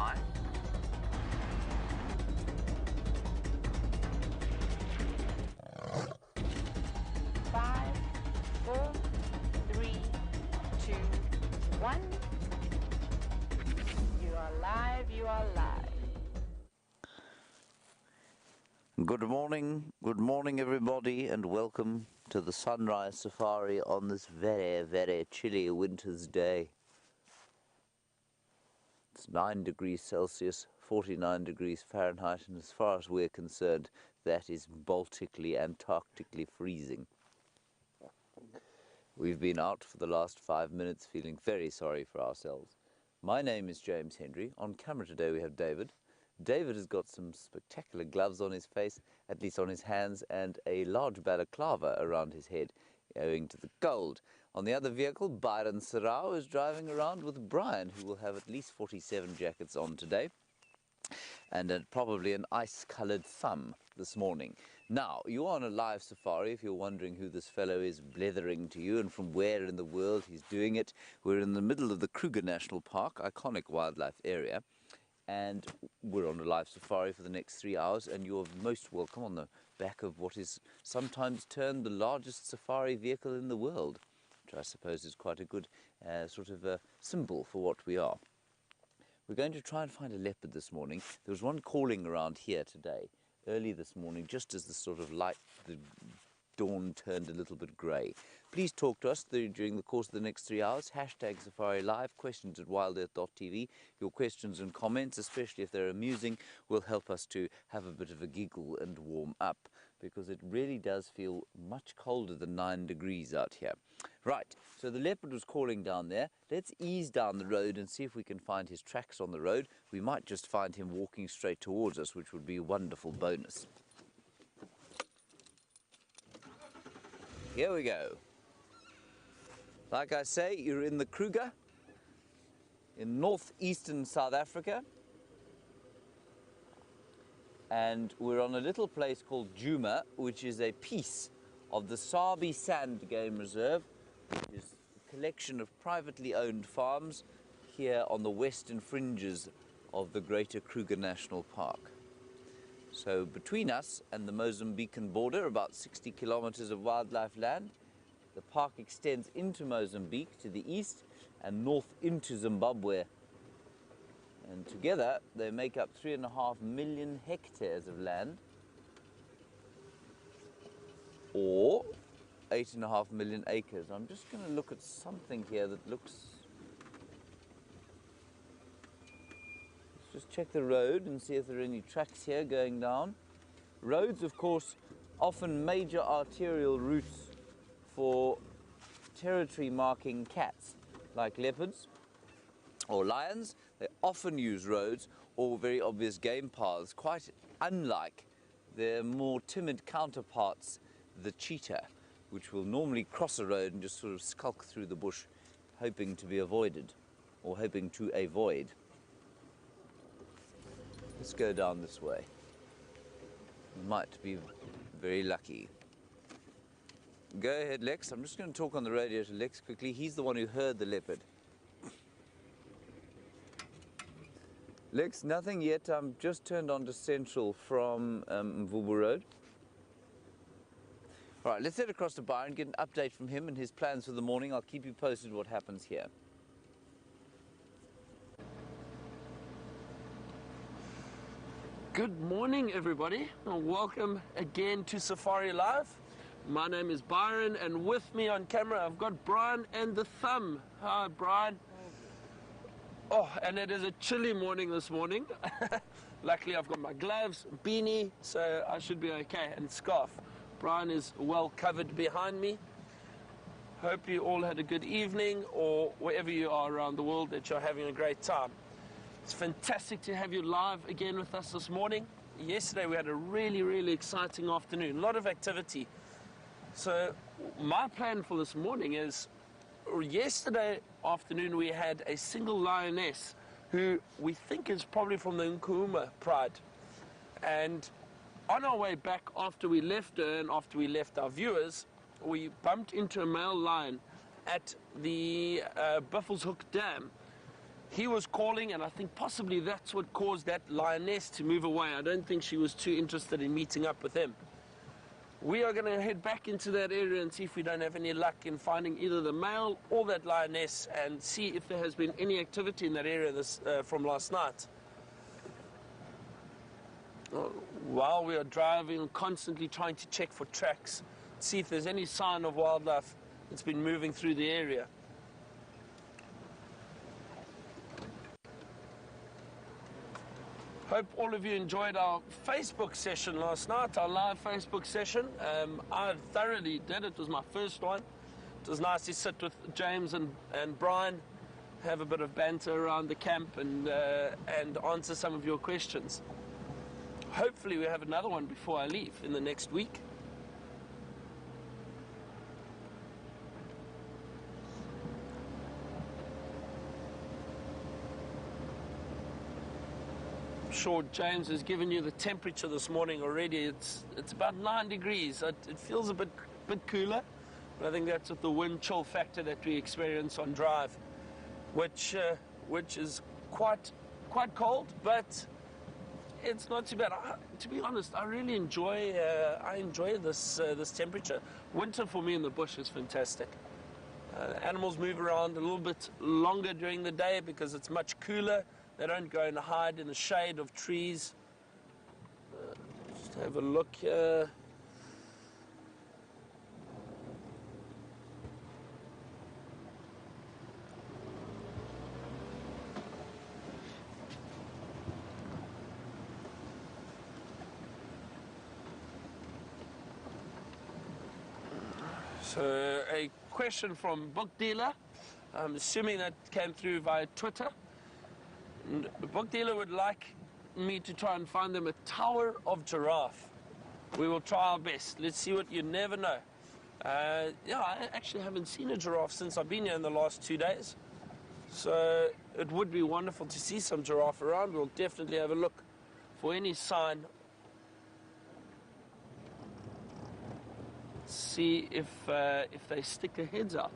by. 5, 4, 3, 2, 1. You are live, you are live. Good morning everybody, and welcome to the Sunrise Safari on this very, very chilly winter's day. It's 9 degrees Celsius, 49 degrees Fahrenheit, and as far as we're concerned, that is Baltically, Antarctically freezing. We've been out for the last 5 minutes feeling very sorry for ourselves. My name is James Hendry. On camera today we have David. David has got some spectacular gloves on his face, at least on his hands, and a large balaclava around his head, owing to the cold. On the other vehicle, Byron Serrao is driving around with Brian, who will have at least 47 jackets on today, and probably an ice-coloured thumb this morning. Now, you're on a live safari, if you're wondering who this fellow is blethering to you and from where in the world he's doing it. We're in the middle of the Kruger National Park, iconic wildlife area. And we're on a live safari for the next 3 hours, and you're most welcome on the back of what is sometimes termed the largest safari vehicle in the world, which I suppose is quite a good sort of symbol for what we are. We're going to try and find a leopard this morning. There was one calling around here today, early this morning, just as the sort of light, the dawn turned a little bit grey. Please talk to us during the course of the next 3 hours. Hashtag SafariLive, questions@wildearth.tv. Your questions and comments, especially if they're amusing, will help us to have a bit of a giggle and warm up, because it really does feel much colder than 9 degrees out here. Right, so the leopard was calling down there. Let's ease down the road and see if we can find his tracks on the road. We might just find him walking straight towards us, which would be a wonderful bonus. Here we go. Like I say, you're in the Kruger, in northeastern South Africa. And we're on a little place called Djuma, which is a piece of the Sabi Sand Game Reserve, which is a collection of privately owned farms here on the western fringes of the greater Kruger National Park. So between us and the Mozambican border, about 60 kilometers of wildlife land. The park extends into Mozambique to the east and north into Zimbabwe. And together they make up 3.5 million hectares of land, or 8.5 million acres. I'm just going to look at something here that looks... Let's just check the road and see if there are any tracks here going down. Roads, of course, often major arterial routes for territory marking cats, like leopards or lions. They often use roads or very obvious game paths, quite unlike their more timid counterparts, the cheetah, which will normally cross a road and just sort of skulk through the bush, hoping to be avoided, or hoping to avoid. Let's go down this way. We might be very lucky. Go ahead, Lex. I'm just going to talk on the radio to Lex quickly. He's the one who heard the leopard. Lex, nothing yet. I'm just turned on to Central from Mvubu Road. All right, let's head across to Byron, get an update from him and his plans for the morning. I'll keep you posted what happens here. Good morning, everybody, and welcome again to Safari Live. My name is Byron, and with me on camera I've got Brian and the Thumb. Hi, Brian. Oh, and it is a chilly morning this morning. Luckily I've got my gloves, beanie, so I should be okay, and scarf. Brian is well covered behind me. Hope you all had a good evening, or wherever you are around the world, that you're having a great time. It's fantastic to have you live again with us this morning. Yesterday we had a really, really exciting afternoon, a lot of activity. So my plan for this morning is, yesterday afternoon we had a single lioness who we think is probably from the Nkuhuma pride. And on our way back, after we left her and after we left our viewers, we bumped into a male lion at the Buffelshoek Dam. he was calling, and I think possibly that's what caused that lioness to move away. I don't think she was too interested in meeting up with him. We are going to head back into that area and see if we don't have any luck in finding either the male or that lioness, and see if there has been any activity in that area from last night. While we are driving, constantly trying to check for tracks, see if there's any sign of wildlife that's been moving through the area. Hope all of you enjoyed our Facebook session last night, our live Facebook session. I thoroughly did. It was my first one. It was nice to sit with James and Brian, have a bit of banter around the camp, and answer some of your questions. Hopefully we have another one before I leave in the next week. I'm sure James has given you the temperature this morning already. It's about 9 degrees. It feels a bit cooler, but I think that's with the wind chill factor that we experience on drive, which is quite cold, but it's not too bad. To be honest, I really enjoy this temperature. Winter for me in the bush is fantastic. Animals move around a little bit longer during the day because it's much cooler. They don't go and hide in the shade of trees. Just have a look here. So a question from Book Dealer. I'm assuming that came through via Twitter. And the Book Dealer would like me to try and find them a tower of giraffe. We will try our best. Let's see what, you never know. Yeah, I actually haven't seen a giraffe since I've been here in the last 2 days. So it would be wonderful to see some giraffe around. We'll definitely have a look for any sign. See if they stick their heads out.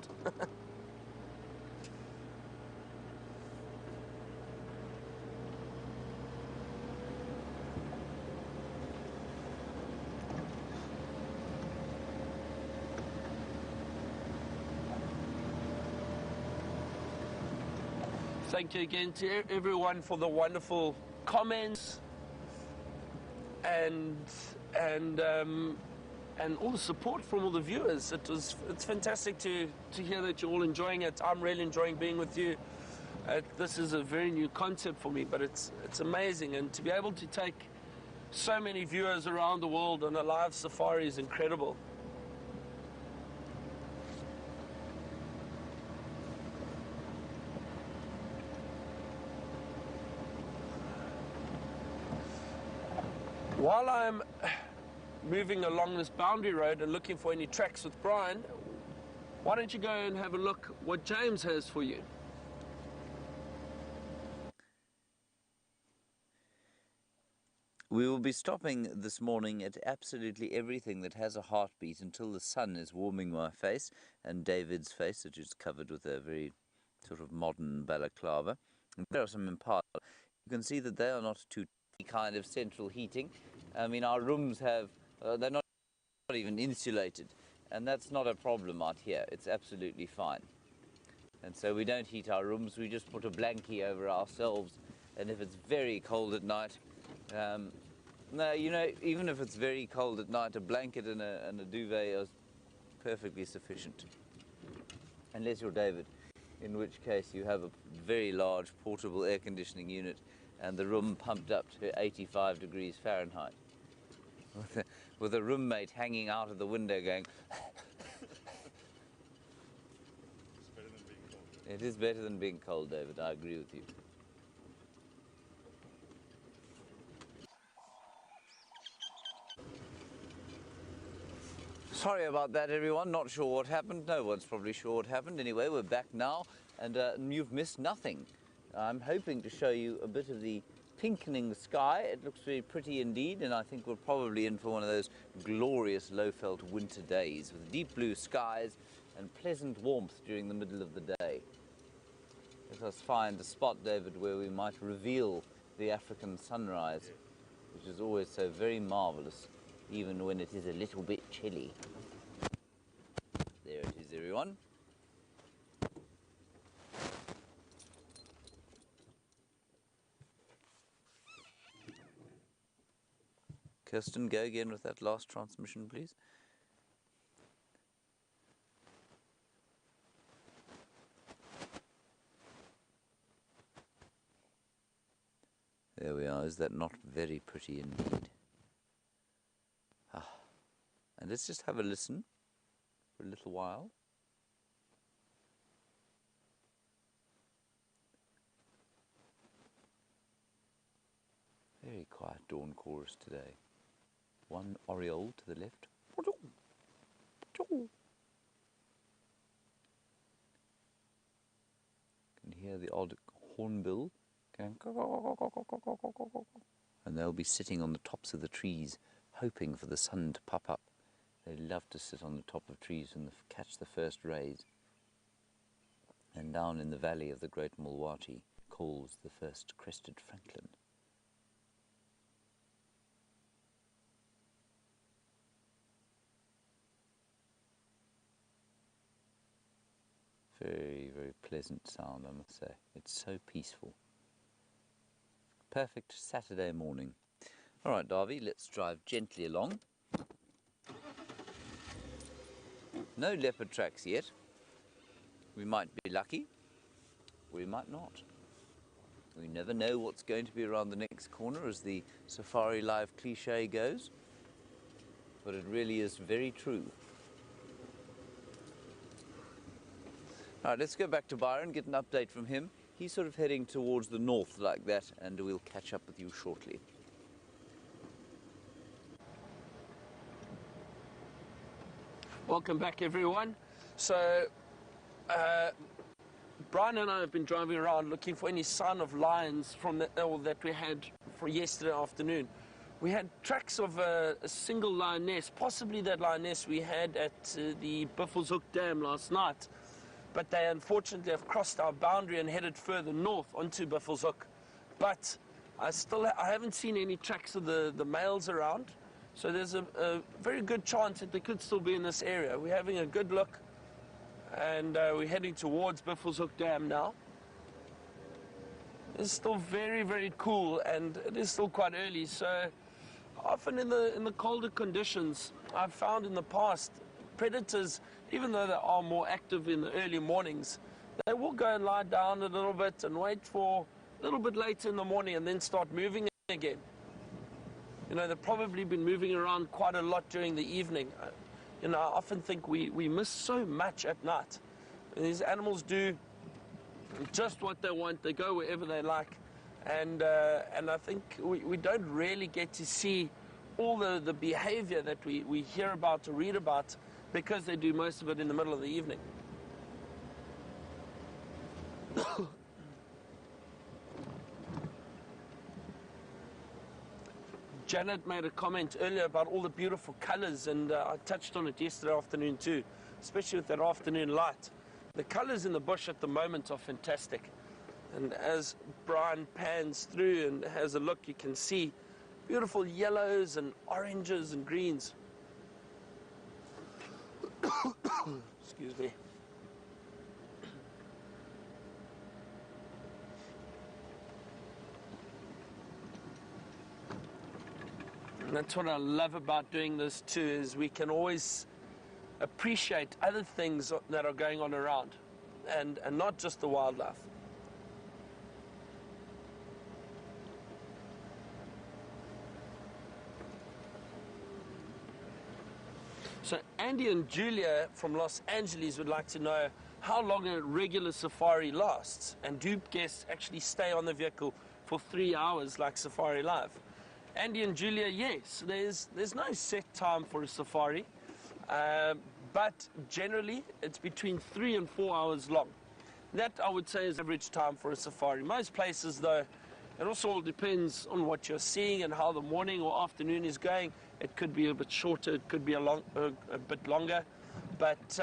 Thank you again to everyone for the wonderful comments and all the support from all the viewers. It's fantastic to hear that you're all enjoying it. I'm really enjoying being with you. This is a very new concept for me, but it's amazing, and to be able to take so many viewers around the world on a live safari is incredible. While I'm moving along this boundary road and looking for any tracks with Brian, why don't you go and have a look what James has for you? We will be stopping this morning at absolutely everything that has a heartbeat until the sun is warming my face and David's face, which is covered with a very sort of modern balaclava. And there are some impalas. You can see that they are not too kind of central heating. I mean, our rooms have, they're not even insulated, and that's not a problem out here. It's absolutely fine. And so we don't heat our rooms, we just put a blankie over ourselves, and if it's very cold at night, no, you know, even if it's very cold at night, a blanket and a duvet is perfectly sufficient. Unless you're David, in which case you have a very large portable air conditioning unit and the room pumped up to 85 degrees Fahrenheit. With a roommate hanging out of the window going... It is better than being cold, David. I agree with you. Sorry about that, everyone. Not sure what happened. No one's probably sure what happened. Anyway, we're back now, and you've missed nothing. I'm hoping to show you a bit of the pinkening sky. It looks very pretty indeed, and I think we're probably in for one of those glorious low-felt winter days with deep blue skies and pleasant warmth during the middle of the day. Let us find the spot, David, where we might reveal the African sunrise, which is always so very marvelous, even when it is a little bit chilly. There it is, everyone. Kirsten, go again with that last transmission, please. There we are. Is that not very pretty indeed? Ah. And let's just have a listen for a little while. Very quiet dawn chorus today. One oriole to the left. You can hear the odd hornbill going, and they'll be sitting on the tops of the trees, hoping for the sun to pop up. They love to sit on the top of trees and catch the first rays. And down in the valley of the Great Mulwati calls the first crested francolin. Very, very pleasant sound, I must say. It's so peaceful. Perfect Saturday morning. All right, Darby, let's drive gently along. No leopard tracks yet. We might be lucky. We might not. We never know what's going to be around the next corner, as the Safari Live cliche goes. But it really is very true. All right, let's go back to Byron, get an update from him. He's sort of heading towards the north like that, and we'll catch up with you shortly. Welcome back, everyone. So, Brian and I have been driving around looking for any sign of lions from that we had for yesterday afternoon. We had tracks of a single lioness, possibly that lioness we had at the Buffelshoek Dam last night. But they unfortunately have crossed our boundary and headed further north onto Buffelshoek. But I haven't seen any tracks of the males around, so there's a very good chance that they could still be in this area. We're having a good look, and we're heading towards Buffelshoek Dam now. It's still very, very cool, and it is still quite early, so often in the colder conditions, I've found in the past, predators, even though they are more active in the early mornings, they will go and lie down a little bit and wait for a little bit later in the morning and then start moving again. You know, they've probably been moving around quite a lot during the evening. You know, I often think we miss so much at night. And these animals do just what they want. They go wherever they like. And I think we don't really get to see all the behavior that we hear about or read about, because they do most of it in the middle of the evening. Janet made a comment earlier about all the beautiful colors, and I touched on it yesterday afternoon too, especially with that afternoon light. The colors in the bush at the moment are fantastic. And as Brian pans through and has a look, you can see beautiful yellows and oranges and greens. Excuse me. And that's what I love about doing this too, is we can always appreciate other things that are going on around, and not just the wildlife. So Andy and Julia from Los Angeles would like to know how long a regular safari lasts, and do guests actually stay on the vehicle for 3 hours like Safari Live? Andy and Julia, yes, there's no set time for a safari, but generally it's between 3 and 4 hours long. That, I would say, is average time for a safari. Most places, though, it also all depends on what you're seeing and how the morning or afternoon is going. It could be a bit shorter, it could be a bit longer, but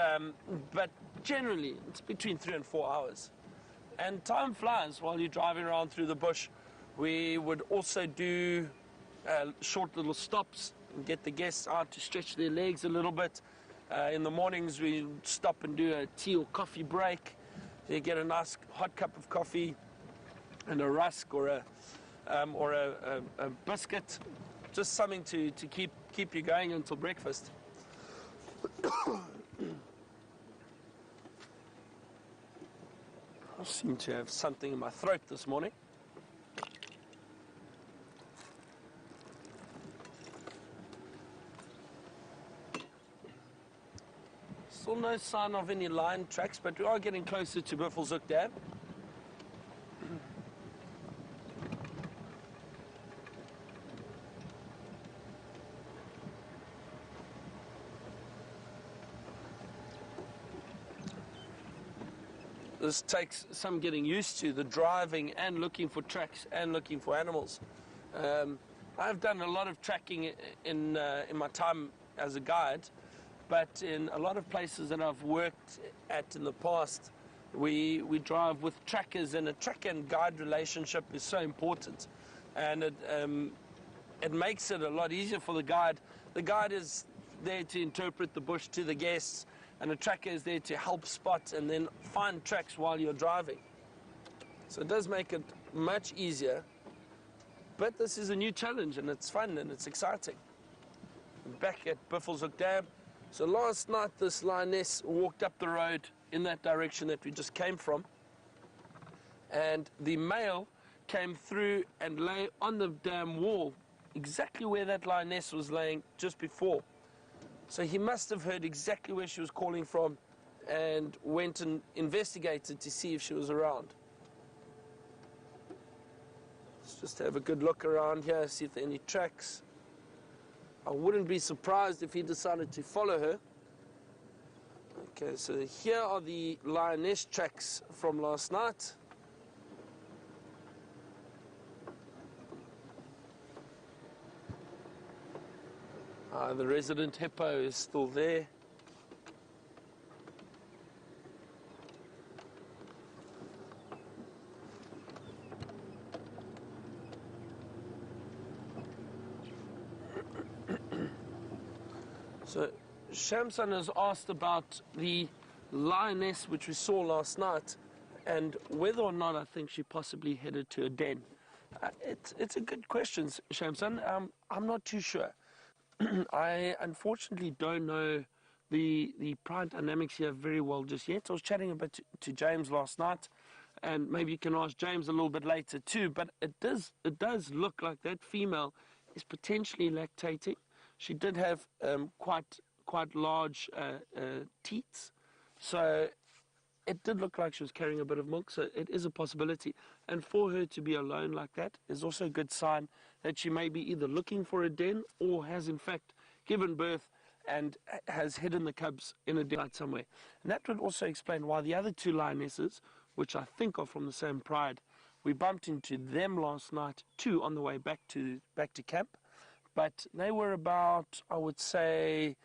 generally it's between 3 and 4 hours. And time flies while you're driving around through the bush. We would also do short little stops and get the guests out to stretch their legs a little bit. In the mornings, we stop and do a tea or coffee break. You get a nice hot cup of coffee and a rusk or a biscuit, just something to keep you going until breakfast. I seem to have something in my throat this morning. Still no sign of any lion tracks, but we are getting closer to Buffelshoek Dam. This takes some getting used to, the driving and looking for tracks and looking for animals. I've done a lot of tracking in my time as a guide, but in a lot of places that I've worked at in the past, we drive with trackers, and a tracker and guide relationship is so important, and it makes it a lot easier for the guide. The guide is there to interpret the bush to the guests, and the tracker is there to help spot and then find tracks while you're driving. So it does make it much easier, but this is a new challenge, and it's fun and it's exciting. I'm back at Buffelshoek Dam. So last night this lioness walked up the road in that direction that we just came from, and the male came through and lay on the dam wall exactly where that lioness was laying just before. So he must have heard exactly where she was calling from and went and investigated to see if she was around. Let's just have a good look around here, see if there are any tracks. I wouldn't be surprised if he decided to follow her. Okay, so here are the lioness tracks from last night. The resident hippo is still there. So Shamson has asked about the lioness which we saw last night and whether or not I think she possibly headed to a den. It's a good question, Shamson. I'm not too sure. I unfortunately don't know the pride dynamics here very well just yet. I was chatting a bit to James last night, and maybe you can ask James a little bit later too, but it does look like that female is potentially lactating. She did have quite large teats, so it did look like she was carrying a bit of milk, so it is a possibility. And for her to be alone like that is also a good sign that she may be either looking for a den or has in fact given birth and has hidden the cubs in a den somewhere. And that would also explain why the other two lionesses, which I think are from the same pride, we bumped into them last night too on the way back to camp. But they were about, I would say,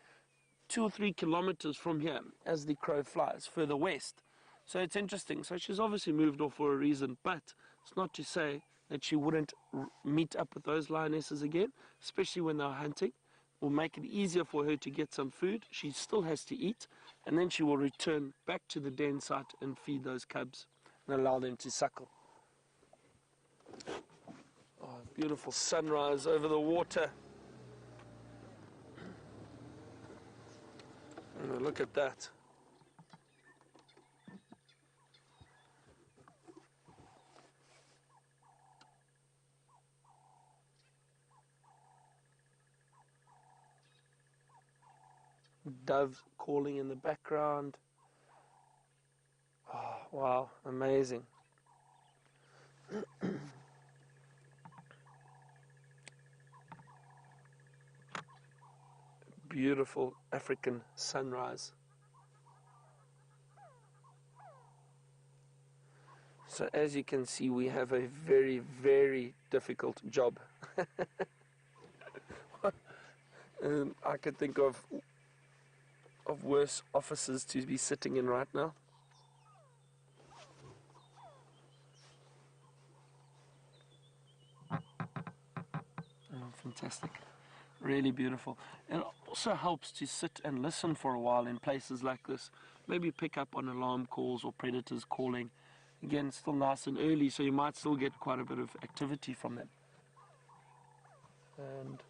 2 or 3 kilometers from here as the crow flies further west. So it's interesting. So she's obviously moved off for a reason, but it's not to say that she wouldn't meet up with those lionesses again, especially when they're hunting. Will make it easier for her to get some food. She still has to eat, and then she will return back to the den site and feed those cubs and allow them to suckle. Oh, beautiful sunrise over the water. Oh, look at that. Doves calling in the background. Oh, wow, amazing. Beautiful African sunrise. So as you can see, we have a very, very difficult job. I could think of worse offices to be sitting in right now. fantastic. Really beautiful. And it also helps to sit and listen for a while in places like this. Maybe pick up on alarm calls or predators calling. Again, still nice and early, so you might still get quite a bit of activity from them. And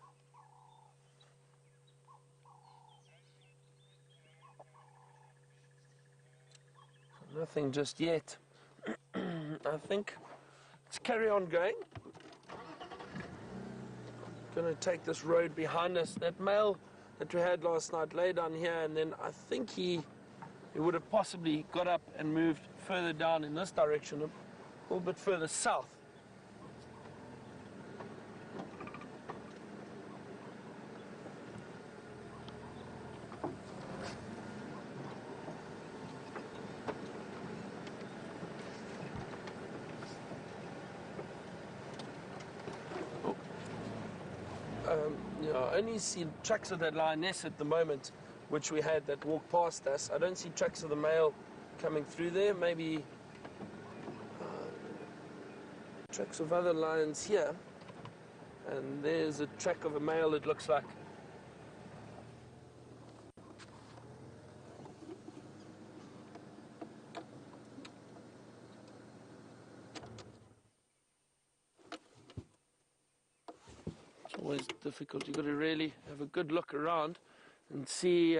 nothing just yet. I think let's carry on going. Going to take this road behind us. That male that we had last night lay down here, and then I think he would have possibly got up and moved further down in this direction, a little bit further south. Yeah, I only see tracks of that lioness at the moment, which we had that walked past us. I don't see tracks of the male coming through there. Maybe tracks of other lions here. And there's a track of a male, it looks like. It's always difficult. You've got to really have a good look around and see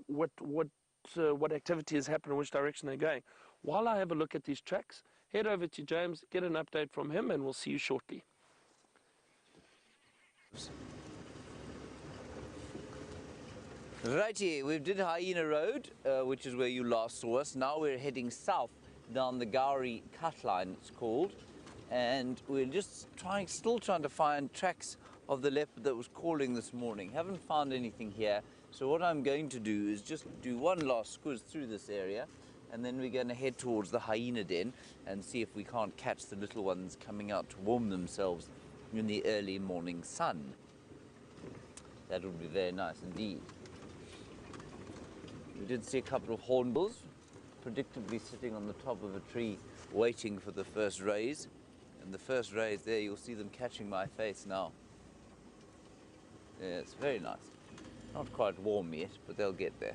what activity has happened and which direction they're going. While I have a look at these tracks, head over to James, get an update from him, and we'll see you shortly. Right here, we did Hyena Road, which is where you last saw us. Now we're heading south down the Gowrie cut line, it's called. And we're just still trying to find tracks of the leopard that was calling this morning. Haven't found anything here. So what I'm going to do is just do one last squiz through this area, and then we're going to head towards the hyena den and see if we can't catch the little ones coming out to warm themselves in the early morning sun. That would be very nice indeed. We did see a couple of hornbills, predictably sitting on the top of a tree waiting for the first rays. And the first rays there, you'll see them catching my face now. Yeah, it's very nice. Not quite warm yet, but they'll get there.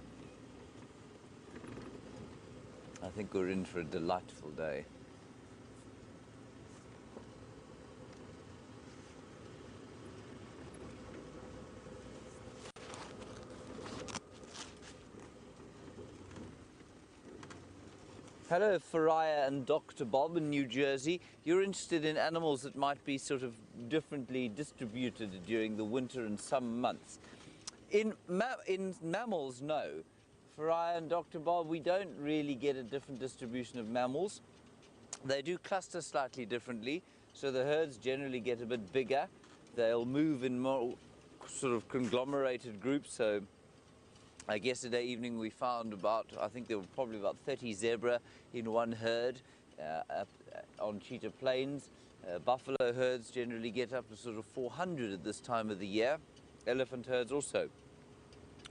I think we're in for a delightful day. Hello, Faria and Dr. Bob in New Jersey. You're interested in animals that might be sort of differently distributed during the winter and summer months. In mammals, no. Faria and Dr. Bob, we don't really get a different distribution of mammals. They do cluster slightly differently, so the herds generally get a bit bigger. They'll move in more sort of conglomerated groups, so like yesterday evening we found I think there were probably about 30 zebra in one herd on Cheetah Plains. Buffalo herds generally get up to sort of 400 at this time of the year. Elephant herds also,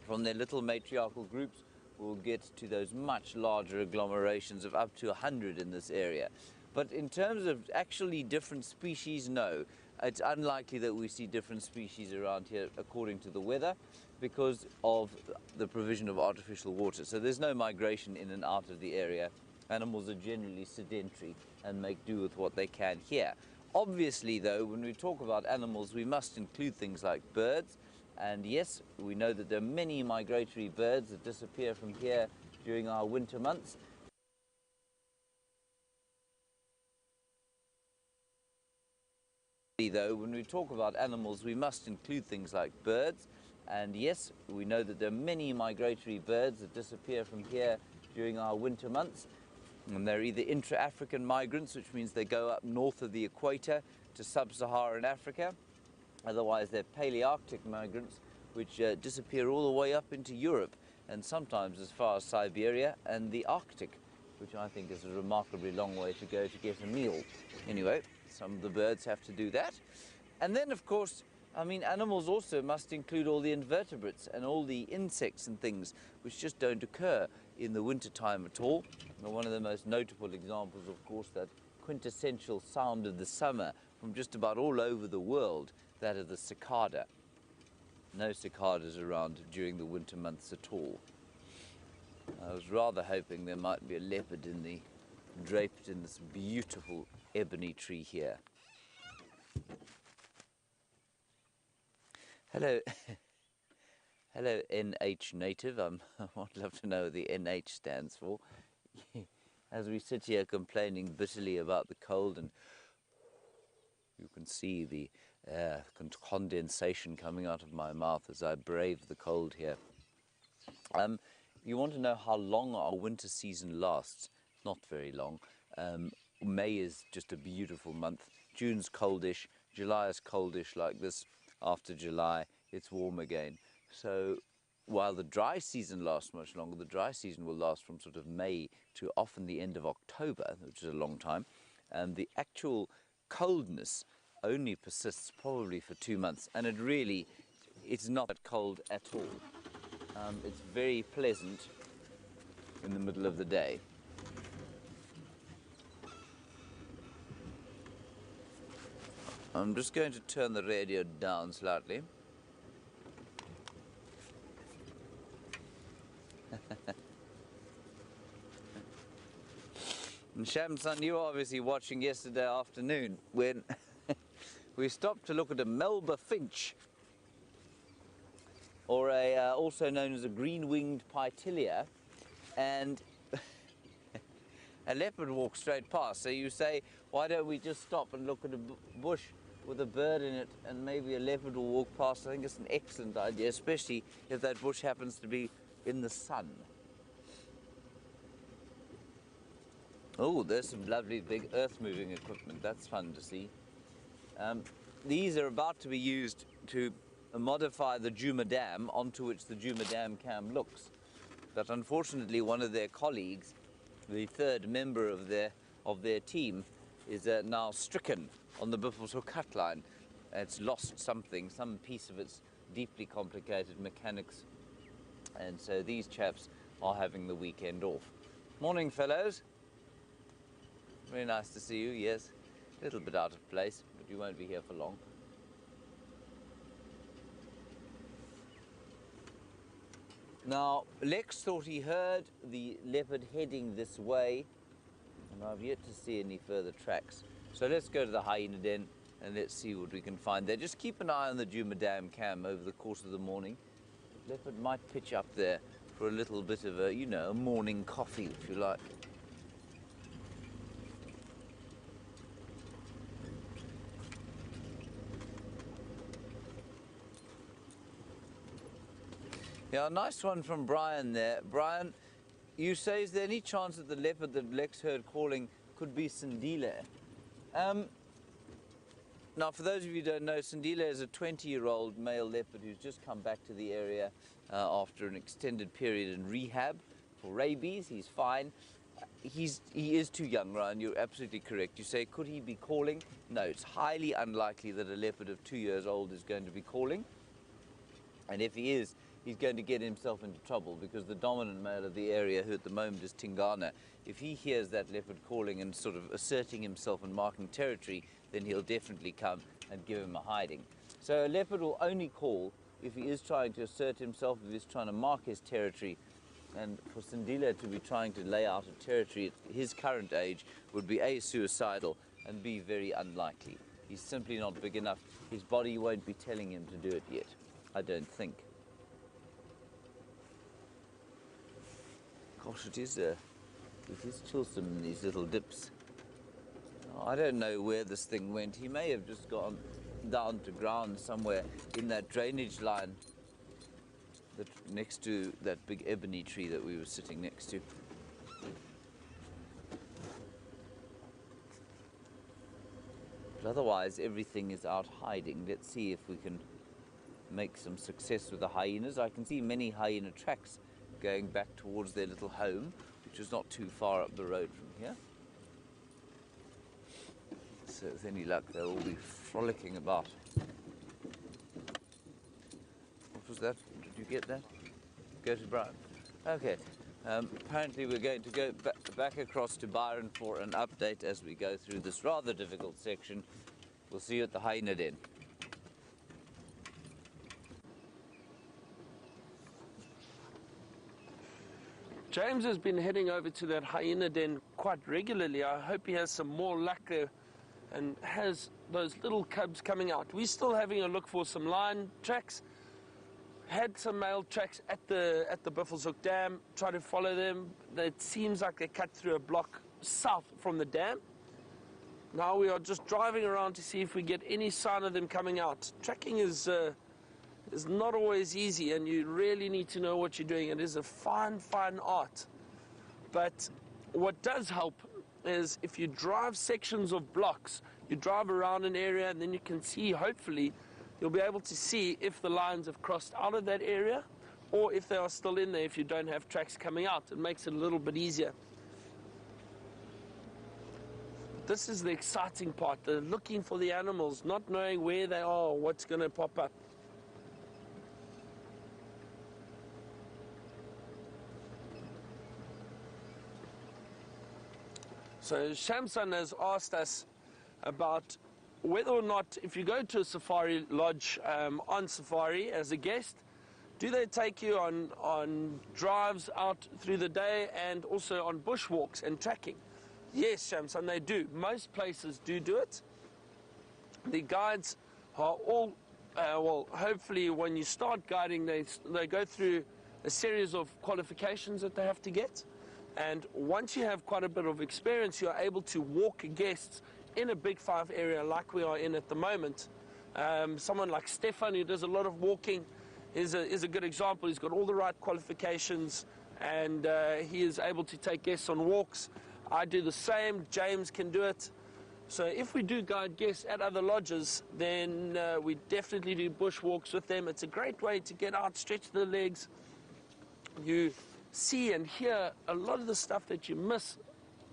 from their little matriarchal groups, will get to those much larger agglomerations of up to 100 in this area. But in terms of actually different species, no. It's unlikely that we see different species around here according to the weather, because of the provision of artificial water. So there's no migration in and out of the area. Animals are generally sedentary and make do with what they can here. Obviously, though, when we talk about animals, we must include things like birds. And yes, we know that there are many migratory birds that disappear from here during our winter months. Though, when we talk about animals, we must include things like birds. And yes, we know that there are many migratory birds that disappear from here during our winter months. And they're either intra-African migrants, which means they go up north of the equator to sub-Saharan Africa. Otherwise, they're Palearctic migrants, which disappear all the way up into Europe and sometimes as far as Siberia and the Arctic, which I think is a remarkably long way to go to get a meal. Anyway, some of the birds have to do that. And then, of course, I mean, animals also must include all the invertebrates and all the insects and things which just don't occur in the winter time at all. And one of the most notable examples, of course, that quintessential sound of the summer from just about all over the world, that of the cicada. No cicadas around during the winter months at all. I was rather hoping there might be a leopard draped in this beautiful ebony tree here. Hello, hello NH native. I would love to know what the NH stands for. As we sit here complaining bitterly about the cold, and you can see the condensation coming out of my mouth as I brave the cold here. You want to know how long our winter season lasts? Not very long. May is just a beautiful month. June's coldish. July is coldish like this. After July, it's warm again. So while the dry season lasts much longer, the dry season will last from sort of May to often the end of October, which is a long time. And the actual coldness only persists probably for 2 months. And it's not that cold at all. It's very pleasant in the middle of the day. I'm just going to turn the radio down slightly. And Shamsan, you were obviously watching yesterday afternoon when we stopped to look at a Melba finch, or also known as a green-winged pytilia, and a leopard walked straight past. So you say, why don't we just stop and look at a bush with a bird in it, and maybe a leopard will walk past? I think it's an excellent idea, especially if that bush happens to be in the sun. Oh, there's some lovely big earth-moving equipment. That's fun to see. These are about to be used to modify the Djuma Dam onto which the Djuma Dam cam looks. But unfortunately, one of their colleagues, the third member of their team, is now stricken on the Buffelshoek cut line. It's lost something, some piece of its deeply complicated mechanics. And so these chaps are having the weekend off. Morning, fellows. Very nice to see you, yes. A little bit out of place, but you won't be here for long. Now, Lex thought he heard the leopard heading this way, and I've yet to see any further tracks. So let's go to the hyena den and let's see what we can find there. Just keep an eye on the Djuma Dam cam over the course of the morning. The leopard might pitch up there for a little bit of a, you know, a morning coffee, if you like. Yeah, nice one from Brian there. Brian, you say, is there any chance that the leopard that Lex heard calling could be Sindile? Now, for those of you who don't know, Sindile is a 20-year-old male leopard who's just come back to the area after an extended period in rehab for rabies. He's fine. He is too young, Ryan. You're absolutely correct. You say, could he be calling? No, it's highly unlikely that a leopard of 2 years old is going to be calling. And if he is, he's going to get himself into trouble, because the dominant male of the area, who at the moment is Tingana, if he hears that leopard calling and sort of asserting himself and marking territory, then he'll definitely come and give him a hiding. So a leopard will only call if he is trying to assert himself, if he's trying to mark his territory. And for Sindile to be trying to lay out a territory at his current age would be A, suicidal, and B, very unlikely. He's simply not big enough. His body won't be telling him to do it yet, I don't think. Gosh, it is chillsome in these little dips. I don't know where this thing went. He may have just gone down to ground somewhere in that drainage line next to that big ebony tree that we were sitting next to. But otherwise, everything is out hiding. Let's see if we can make some success with the hyenas. I can see many hyena tracks going back towards their little home, which is not too far up the road from here. So with any luck, they'll all be frolicking about. What was that? Did you get that? Go to Brian. Okay. Apparently we're going to go back across to Byron for an update as we go through this rather difficult section. We'll see you at the hyena den. James has been heading over to that hyena den quite regularly. I hope he has some more luck there and has those little cubs coming out. We're still having a look for some lion tracks. Had some male tracks at the Buffelshoek Dam. Try to follow them. It seems like they cut through a block south from the dam. Now we are just driving around to see if we get any sign of them coming out. Tracking is not always easy, and you really need to know what you're doing. It is a fine art. But what does help is if you drive sections of blocks, you drive around an area and then you can see, hopefully, you'll be able to see if the lions have crossed out of that area or if they are still in there if you don't have tracks coming out. It makes it a little bit easier. This is the exciting part, the looking for the animals, not knowing where they are or what's going to pop up. So Shamsan has asked us about whether or not, if you go to a safari lodge on safari as a guest, do they take you on drives out through the day and also on bushwalks and tracking? Yes, Shamsan, they do. Most places do it. The guides are all, well, hopefully when you start guiding, they go through a series of qualifications that they have to get. And once you have quite a bit of experience, you're able to walk guests in a Big Five area like we are in at the moment. Someone like Stefan, who does a lot of walking, is a good example. He's got all the right qualifications, and he is able to take guests on walks. I do the same. James can do it. So if we do guide guests at other lodges, then we definitely do bush walks with them. It's a great way to get out, stretch the legs. You see and hear a lot of the stuff that you miss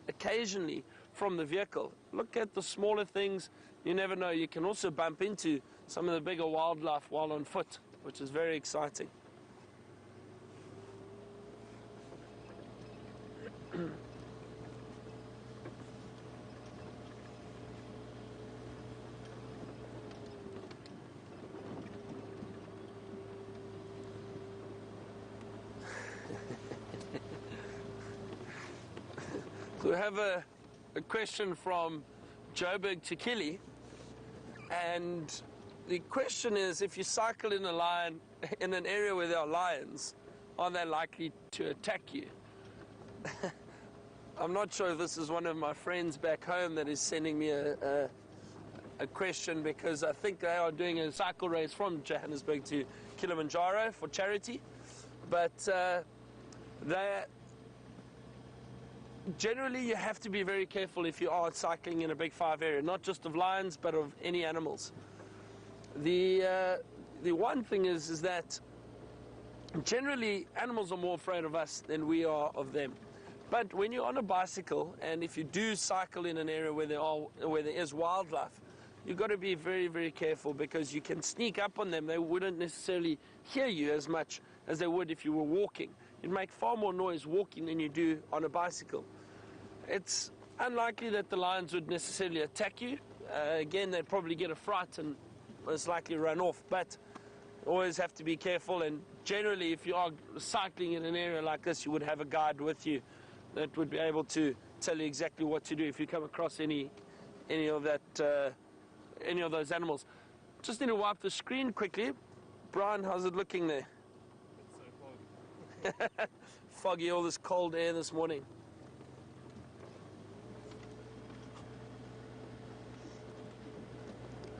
occasionally from the vehicle. Look at the smaller things. You never know. You can also bump into some of the bigger wildlife while on foot, which is very exciting. So we have a question from Joburg to Kili, and the question is, if you cycle in in an area where there are lions, are they likely to attack you? I'm not sure if this is one of my friends back home that is sending me a question, because I think they are doing a cycle race from Johannesburg to Kilimanjaro for charity, but generally, you have to be very careful if you are cycling in a Big Five area, not just of lions, but of any animals. The one thing is that generally animals are more afraid of us than we are of them. But when you're on a bicycle, and if you do cycle in an area where there is wildlife, you've got to be very, very careful, because you can sneak up on them. They wouldn't necessarily hear you as much as they would if you were walking. You'd make far more noise walking than you do on a bicycle. It's unlikely that the lions would necessarily attack you. Again, they'd probably get a fright and most likely run off, but always have to be careful. And generally, if you are cycling in an area like this, you would have a guide with you that would be able to tell you exactly what to do if you come across any of those animals. Just need to wipe the screen quickly. Brian, how's it looking there? It's so foggy. Foggy, all this cold air this morning.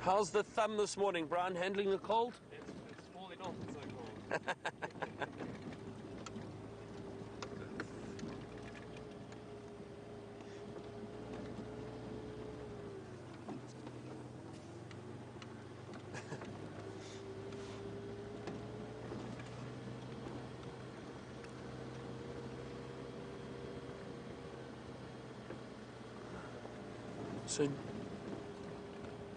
How's the thumb this morning, Brian, handling the cold? It's falling off, it's so cold.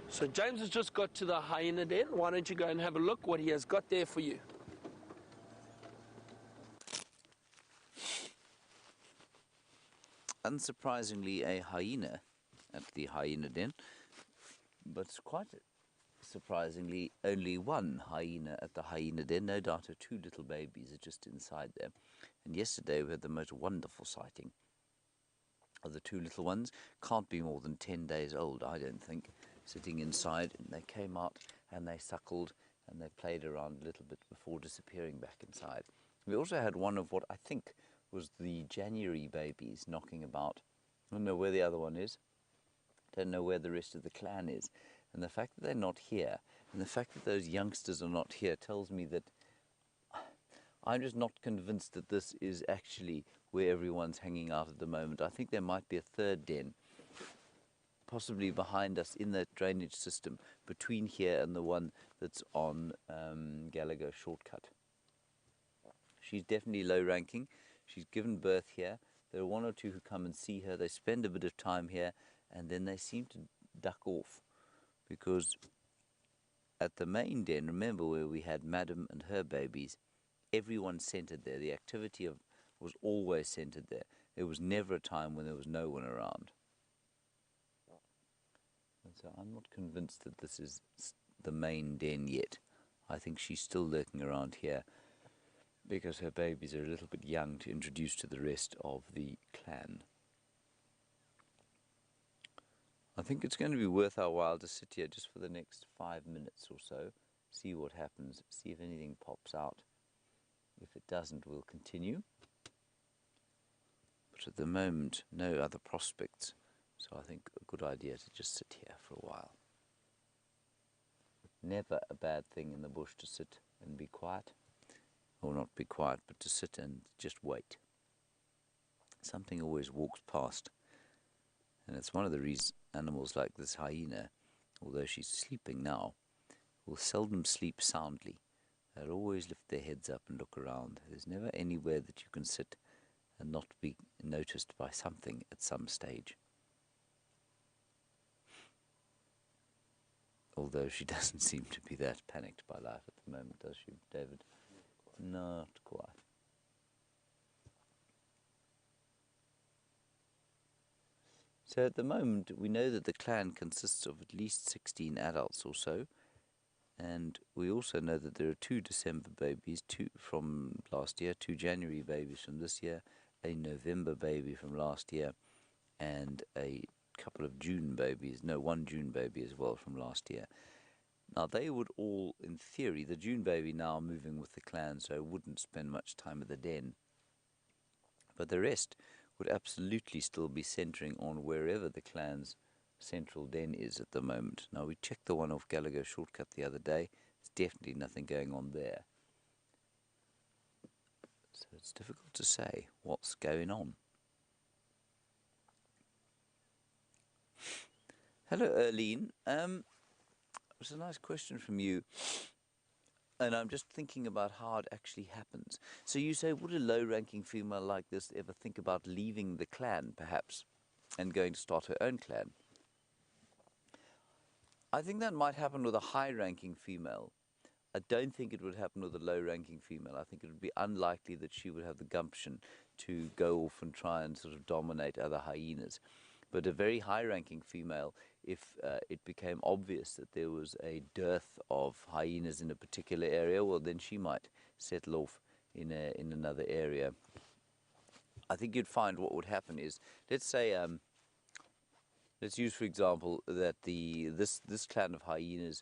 So James has just got to the hyena den. Why don't you go and have a look what he has got there for you? Unsurprisingly, a hyena at the hyena den. but quite surprisingly, only one hyena at the hyena den. No doubt her two little babies are just inside there. And yesterday we had the most wonderful sighting of the two little ones. Can't be more than 10 days old, I don't think, sitting inside. And they came out and they suckled and they played around a little bit before disappearing back inside. We also had one of what I think was the January babies knocking about. I don't know where the other one is. Don't know where the rest of the clan is. And the fact that they're not here, and the fact that those youngsters are not here, tells me that I'm just not convinced that this is actually where everyone's hanging out at the moment. I think there might be a third den, possibly behind us in that drainage system, between here and the one that's on Gallagher Shortcut. She's definitely low ranking. She's given birth here. There are one or two who come and see her. They spend a bit of time here, and then they seem to duck off. Because at the main den, remember where we had Madam and her babies, everyone centered there. The activity was always centered there. There was never a time when there was no one around. And so I'm not convinced that this is the main den yet. I think she's still lurking around here because her babies are a little bit young to introduce to the rest of the clan. I think it's going to be worth our while to sit here just for the next 5 minutes or so, see what happens, see if anything pops out. If it doesn't, we'll continue. But at the moment, no other prospects, so I think a good idea to just sit here for a while. Never a bad thing in the bush to sit and be quiet, or not be quiet, but to sit and just wait. Something always walks past, and it's one of the reasons animals like this hyena, although she's sleeping now, will seldom sleep soundly. They'll always lift their heads up and look around. There's never anywhere that you can sit and not be noticed by something at some stage. Although she doesn't seem to be that panicked by life at the moment, does she, David? Not quite. So at the moment, we know that the clan consists of at least 16 adults or so, and we also know that there are 2 December babies, 2 from last year, 2 January babies from this year, a November baby from last year, and a couple of June babies, no, 1 June baby as well from last year. Now they would all, in theory, the June baby now moving with the clan, so wouldn't spend much time at the den, but the rest would absolutely still be centering on wherever the clan's central den is at the moment. Now, we checked the one off Gallagher Shortcut the other day. There's definitely nothing going on there. So it's difficult to say what's going on. Hello, Erlene. It was a nice question from you. And I'm just thinking about how it actually happens. So you say, would a low-ranking female like this ever think about leaving the clan, perhaps, and going to start her own clan? I think that might happen with a high-ranking female. I don't think it would happen with a low-ranking female. I think it would be unlikely that she would have the gumption to go off and try and sort of dominate other hyenas. But a very high-ranking female, if it became obvious that there was a dearth of hyenas in a particular area, well, then she might settle off in another area. I think you'd find what would happen is, let's say, let's use, for example, that this clan of hyenas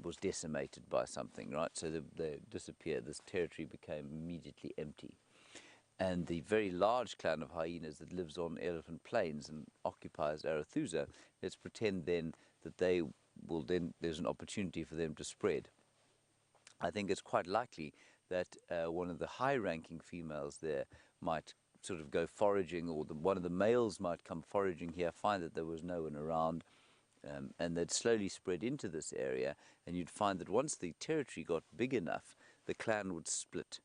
was decimated by something, right? So they disappeared. This territory became immediately empty. And the very large clan of hyenas that lives on Elephant Plains and occupies Arathusa, let's pretend then that there's an opportunity for them to spread. I think it's quite likely that one of the high-ranking females there might sort of go foraging, or one of the males might come foraging here, find that there was no one around, and they'd slowly spread into this area, and you'd find that once the territory got big enough, the clan would split.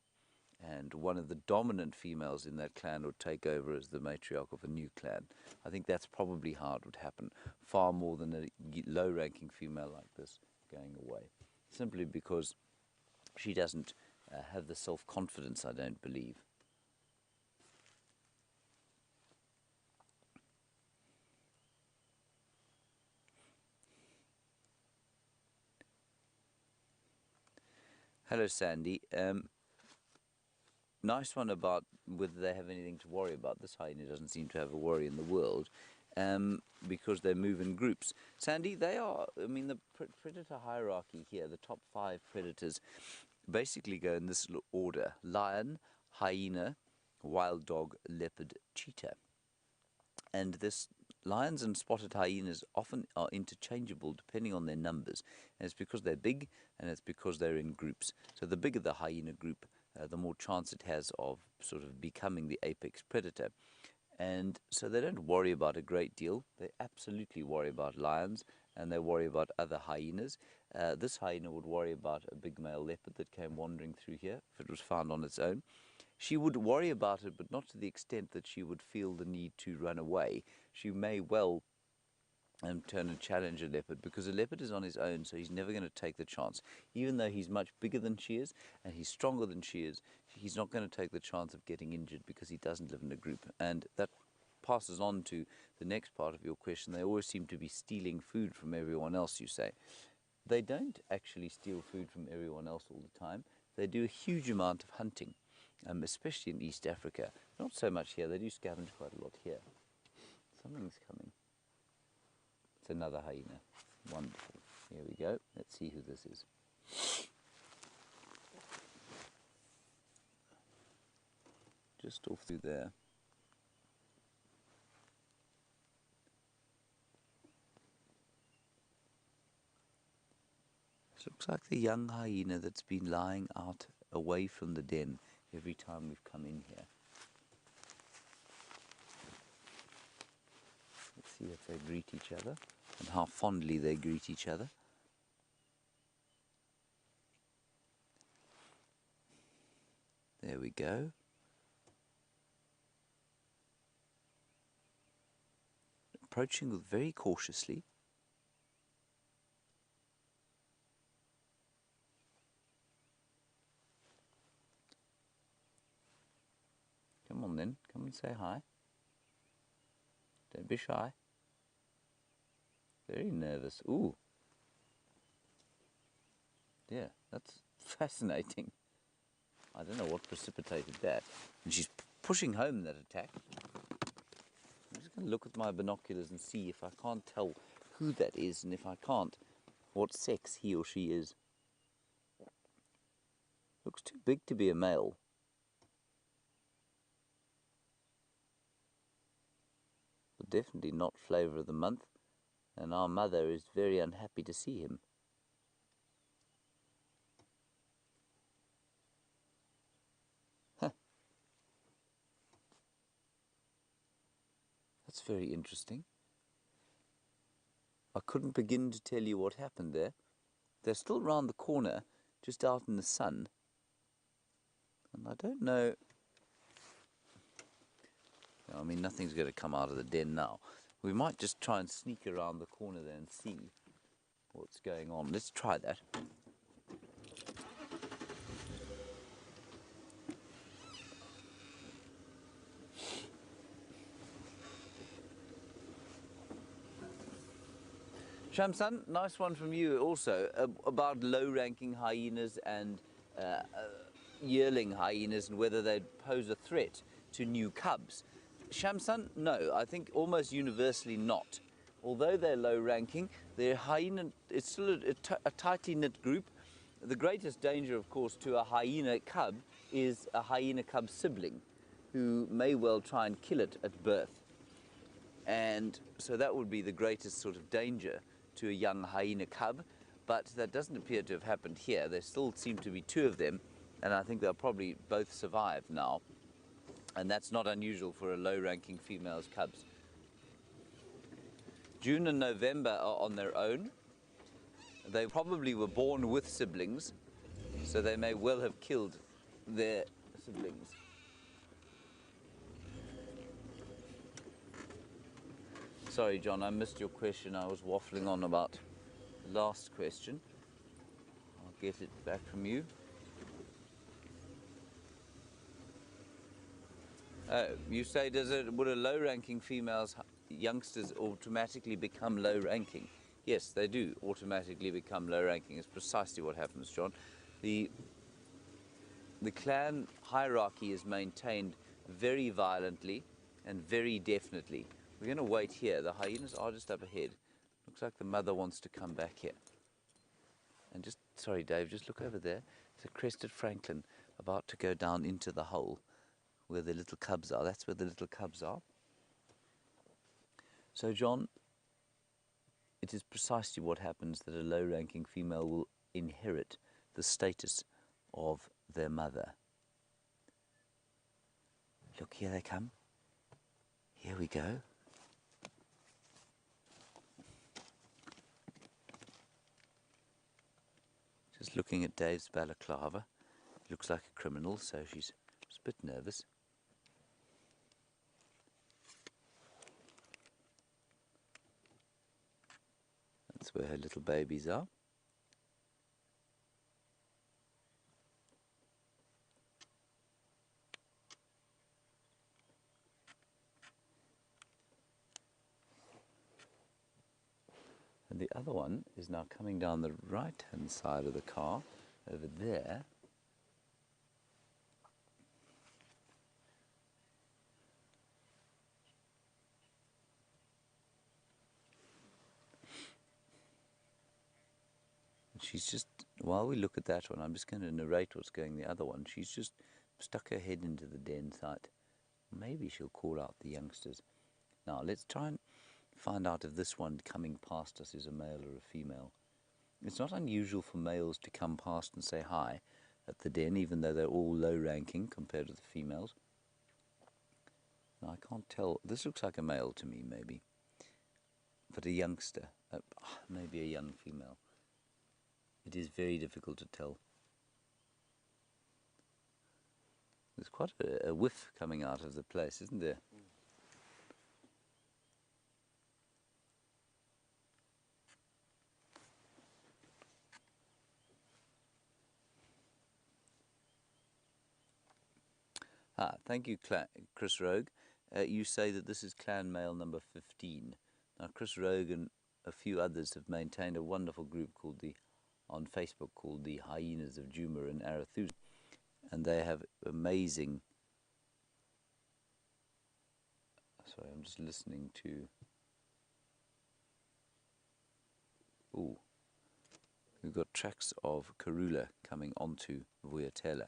And one of the dominant females in that clan would take over as the matriarch of a new clan. I think that's probably how it would happen, far more than a low-ranking female like this going away. Simply because she doesn't have the self-confidence, I don't believe. Hello, Sandy. Nice one about whether they have anything to worry about. This hyena doesn't seem to have a worry in the world because they move in groups. Sandy, they are, I mean, the predator hierarchy here, the top 5 predators basically go in this order: lion, hyena, wild dog, leopard, cheetah. And this lions and spotted hyenas often are interchangeable depending on their numbers. And it's because they're big, and it's because they're in groups. So the bigger the hyena group, the more chance it has of sort of becoming the apex predator. And so they don't worry about a great deal. They absolutely worry about lions, and they worry about other hyenas. This hyena would worry about a big male leopard that came wandering through here if it was found on its own. She would worry about it, but not to the extent that she would feel the need to run away. She may well turn and challenge a leopard, because a leopard is on his own, so he's never going to take the chance. Even though he's much bigger than she is and he's stronger than she is, he's not going to take the chance of getting injured because he doesn't live in a group. And that passes on to the next part of your question. They always seem to be stealing food from everyone else, you say. They don't actually steal food from everyone else all the time. They do a huge amount of hunting, especially in East Africa. Not so much here. They do scavenge quite a lot here. Something's coming. It's another hyena. Wonderful. Here we go. Let's see who this is. Just off through there. This looks like the young hyena that's been lying out away from the den every time we've come in here. Let's see if they greet each other and how fondly they greet each other. There we go. Approaching very cautiously. Come on then, come and say hi. Don't be shy. Very nervous. Ooh. Yeah, that's fascinating. I don't know what precipitated that. And she's pushing home that attack. I'm just going to look with my binoculars and see if I can't tell who that is, and if I can't, what sex he or she is. Looks too big to be a male. But definitely not flavour of the month, and our mother is very unhappy to see him. That's very interesting. I couldn't begin to tell you what happened there. They're still round the corner, just out in the sun. And I don't know... I mean, nothing's going to come out of the den now. We might just try and sneak around the corner there and see what's going on. Let's try that. Shamsan, nice one from you also, about low-ranking hyenas and yearling hyenas and whether they'd pose a threat to new cubs. Shamsan, no, I think almost universally not. Although they're low-ranking, they're hyena, it's still a tightly knit group. The greatest danger, of course, to a hyena cub is a hyena cub sibling who may well try and kill it at birth. And so that would be the greatest sort of danger to a young hyena cub, but that doesn't appear to have happened here. There still seem to be 2 of them, and I think they'll probably both survive now. And that's not unusual for a low-ranking female's cubs. June and November are on their own. They probably were born with siblings, so they may well have killed their siblings. Sorry, John, I missed your question. I was waffling on about the last question. I'll get it back from you. You say, would a low-ranking female's youngsters automatically become low-ranking? Yes, they do automatically become low-ranking. It's precisely what happens, John. The the clan hierarchy is maintained very violently and very definitely. We're going to wait here. The hyenas are just up ahead. Looks like the mother wants to come back here. And just, sorry Dave, just look over there. It's a crested francolin about to go down into the hole where the little cubs are. That's where the little cubs are. So John, it is precisely what happens that a low-ranking female will inherit the status of their mother. Look, here they come. Here we go. Just looking at Dave's balaclava. Looks like a criminal, so she's a bit nervous. That's where her little babies are. And the other one is now coming down the right-hand side of the car, over there. And she's just, while we look at that one, I'm just going to narrate what's going the other one. She's just stuck her head into the den site. Maybe she'll call out the youngsters. Now, let's try and find out if this one coming past us is a male or a female. It's not unusual for males to come past and say hi at the den, even though they're all low-ranking compared to the females. Now, I can't tell. This looks like a male to me, maybe. But a youngster, maybe a young female. It is very difficult to tell. There's quite a whiff coming out of the place, isn't there? Thank you, Chris Rogue. You say that this is clan male number 15. Now, Chris Rogue and a few others have maintained a wonderful group on Facebook called the Hyenas of Djuma and Arathusa. And they have amazing... Sorry, I'm just listening to... Ooh. We've got tracks of Karula coming onto Vuyatela.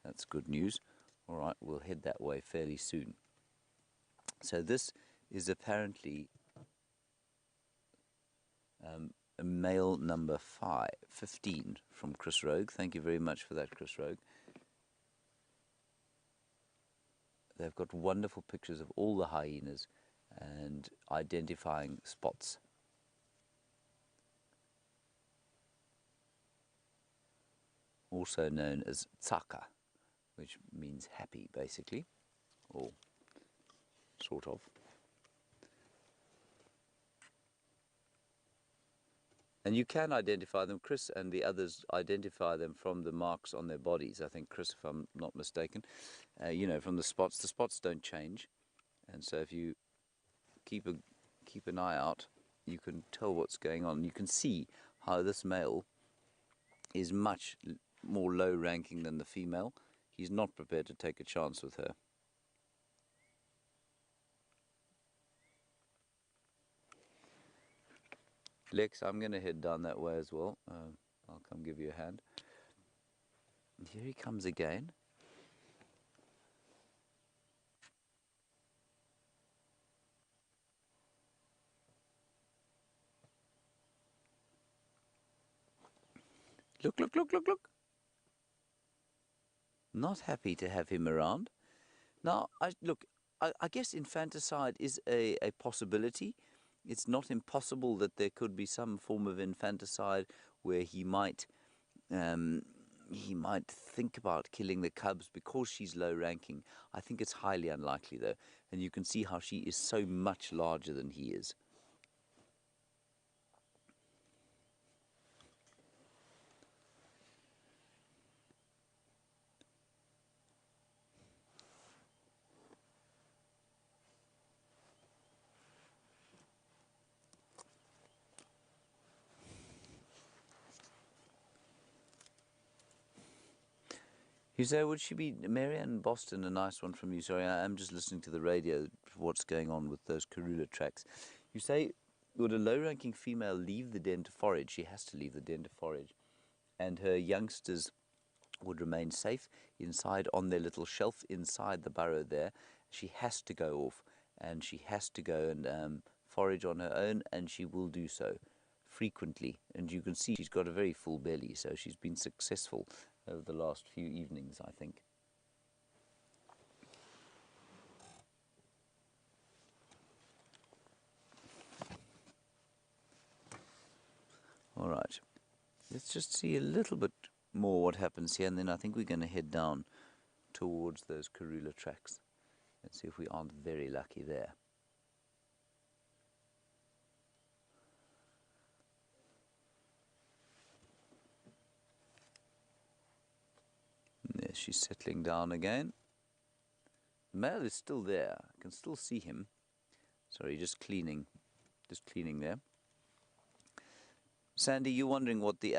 That's good news. All right, we'll head that way fairly soon. So this is apparently a male number 15 from Chris Rogue. Thank you very much for that, Chris Rogue. They've got wonderful pictures of all the hyenas and identifying spots. Also known as tsaka, which means happy, basically, or sort of. And you can identify them. Chris and the others identify them from the marks on their bodies. I think Chris, if I'm not mistaken, you know, from the spots don't change. And so if you keep an eye out, you can tell what's going on. You can see how this male is much more low ranking than the female. He's not prepared to take a chance with her. Lex, I'm going to head down that way as well. I'll come give you a hand. And here he comes again. Look, look, look, look, look. Not happy to have him around. Now, I guess infanticide is a possibility. It's not impossible that there could be some form of infanticide where he might think about killing the cubs because she's low ranking. I think it's highly unlikely though, and you can see how she is so much larger than he is. You say, would she be, Marianne Boston, a nice one from you. Sorry, I am just listening to the radio, what's going on with those Karula tracks. You say, would a low-ranking female leave the den to forage? She has to leave the den to forage. And her youngsters would remain safe inside on their little shelf inside the burrow there. She has to go off, and she has to go and forage on her own, and she will do so frequently. And you can see she's got a very full belly, so she's been successful over the last few evenings, I think. All right, let's just see a little bit more what happens here, and then I think we're going to head down towards those Karula tracks and see if we aren't very lucky there. There, she's settling down again. The male is still there. I can still see him. Sorry, just cleaning there. Sandy, you're wondering what the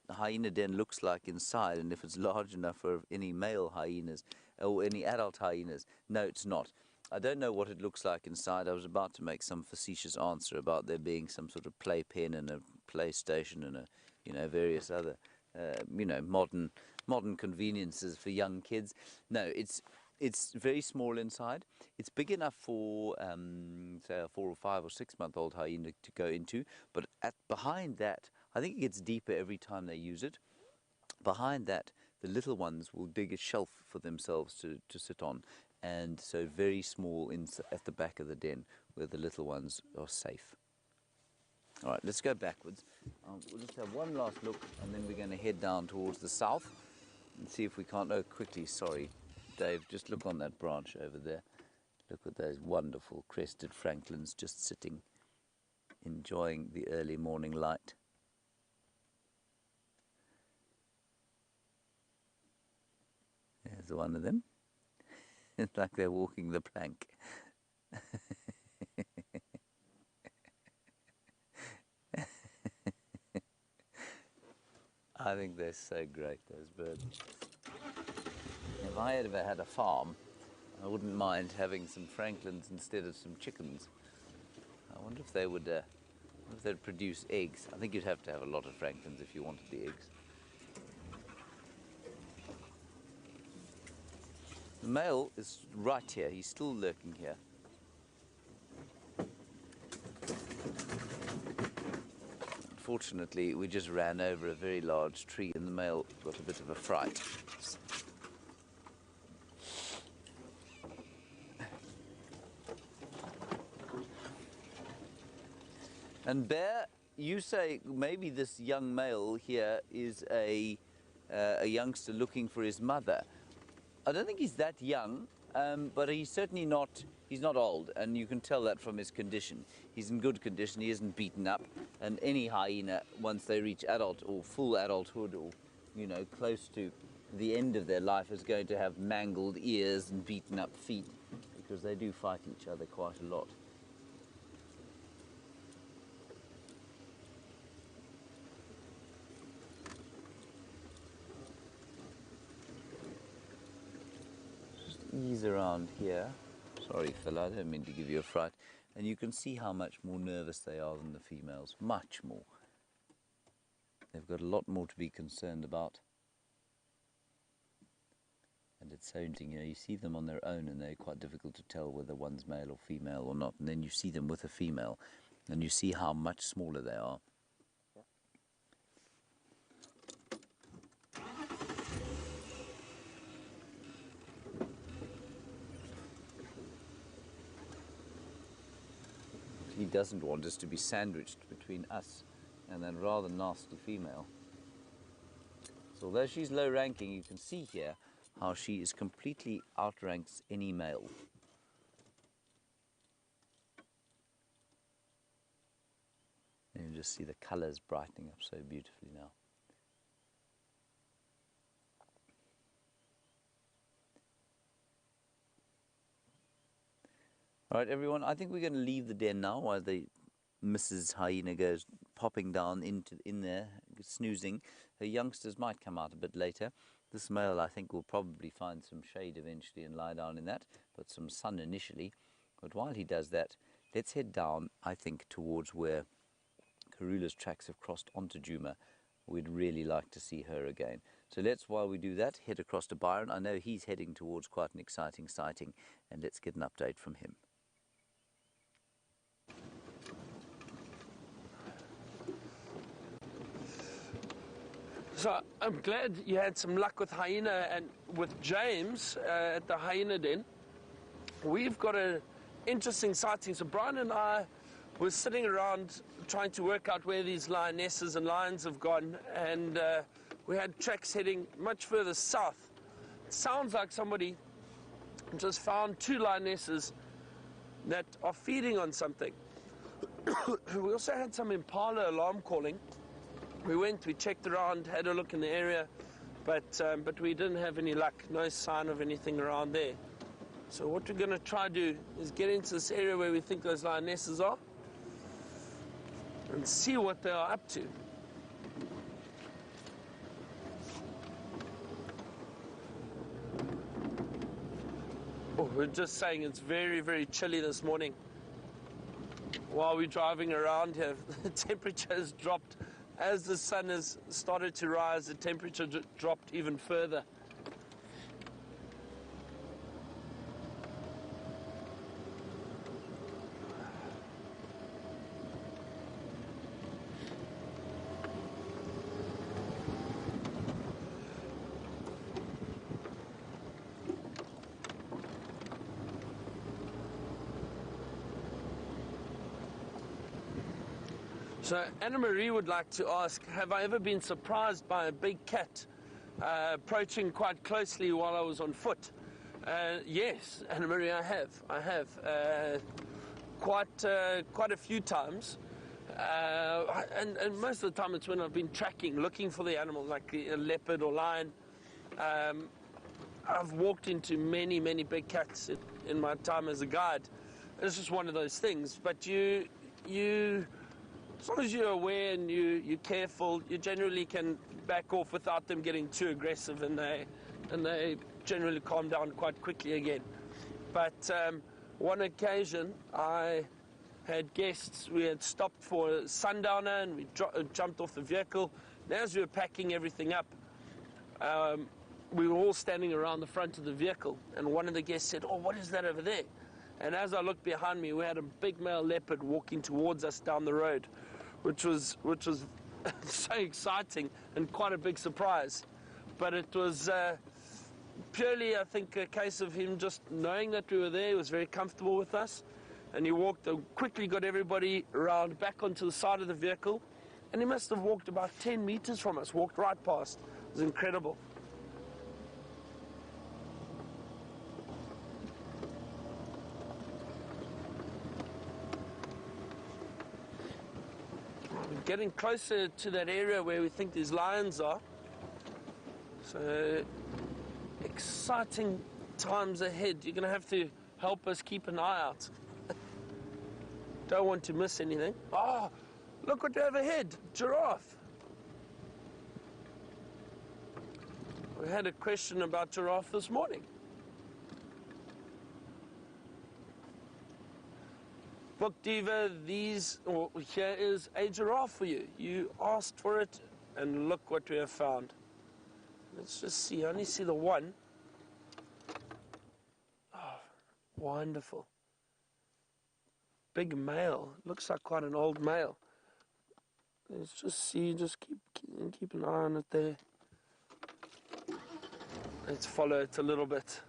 hyena den looks like inside, and if it's large enough for any male hyenas or any adult hyenas. No, it's not. I don't know what it looks like inside. I was about to make some facetious answer about there being some sort of playpen and a PlayStation and various other modern conveniences for young kids. No, it's very small inside. It's big enough for, say, a 4 or 5 or 6 month old hyena to go into, but behind that, I think it gets deeper every time they use it. Behind that, the little ones will dig a shelf for themselves to sit on, and so very small at the back of the den where the little ones are safe. All right, let's go backwards. We'll just have one last look, and then we're going to head down towards the south and see if we can't. Oh, quickly, sorry, Dave, just look on that branch over there. Look at those wonderful crested franklins just sitting, enjoying the early morning light. There's one of them. It's like they're walking the plank. I think they're so great, those birds. If I had ever had a farm, I wouldn't mind having some franklins instead of some chickens. I wonder if they would if they'd produce eggs. I think you'd have to have a lot of franklins if you wanted the eggs. The male is right here. He's still lurking here. Unfortunately, we just ran over a very large tree and the male got a bit of a fright. And Bear, you say maybe this young male here is a youngster looking for his mother. I don't think he's that young, but he's certainly not, he's not old, and you can tell that from his condition. He's in good condition, he isn't beaten up, and any hyena, once they reach adult or full adulthood or, close to the end of their life, is going to have mangled ears and beaten up feet, because they do fight each other quite a lot. Ease around here. Sorry, fella, I don't mean to give you a fright. And you can see how much more nervous they are than the females. Much more. They've got a lot more to be concerned about. And it's so interesting, you see them on their own and they're quite difficult to tell whether one's male or female or not. And then you see them with a female and you see how much smaller they are. He doesn't want us to be sandwiched between us and that rather nasty female. So although she's low ranking, you can see here how she is completely outranks any male. And you just see the colors brightening up so beautifully now. All right, everyone, I think we're going to leave the den now while the Mrs. Hyena goes popping down in there, snoozing. Her youngsters might come out a bit later. This male, I think, will probably find some shade eventually and lie down in that, but some sun initially. But while he does that, let's head down, I think, towards where Karula's tracks have crossed onto Juma. We'd really like to see her again. So let's, while we do that, head across to Byron. I know he's heading towards quite an exciting sighting, and let's get an update from him. So I'm glad you had some luck with hyena and with James at the hyena den. We've got an interesting sighting. So Brian and I were sitting around trying to work out where these lionesses and lions have gone, and we had tracks heading much further south. It sounds like somebody just found 2 lionesses that are feeding on something. We also had some impala alarm calling. We went, we checked around, had a look in the area, but we didn't have any luck, no sign of anything around there. So what we're going to try to do is get into this area where we think those lionesses are and see what they are up to. Oh, we're just saying it's very, very chilly this morning. While we're driving around here, the temperature has dropped. As the sun has started to rise, the temperature dropped even further. So Anna Marie would like to ask, have I ever been surprised by a big cat approaching quite closely while I was on foot? Yes, Anna Marie, I have. Quite a few times. And most of the time it's when I've been tracking, looking for the animal, like a leopard or lion. I've walked into many, many big cats in my time as a guide. It's just one of those things. But you as long as you're aware and you're careful, you generally can back off without them getting too aggressive, and they generally calm down quite quickly again. But one occasion, I had guests. We had stopped for a sundowner, and we jumped off the vehicle. And as we were packing everything up, we were all standing around the front of the vehicle, and one of the guests said, "Oh, what is that over there?" And as I looked behind me, we had a big male leopard walking towards us down the road, which was so exciting and quite a big surprise. But it was purely, I think, a case of him just knowing that we were there. He was very comfortable with us, and he walked, quickly got everybody around back onto the side of the vehicle, and he must have walked about 10 meters from us, walked right past. It was incredible. Getting closer to that area where we think these lions are. So exciting times ahead. You're going to have to help us keep an eye out. Don't want to miss anything. Oh, look what we have ahead. Giraffe. We had a question about giraffe this morning. Look, Diva, here is a giraffe for you. You asked for it, and look what we have found. Let's just see. I only see the one. Oh, wonderful. Big male. Looks like quite an old male. Let's just see. Just keep an eye on it there. Let's follow it a little bit.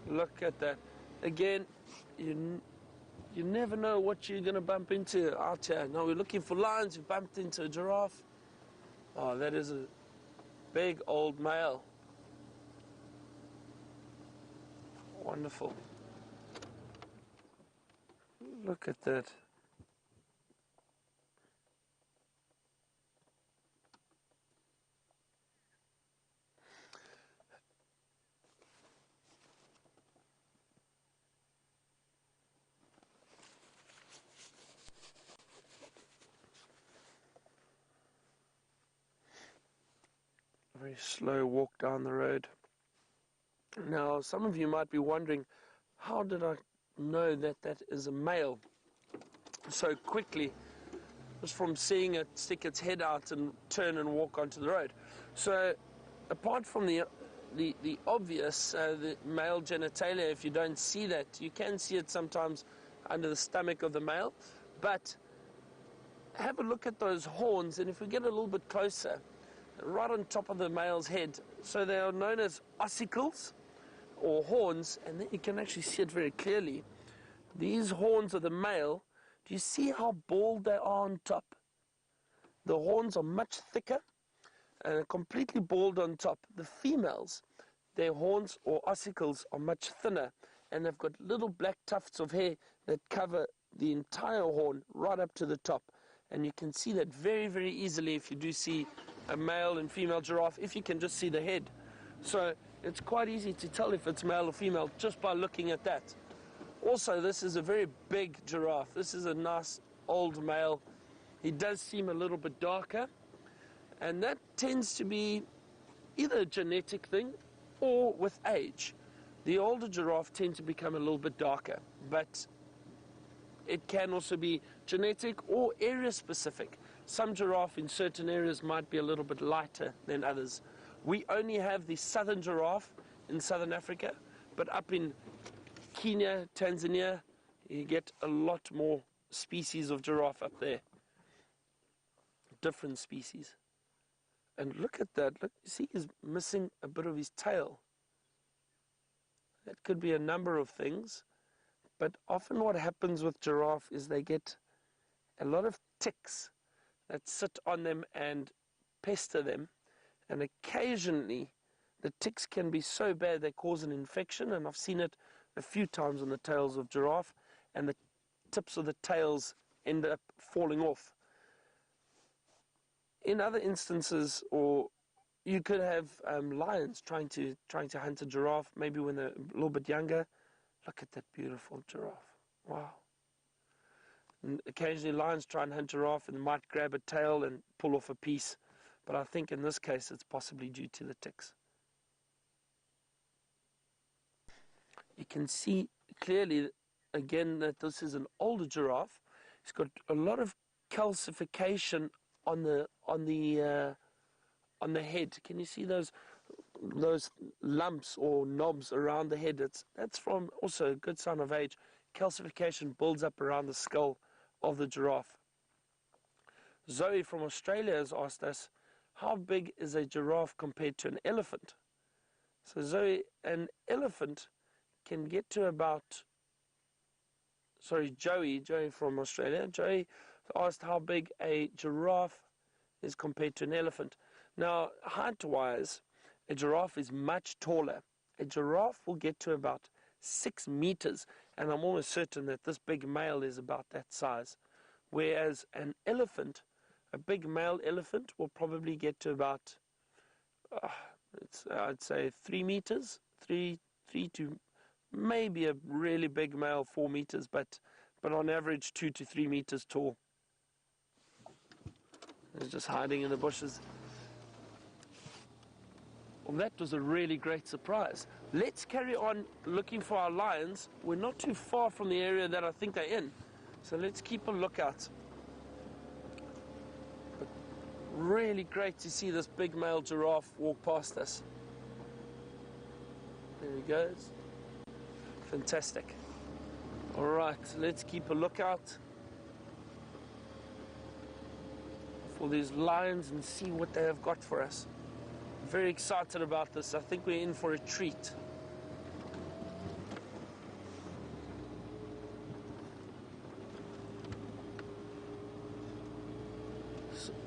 Look at that. Again, you never know what you're going to bump into out here. Now we're looking for lions. We bumped into a giraffe. Oh, that is a big old male. Wonderful. Look at that. Very slow walk down the road. Now, some of you might be wondering, how did I know that that is a male so quickly? Just from seeing it stick its head out and turn and walk onto the road. So, apart from the obvious, the male genitalia, if you don't see that, you can see it sometimes under the stomach of the male. But have a look at those horns, and if we get a little bit closer, right on top of the male's head, so they are known as ossicles or horns, and then you can actually see it very clearly. These horns of the male, do you see how bald they are on top? The horns are much thicker and completely bald on top. The females, their horns or ossicles are much thinner, and they've got little black tufts of hair that cover the entire horn right up to the top. And you can see that very, very easily if you do see a male and female giraffe, if you can just see the head. So it's quite easy to tell if it's male or female just by looking at that. Also, this is a very big giraffe. This is a nice old male. He does seem a little bit darker, and that tends to be either a genetic thing or with age. The older giraffe tend to become a little bit darker, but it can also be genetic or area specific. Some giraffe in certain areas might be a little bit lighter than others. We only have the southern giraffe in southern Africa, but up in Kenya, Tanzania, you get a lot more species of giraffe up there. Different species. And look at that. Look, you see he's missing a bit of his tail. That could be a number of things. But often what happens with giraffe is they get a lot of ticks that sit on them and pester them. And occasionally the ticks can be so bad they cause an infection. And I've seen it a few times on the tails of giraffe. And the tips of the tails end up falling off. In other instances, or you could have lions trying to hunt a giraffe, maybe when they're a little bit younger. Look at that beautiful giraffe. Wow. And occasionally lions try and hunt a giraffe and might grab a tail and pull off a piece. But I think in this case it's possibly due to the ticks. You can see clearly again that this is an older giraffe. It's got a lot of calcification on the head. Can you see those lumps or knobs around the head? That's from also a good sign of age. Calcification builds up around the skull of the giraffe. Zoe from Australia has asked us, how big is a giraffe compared to an elephant? So Zoe, an elephant can get to about, Joey from Australia. Joey asked how big a giraffe is compared to an elephant. Now, height-wise, a giraffe is much taller. A giraffe will get to about 6 meters, and I'm almost certain that this big male is about that size. Whereas an elephant, a big male elephant, will probably get to about, I'd say 3 meters, 3 to maybe a really big male 4 meters, but on average 2 to 3 meters tall. It's just hiding in the bushes. Well, that was a really great surprise. Let's carry on looking for our lions. We're not too far from the area that I think they're in, so let's keep a lookout. But really great to see this big male giraffe walk past us. There he goes. Fantastic. All right, let's keep a lookout for these lions and see what they have got for us. Very excited about this. I think we're in for a treat.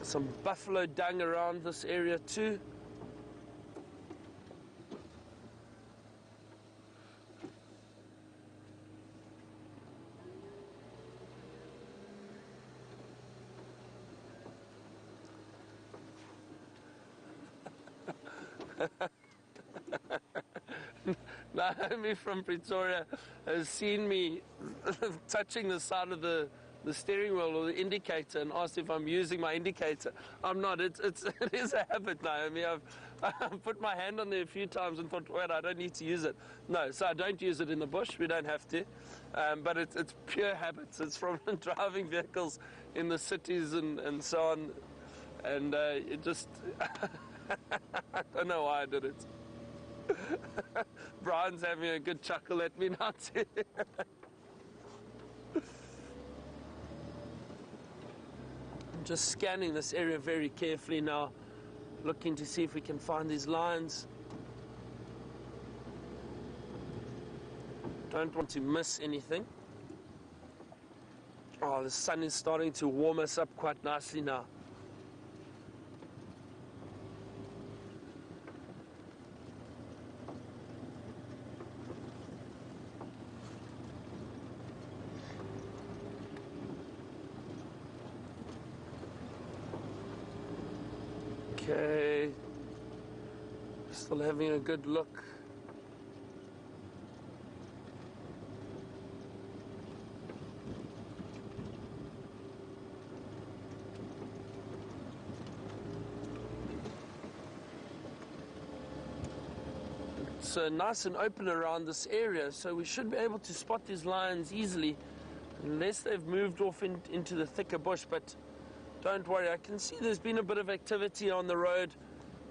Some buffalo dung around this area too. Naomi from Pretoria has seen me touching the side of the steering wheel or the indicator and asked if I'm using my indicator. I'm not. It is a habit now. I mean, I've put my hand on there a few times and thought, wait, I don't need to use it. No, so I don't use it in the bush. We don't have to. But it's pure habits. It's from driving vehicles in the cities and so on. And it just, I don't know why I did it. Brian's having a good chuckle at me now too. I'm just scanning this area very carefully now, looking to see if we can find these lines. Don't want to miss anything. Oh, the sun is starting to warm us up quite nicely now. Okay, still having a good look. It's nice and open around this area, so we should be able to spot these lions easily, unless they've moved off into the thicker bush. But don't worry, I can see there's been a bit of activity on the road.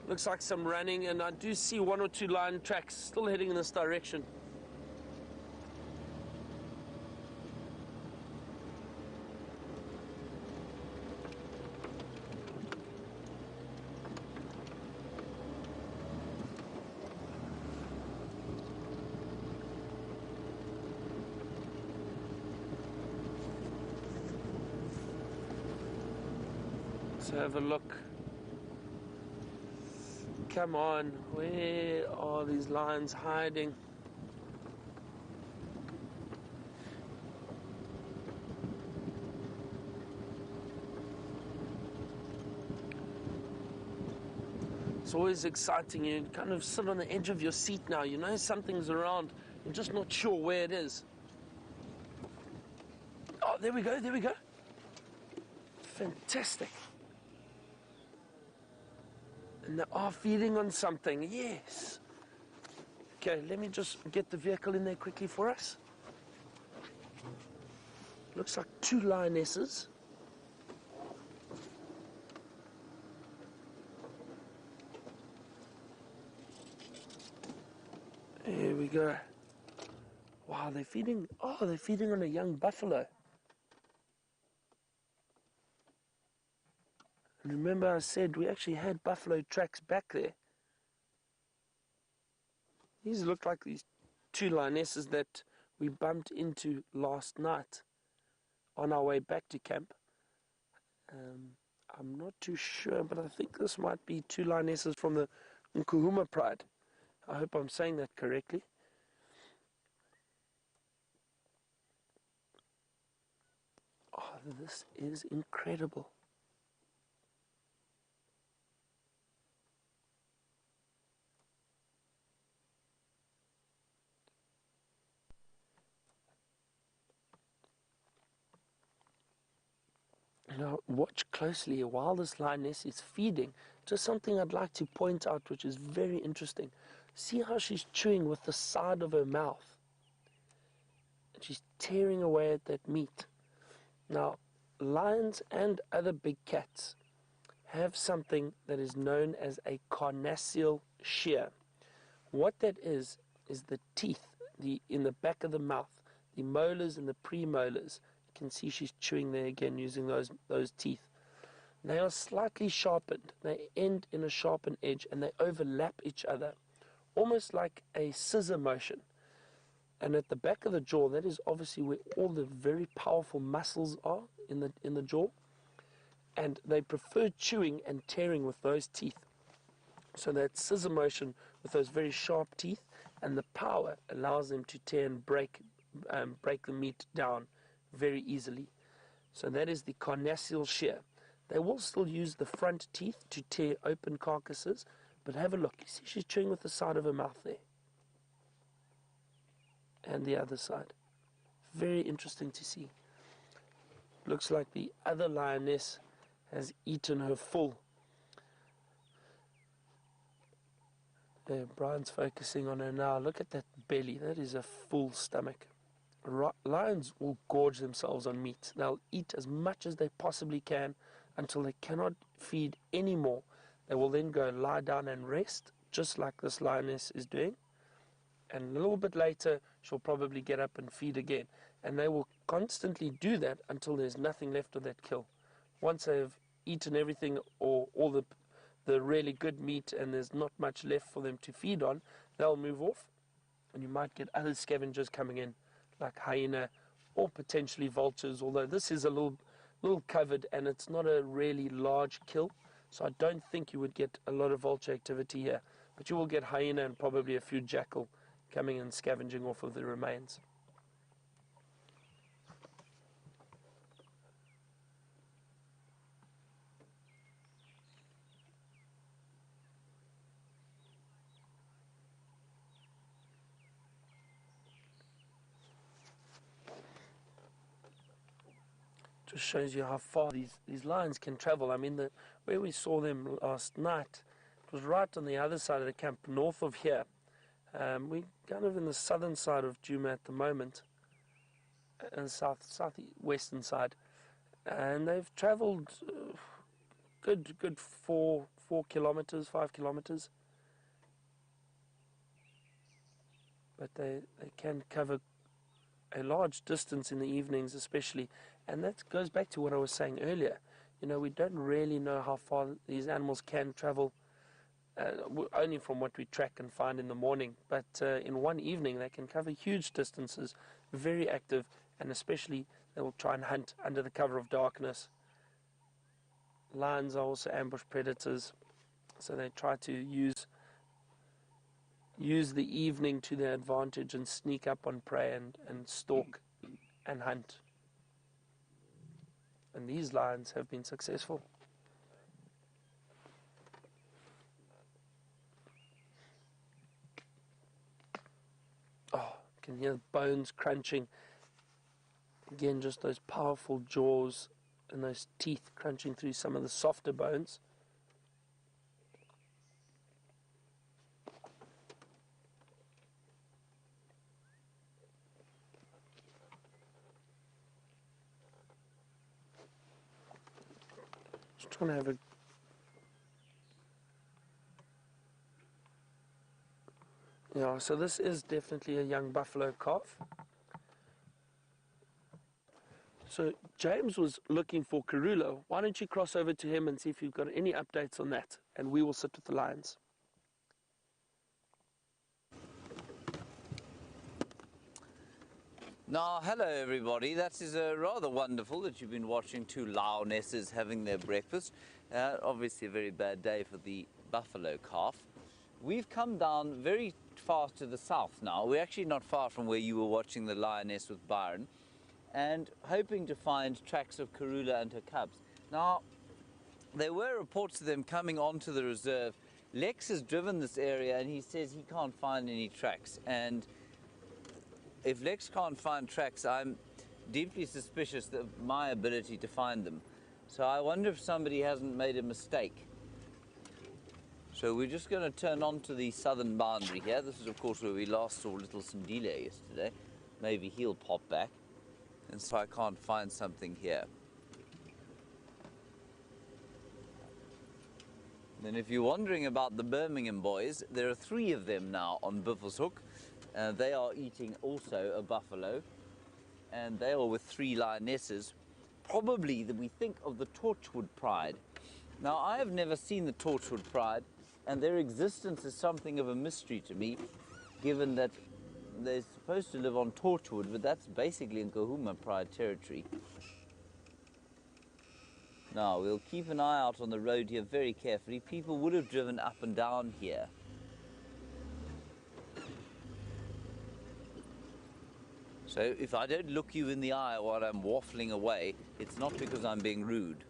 Looks like some running, and I do see one or two lion tracks still heading in this direction. Let's have a look. Come on, where are these lions hiding? It's always exciting. You kind of sit on the edge of your seat now. You know something's around. You're just not sure where it is. Oh, there we go, there we go. Fantastic. And they are feeding on something, yes. Okay, let me just get the vehicle in there quickly for us. Looks like two lionesses. There we go. Wow, they're feeding, oh, they're feeding on a young buffalo. And remember I said we actually had buffalo tracks back there. These look like these two lionesses that we bumped into last night on our way back to camp. I'm not too sure, but I think this might be two lionesses from the Nkuhuma Pride. I hope I'm saying that correctly. Oh, this is incredible. Now, watch closely while this lioness is feeding. Just something I'd like to point out, which is very interesting. See how she's chewing with the side of her mouth. And she's tearing away at that meat. Now, lions and other big cats have something that is known as a carnassial shear. What that is the teeth in the back of the mouth, the molars and the premolars. You can see she's chewing there again using those teeth. They are slightly sharpened. They end in a sharpened edge and they overlap each other, almost like a scissor motion. And at the back of the jaw, that is obviously where all the very powerful muscles are in the jaw. And they prefer chewing and tearing with those teeth. So that scissor motion with those very sharp teeth and the power allows them to tear and break the meat down very easily. So that is the carnassial shear. They will still use the front teeth to tear open carcasses, but have a look. You see she's chewing with the side of her mouth there. And the other side. Very interesting to see. looks like the other lioness has eaten her full. There, Brian's focusing on her now. Look at that belly. That is a full stomach. Lions will gorge themselves on meat. They'll eat as much as they possibly can until they cannot feed anymore. They will then go lie down and rest, just like this lioness is doing. And a little bit later, she'll probably get up and feed again. And they will constantly do that until there's nothing left of that kill. Once they've eaten everything or all the really good meat and there's not much left for them to feed on, they'll move off. And you might get other scavengers coming in, like hyena or potentially vultures, although this is a little covered and it's not a really large kill. So I don't think you would get a lot of vulture activity here. But you will get hyena and probably a few jackal coming and scavenging off of the remains. Just shows you how far these lions can travel. I mean, where we saw them last night, it was right on the other side of the camp, north of here. We're kind of in the southern side of Djuma at the moment, and southwestern side, and they've travelled good 4 kilometers, 5 kilometers, but they can cover a large distance in the evenings especially, and that goes back to what I was saying earlier. You know, we don't really know how far these animals can travel, only from what we track and find in the morning, but in one evening they can cover huge distances, very active, and especially they will try and hunt under the cover of darkness. Lions are also ambush predators, so they try to use the evening to their advantage and sneak up on prey and stalk and hunt. And these lions have been successful. Oh, you can hear the bones crunching. Again, just those powerful jaws and those teeth crunching through some of the softer bones. Just trying to have a yeah, so this is definitely a young buffalo calf. So James was looking for Karula. Why don't you cross over to him and see if you've got any updates on that, and we will sit with the lions. Now, hello everybody. That is rather wonderful that you've been watching two lionesses having their breakfast. Obviously a very bad day for the buffalo calf. We've come down very far to the south now. We're actually not far from where you were watching the lioness with Byron, and hoping to find tracks of Karula and her cubs. Now, there were reports of them coming onto the reserve. Lex has driven this area and he says he can't find any tracks, and if Lex can't find tracks, I'm deeply suspicious of my ability to find them. So I wonder if somebody hasn't made a mistake. So we're just going to turn on to the southern boundary here. This is, of course, where we last saw little Sindile yesterday. Maybe he'll pop back. And so I can't find something here. Then if you're wondering about the Birmingham boys, there are 3 of them now on Buffelshoek. They are eating also a buffalo, and they are with 3 lionesses, probably that we think of the Torchwood Pride. Now, I have never seen the Torchwood Pride, and their existence is something of a mystery to me, given that they're supposed to live on Torchwood, but that's basically in Kahuma Pride territory. Now, we'll keep an eye out on the road here very carefully. People would have driven up and down here. So if I don't look you in the eye while I'm waffling away, it's not because I'm being rude.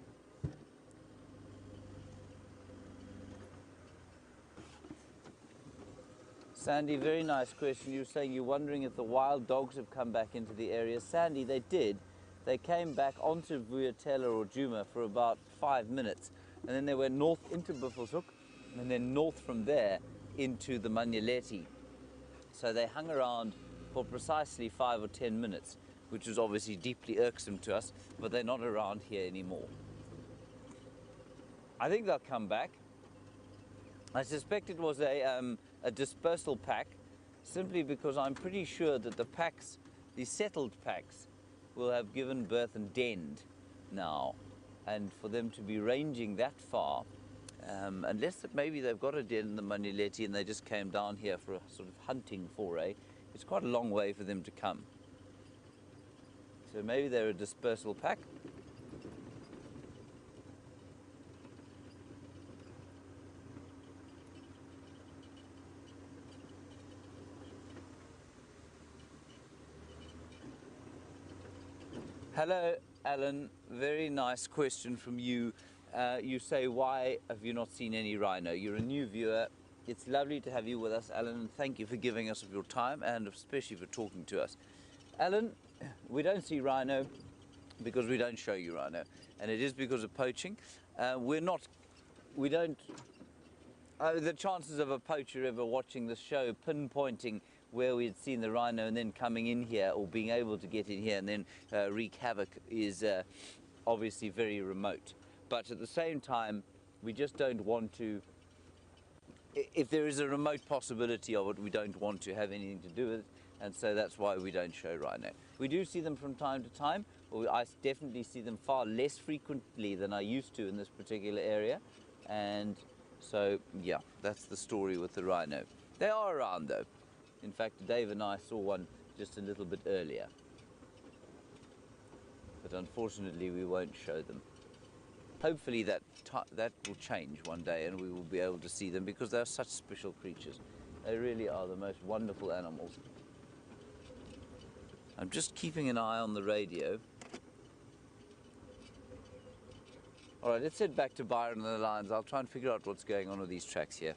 Sandy, very nice question. You were saying you're wondering if the wild dogs have come back into the area. Sandy, they did. They came back onto Vuyatela or Djuma for about 5 minutes, and then they went north into Buffelshoek, and then north from there into the Manyeleti. So they hung around for precisely 5 or 10 minutes, which was obviously deeply irksome to us, but they're not around here anymore. I think they'll come back. I suspect it was a dispersal pack, simply because I'm pretty sure that the packs, the settled packs, will have given birth and denned now. And for them to be ranging that far, unless that maybe they've got a den in the Manyeleti and they just came down here for a sort of hunting foray, it's quite a long way for them to come. So maybe they're a dispersal pack. Hello, Alan. Very nice question from you. You say, why have you not seen any rhino? You're a new viewer. It's lovely to have you with us, Alan, and thank you for giving us of your time and especially for talking to us. Alan, we don't see rhino because we don't show you rhino, and it is because of poaching. The chances of a poacher ever watching the show, pinpointing where we had seen the rhino and then coming in here or being able to get in here and then wreak havoc is obviously very remote. But at the same time, we just don't want to, if there is a remote possibility of it, we don't want to have anything to do with it, and so that's why we don't show rhino. We do see them from time to time, but I definitely see them far less frequently than I used to in this particular area, and so yeah, that's the story with the rhino. They are around though. In fact, Dave and I saw one just a little bit earlier, but unfortunately we won't show them. Hopefully that will change one day and we will be able to see them, because they're such special creatures. They really are the most wonderful animals. I'm just keeping an eye on the radio. All right, let's head back to Byron and the Lions. I'll try and figure out what's going on with these tracks here.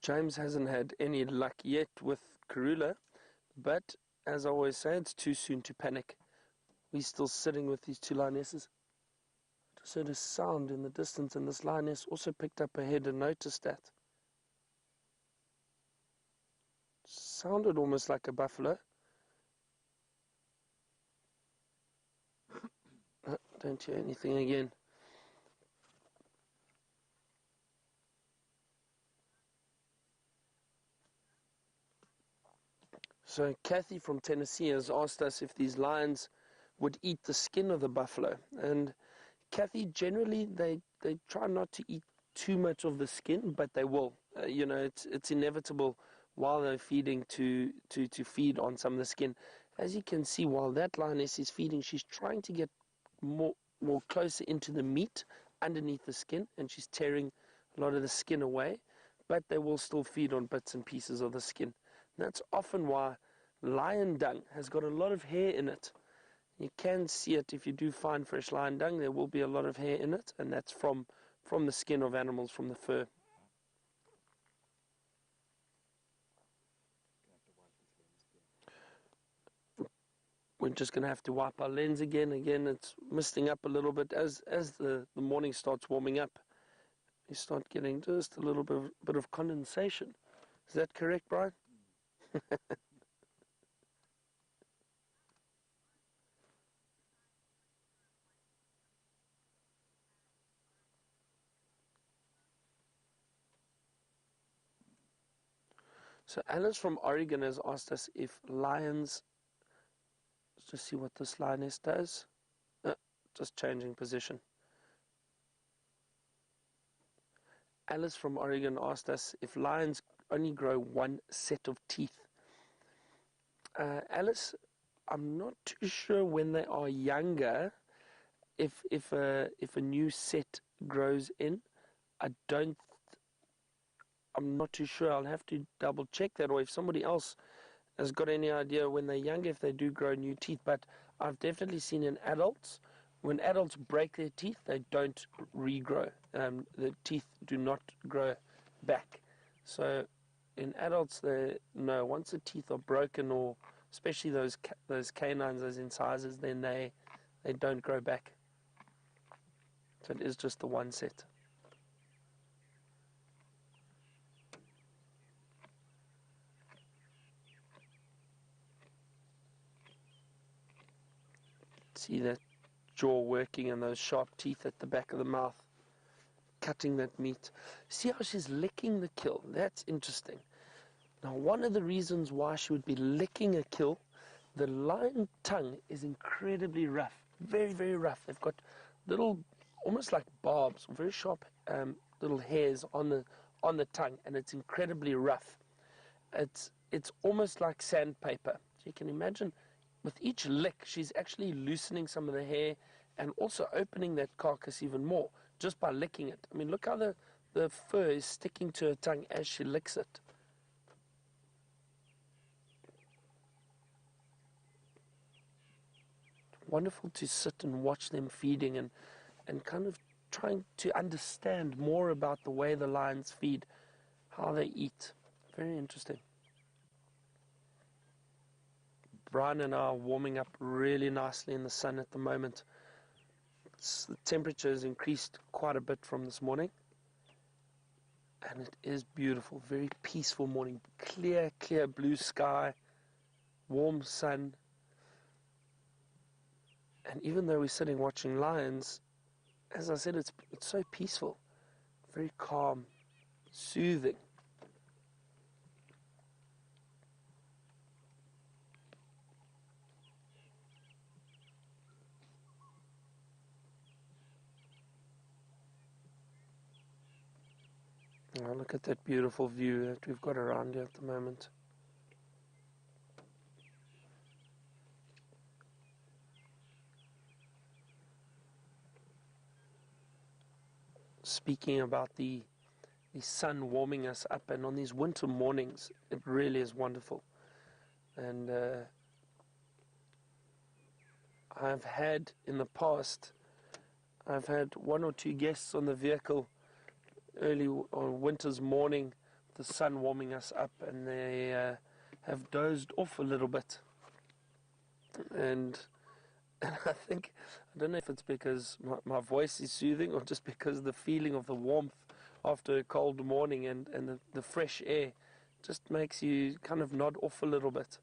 James hasn't had any luck yet with Karula, but as I always say, it's too soon to panic. We're still sitting with these two lionesses. Just heard a sound in the distance, and this lioness also picked up her head and noticed that. Sounded almost like a buffalo. Don't hear anything again. So Kathy from Tennessee has asked us if these lions would eat the skin of the buffalo. And Kathy, generally they try not to eat too much of the skin, but they will. You know, it's inevitable while they're feeding to feed on some of the skin. As you can see, while that lioness is feeding, she's trying to get more closer into the meat underneath the skin, and she's tearing a lot of the skin away, but they will still feed on bits and pieces of the skin. That's often why lion dung has got a lot of hair in it. You can see it if you do find fresh lion dung. There will be a lot of hair in it, and that's from the skin of animals, from the fur. We're just going to have to wipe our lens again. Again, it's misting up a little bit as the morning starts warming up. You start getting just a little bit of condensation. Is that correct, Brian? So Alice from Oregon has asked us if lions, let's just see what this lioness does. Just changing position. Alice from Oregon asked us if lions only grow one set of teeth. Alice, I'm not too sure when they are younger if a new set grows in. I'm not too sure. I'll have to double check that, or if somebody else has got any idea when they're younger if they do grow new teeth. But I've definitely seen in adults, when adults break their teeth, they don't regrow. The teeth do not grow back. So in adults, no, once the teeth are broken, or especially those canines, those incisors, then they don't grow back. So it is just the one set. See that jaw working and those sharp teeth at the back of the mouth, cutting that meat. See how she's licking the kill? That's interesting. Now, one of the reasons why she would be licking a kill, the lion tongue is incredibly rough, very, very rough. They've got little, almost like barbs, very sharp little hairs on the tongue, and it's incredibly rough. It's almost like sandpaper. So you can imagine, with each lick, she's actually loosening some of the hair and also opening that carcass even more just by licking it. I mean, look how the fur is sticking to her tongue as she licks it. Wonderful to sit and watch them feeding and kind of trying to understand more about the way the lions feed, how they eat. Very interesting. Brian and I are warming up really nicely in the sun at the moment. The temperature has increased quite a bit from this morning, and it is beautiful. Very peaceful morning. Clear blue sky, warm sun. And even though we're sitting watching lions, as I said, it's so peaceful, very calm, soothing. Oh, look at that beautiful view that we've got around here at the moment. Speaking about the sun warming us up, and on these winter mornings, it really is wonderful. And I've had in the past, I've had one or two guests on the vehicle early on winter's morning, the sun warming us up, and they have dozed off a little bit. And I think, I don't know if it's because my voice is soothing or just because the feeling of the warmth after a cold morning and the fresh air just makes you kind of nod off a little bit.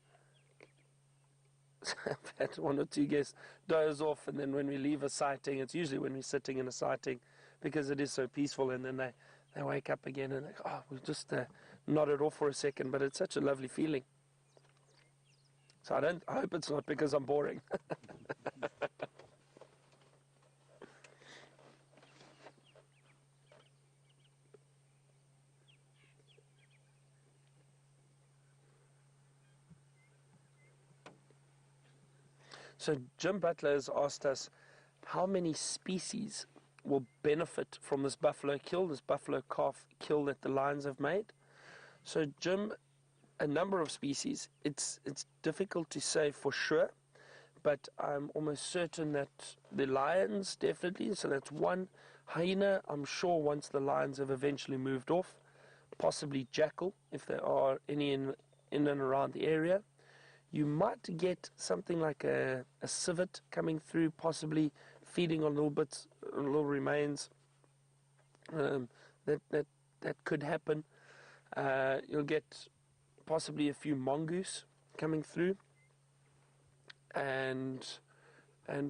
I've had one or two guests doze off, and then when we leave a sighting, it's usually when we're sitting in a sighting because it is so peaceful, and then they wake up again and they go, oh, we just nodded off for a second, but it's such a lovely feeling. So I hope it's not because I'm boring. So Jim Butler has asked us how many species will benefit from this buffalo kill, this buffalo calf kill that the lions have made. So Jim, a number of species. It's difficult to say for sure, but I'm almost certain that the lions, definitely, so that's one. Hyena, I'm sure once the lions have eventually moved off. Possibly jackal, if there are any in and around the area. You might get something like a civet coming through, possibly feeding on little remains. That could happen. You'll get possibly a few mongoose coming through, and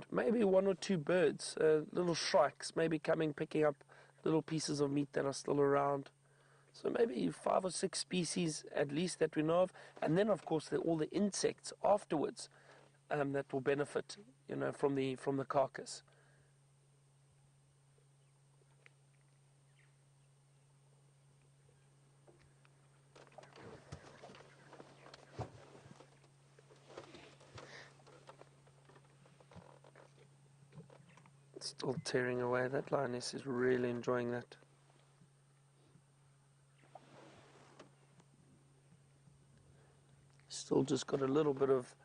maybe one or two birds, little shrikes, maybe picking up little pieces of meat that are still around. So maybe 5 or 6 species at least that we know of, and then of course all the insects afterwards that will benefit, from the carcass. Still tearing away. That lioness is really enjoying that. Still just got a little bit of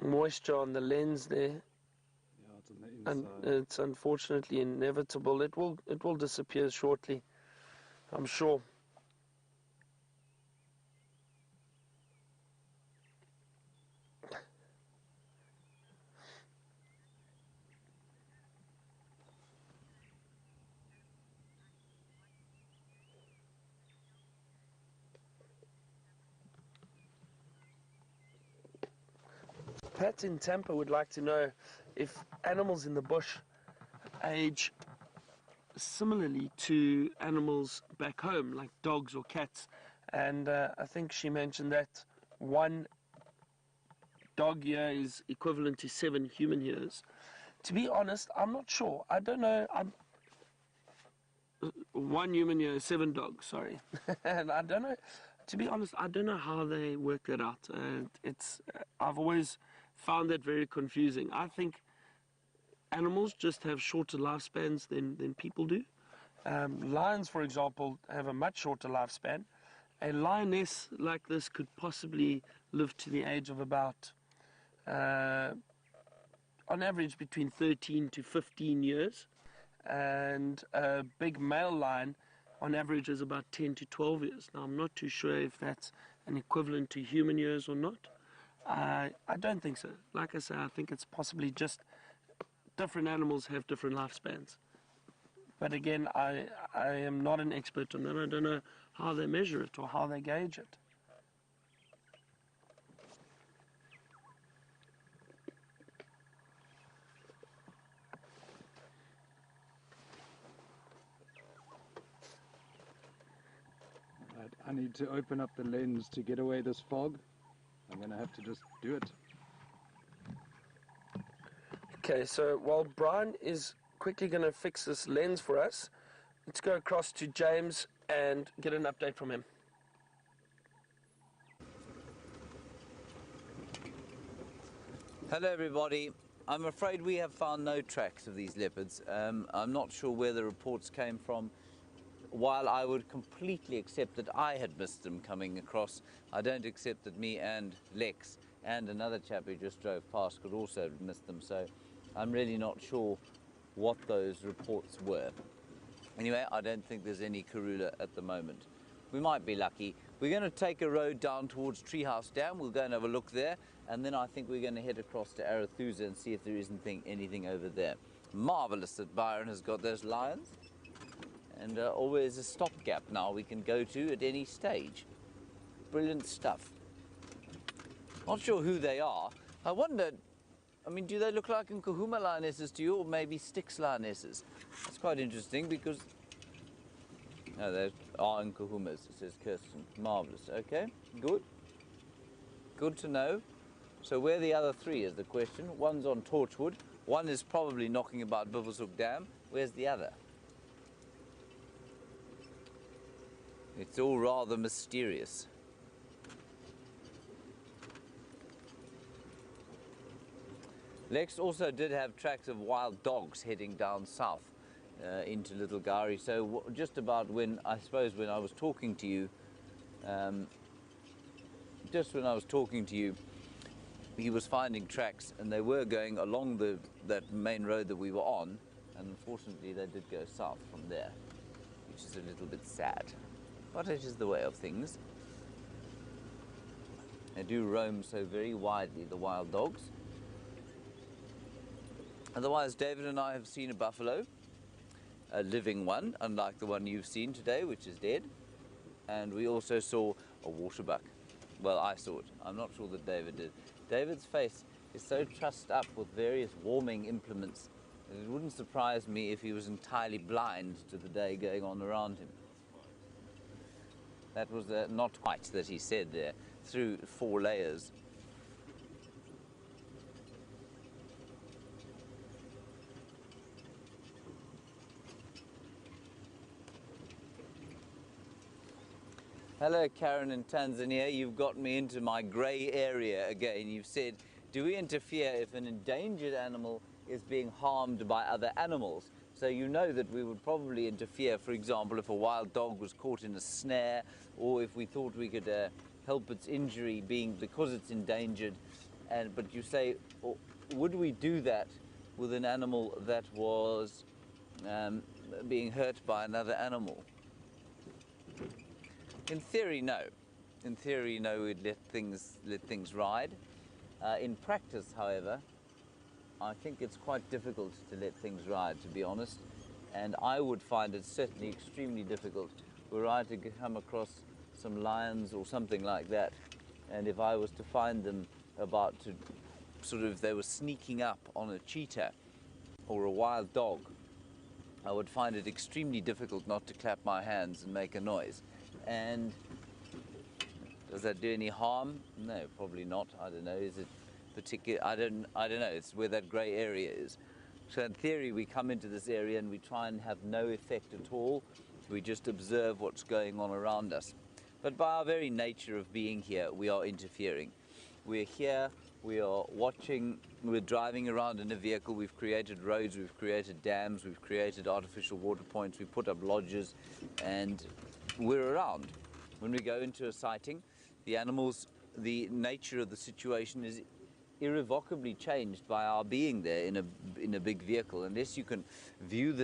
moisture on the lens there. Yeah, it's on the inside. And it's unfortunately inevitable. It will disappear shortly, I'm sure. Pat in Tampa would like to know if animals in the bush age similarly to animals back home, like dogs or cats. And I think she mentioned that one dog year is equivalent to 7 human years. To be honest, I'm not sure. I don't know. 1 human year is 7 dogs, sorry. And I don't know, to be honest, I don't know how they work that out. I've always found that very confusing. I think animals just have shorter lifespans than people do. Lions, for example, have a much shorter lifespan. A lioness like this could possibly live to the age of about, on average, between 13 to 15 years. And a big male lion, on average, is about 10 to 12 years. Now, I'm not too sure if that's an equivalent to human years or not. I don't think so. Like I say, I think it's possibly just different animals have different lifespans. But again, I am not an expert on that. I don't know how they measure it or how they gauge it. Right, I need to open up the lens to get away this fog. I'm going to have to just do it. Okay, so while Brian is quickly going to fix this lens for us, let's go across to James and get an update from him. Hello everybody. I'm afraid we have found no tracks of these leopards. I'm not sure where the reports came from. While I would completely accept that I had missed them coming across, I don't accept that me and Lex and another chap who just drove past could also have missed them, so I'm really not sure what those reports were. Anyway, I don't think there's any Karula at the moment. We might be lucky. We're going to take a road down towards Treehouse Dam. We'll go and have a look there, and then I think we're going to head across to Arathusa and see if there isn't anything over there. Marvellous that Byron has got those lions. And always a stopgap now we can go to at any stage. Brilliant stuff. Not sure who they are. I wonder, I mean, do they look like Nkuhuma lionesses to you, or maybe Styx lionesses? That's quite interesting because... No, they are Nkuhumas, says Kirsten. Marvellous. Okay, good. Good to know. So where the other 3 is the question. One's on Torchwood. One is probably knocking about Buffelshoek Dam. Where's the other? It's all rather mysterious. Lex also did have tracks of wild dogs heading down south into Little Gowrie. So just about when, I suppose, when I was talking to you, he was finding tracks, and they were going along that main road that we were on, and unfortunately they did go south from there, which is a little bit sad. But it is the way of things. They do roam so very widely, the wild dogs. Otherwise, David and I have seen a buffalo, a living one, unlike the one you've seen today, which is dead. And we also saw a waterbuck. Well, I saw it. I'm not sure that David did. David's face is so trussed up with various warming implements that it wouldn't surprise me if he was entirely blind to the day going on around him. That was not quite that he said there, through 4 layers. Hello, Karen in Tanzania. You've got me into my grey area again. You've said, do we interfere if an endangered animal is being harmed by other animals? So you know that we would probably interfere, for example, if a wild dog was caught in a snare, or if we thought we could help its injury being because it's endangered. But you say, would we do that with an animal that was being hurt by another animal? In theory, no. In theory, no, we'd let things ride. In practice, however, I think it's quite difficult to let things ride, to be honest. And I would find it certainly extremely difficult were I to come across some lions or something like that. And if I was to find them about to they were sneaking up on a cheetah or a wild dog, I would find it extremely difficult not to clap my hands and make a noise. And does that do any harm? No, probably not. I don't know. Is it particular? I don't know. It's where that grey area is. So in theory, we come into this area and we try and have no effect at all. We just observe what's going on around us. But by our very nature of being here, we are interfering. We're here, we are watching, we're driving around in a vehicle, we've created roads, we've created dams, we've created artificial water points, we've put up lodges, and we're around. When we go into a sighting, the animals, the nature of the situation is irrevocably changed by our being there in a big vehicle. Unless you can view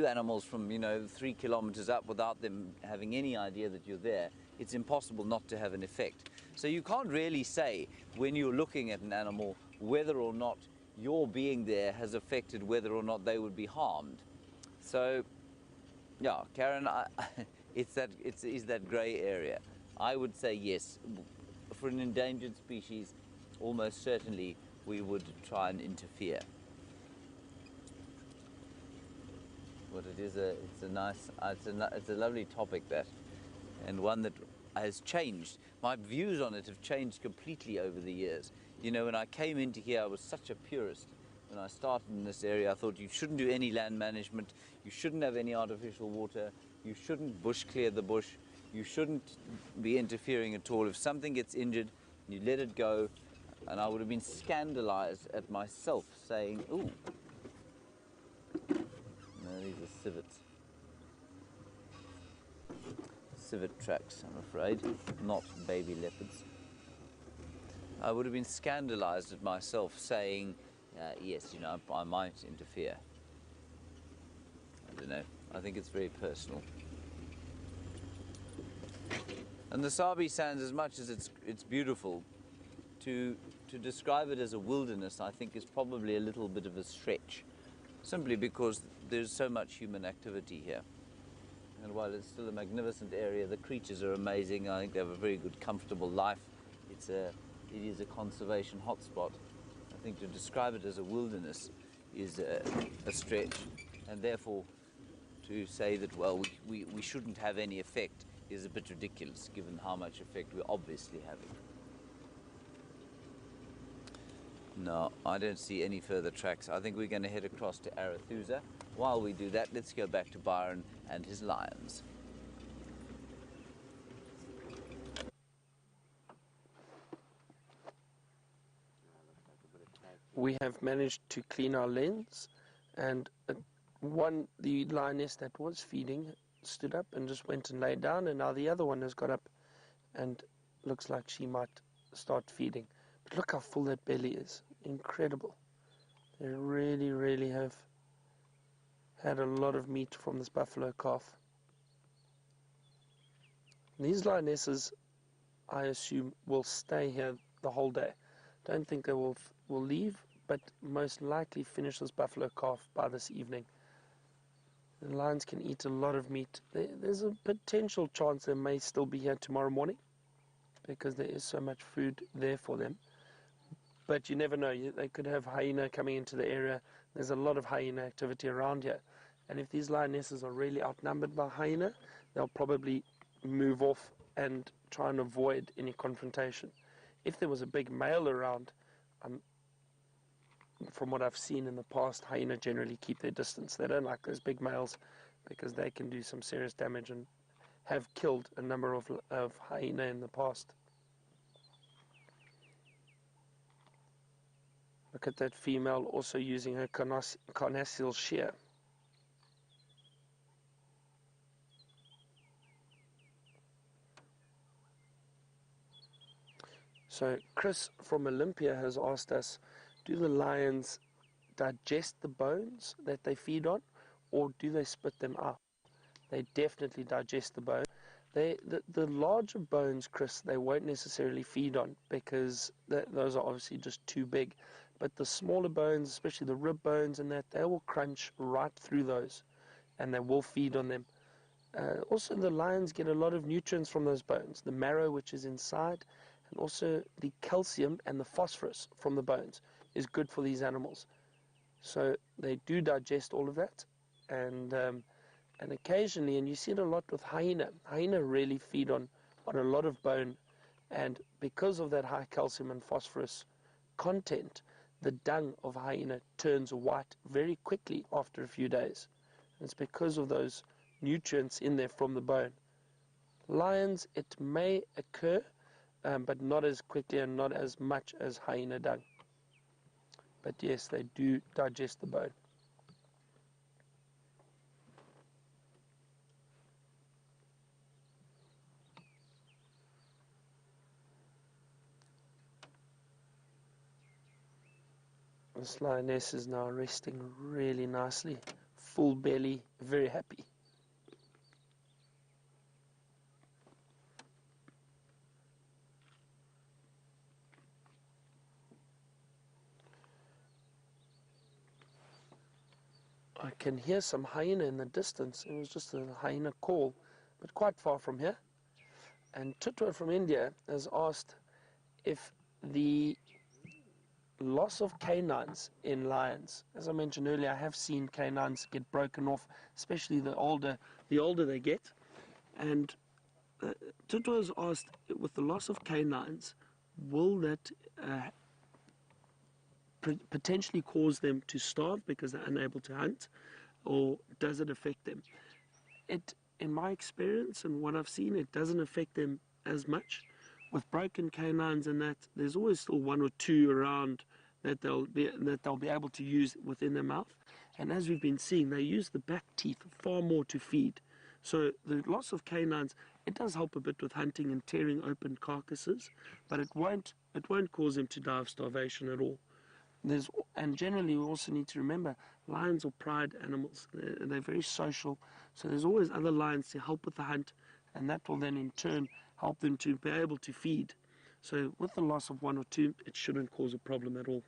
animals from 3 kilometers up without them having any idea that you're there, it's impossible not to have an effect. So you can't really say when you're looking at an animal whether or not your being there has affected whether or not they would be harmed. So yeah, Karen, is that grey area. I would say yes. For an endangered species, almost certainly we would try and interfere. But it's a lovely topic, that, and one that has changed. My views on it have changed completely over the years. You know, when I came into here, I was such a purist. When I started in this area, I thought you shouldn't do any land management, you shouldn't have any artificial water, you shouldn't bush clear the bush, you shouldn't be interfering at all. If something gets injured, you let it go. And I would have been scandalized at myself saying, ooh, no, these are civets. Civet tracks, I'm afraid, not baby leopards. I would have been scandalized at myself saying, yes, I might interfere. I don't know. I think it's very personal. And the Sabi Sands, as much as it's beautiful, to describe it as a wilderness, I think, is probably a little bit of a stretch, simply because there's so much human activity here. And while it's still a magnificent area, the creatures are amazing. I think they have a very good, comfortable life. It is a conservation hotspot. I think to describe it as a wilderness is a stretch, and therefore to say that, well, we shouldn't have any effect is a bit ridiculous, given how much effect we're obviously having. No, I don't see any further tracks. I think we're going to head across to Arathusa. While we do that, let's go back to Byron and his lions. We have managed to clean our lens, and the lioness that was feeding stood up and just went and lay down, and now the other one has got up and looks like she might start feeding. But look how full that belly is. Incredible. They really, really have had a lot of meat from this buffalo calf. These lionesses, I assume, will stay here the whole day. Don't think they will leave, but most likely finish this buffalo calf by this evening. The lions can eat a lot of meat. There's a potential chance they may still be here tomorrow morning, because there is so much food there for them. But you never know. They could have hyena coming into the area. There's a lot of hyena activity around here. And if these lionesses are really outnumbered by hyena, they'll probably move off and try and avoid any confrontation. If there was a big male around, from what I've seen in the past, hyena generally keep their distance. They don't like those big males because they can do some serious damage and have killed a number of hyena in the past. Look at that female also using her carnassial shear. So Chris from Olympia has asked us, do the lions digest the bones that they feed on, or do they spit them out? They definitely digest the bone. The larger bones, Chris, they won't necessarily feed on, because those are obviously just too big. But the smaller bones, especially the rib bones and that, they will crunch right through those, and they will feed on them. Also, the lions get a lot of nutrients from those bones. The marrow, which is inside, and also the calcium and the phosphorus from the bones is good for these animals. So they do digest all of that, and occasionally, and you see it a lot with hyena. Hyena really feed on a lot of bone, and because of that high calcium and phosphorus content, the dung of hyena turns white very quickly after a few days. It's because of those nutrients in there from the bone. Lions, it may occur, but not as quickly and not as much as hyena dung. But yes, they do digest the bone. This lioness is now resting really nicely, full belly, very happy. I can hear some hyena in the distance. It was just a hyena call, but quite far from here. And Tutwa from India has asked if the loss of canines in lions, as I mentioned earlier, I have seen canines get broken off, especially the older they get. And Tutwa has asked, with the loss of canines, will that potentially cause them to starve because they're unable to hunt, or does it affect them? In my experience and what I've seen, it doesn't affect them as much. With broken canines and that, there's always still one or two around that they'll be able to use within their mouth. And as we've been seeing, they use the back teeth far more to feed. So the loss of canines, it does help a bit with hunting and tearing open carcasses, but it won't cause them to die of starvation at all. And generally, we also need to remember, lions are pride animals. They're very social, so there's always other lions to help with the hunt, and that will then in turn help them to be able to feed. So with the loss of one or two, it shouldn't cause a problem at all.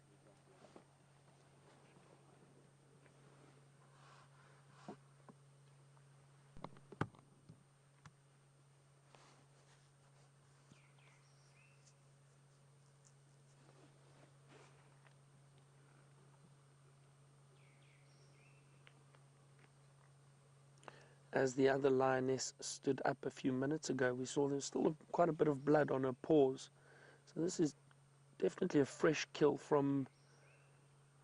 As the other lioness stood up a few minutes ago, we saw there's still quite a bit of blood on her paws. So this is definitely a fresh kill from,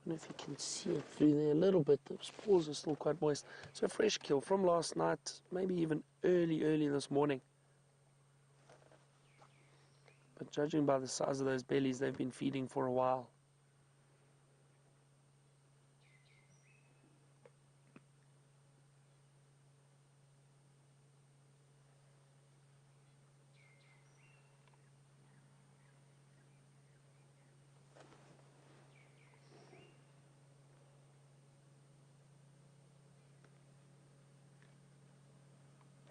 I don't know if you can see it through there a little bit, those paws are still quite moist. So a fresh kill from last night, maybe even early this morning. But judging by the size of those bellies, they've been feeding for a while.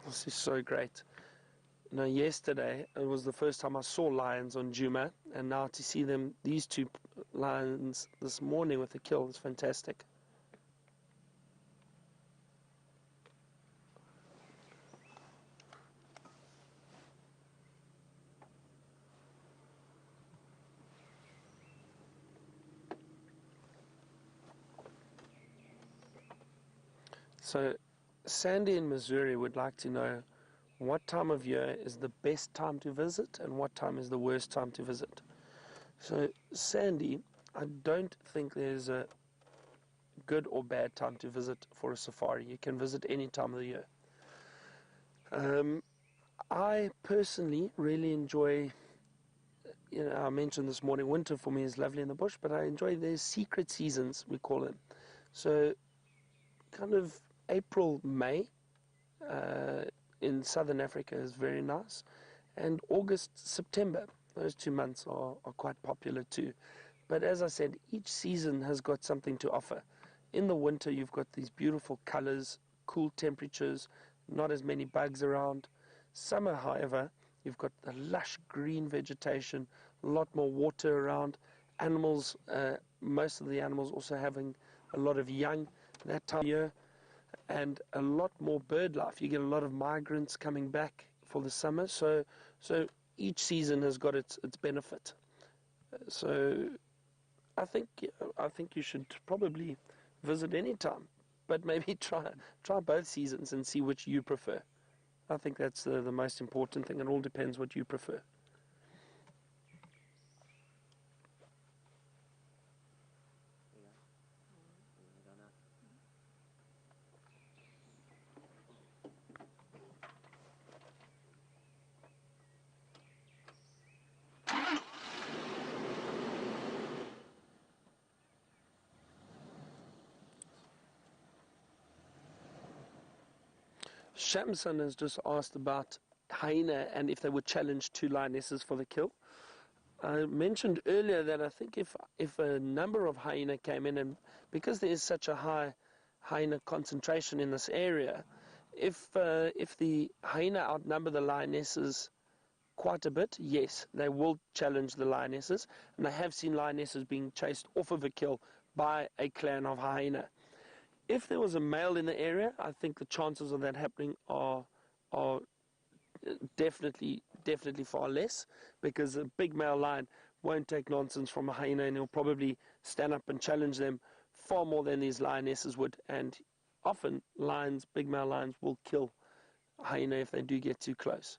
This is so great. You know, yesterday it was the first time I saw lions on Juma, and now to see them, these two lions this morning with the kill is fantastic. So Sandy in Missouri would like to know what time of year is the best time to visit and what time is the worst time to visit. So Sandy, I don't think there's a good or bad time to visit for a safari. You can visit any time of the year. I personally really enjoy, you know, I mentioned this morning, winter for me is lovely in the bush, but I enjoy their secret seasons, we call them. So kind of April, May in southern Africa is very nice, and August, September, those 2 months are quite popular too. But as I said, each season has got something to offer. In the winter, you've got these beautiful colors, cool temperatures, not as many bugs around. Summer, however, you've got the lush green vegetation, a lot more water around. Animals, most of the animals also having a lot of young that time of year, and a lot more bird life. You get a lot of migrants coming back for the summer. So each season has got its benefit. So I think you should probably visit any time, but maybe try both seasons and see which you prefer. I think that's the most important thing. It all depends what you prefer. Shamson has just asked about hyena and if they would challenge 2 lionesses for the kill. I mentioned earlier that I think if a number of hyena came in, and because there is such a high hyena concentration in this area, if the hyena outnumber the lionesses quite a bit, yes, they will challenge the lionesses, and I have seen lionesses being chased off of a kill by a clan of hyena. If there was a male in the area, I think the chances of that happening are definitely far less, because a big male lion won't take nonsense from a hyena, and he'll probably stand up and challenge them far more than these lionesses would. And often big male lions will kill a hyena if they do get too close.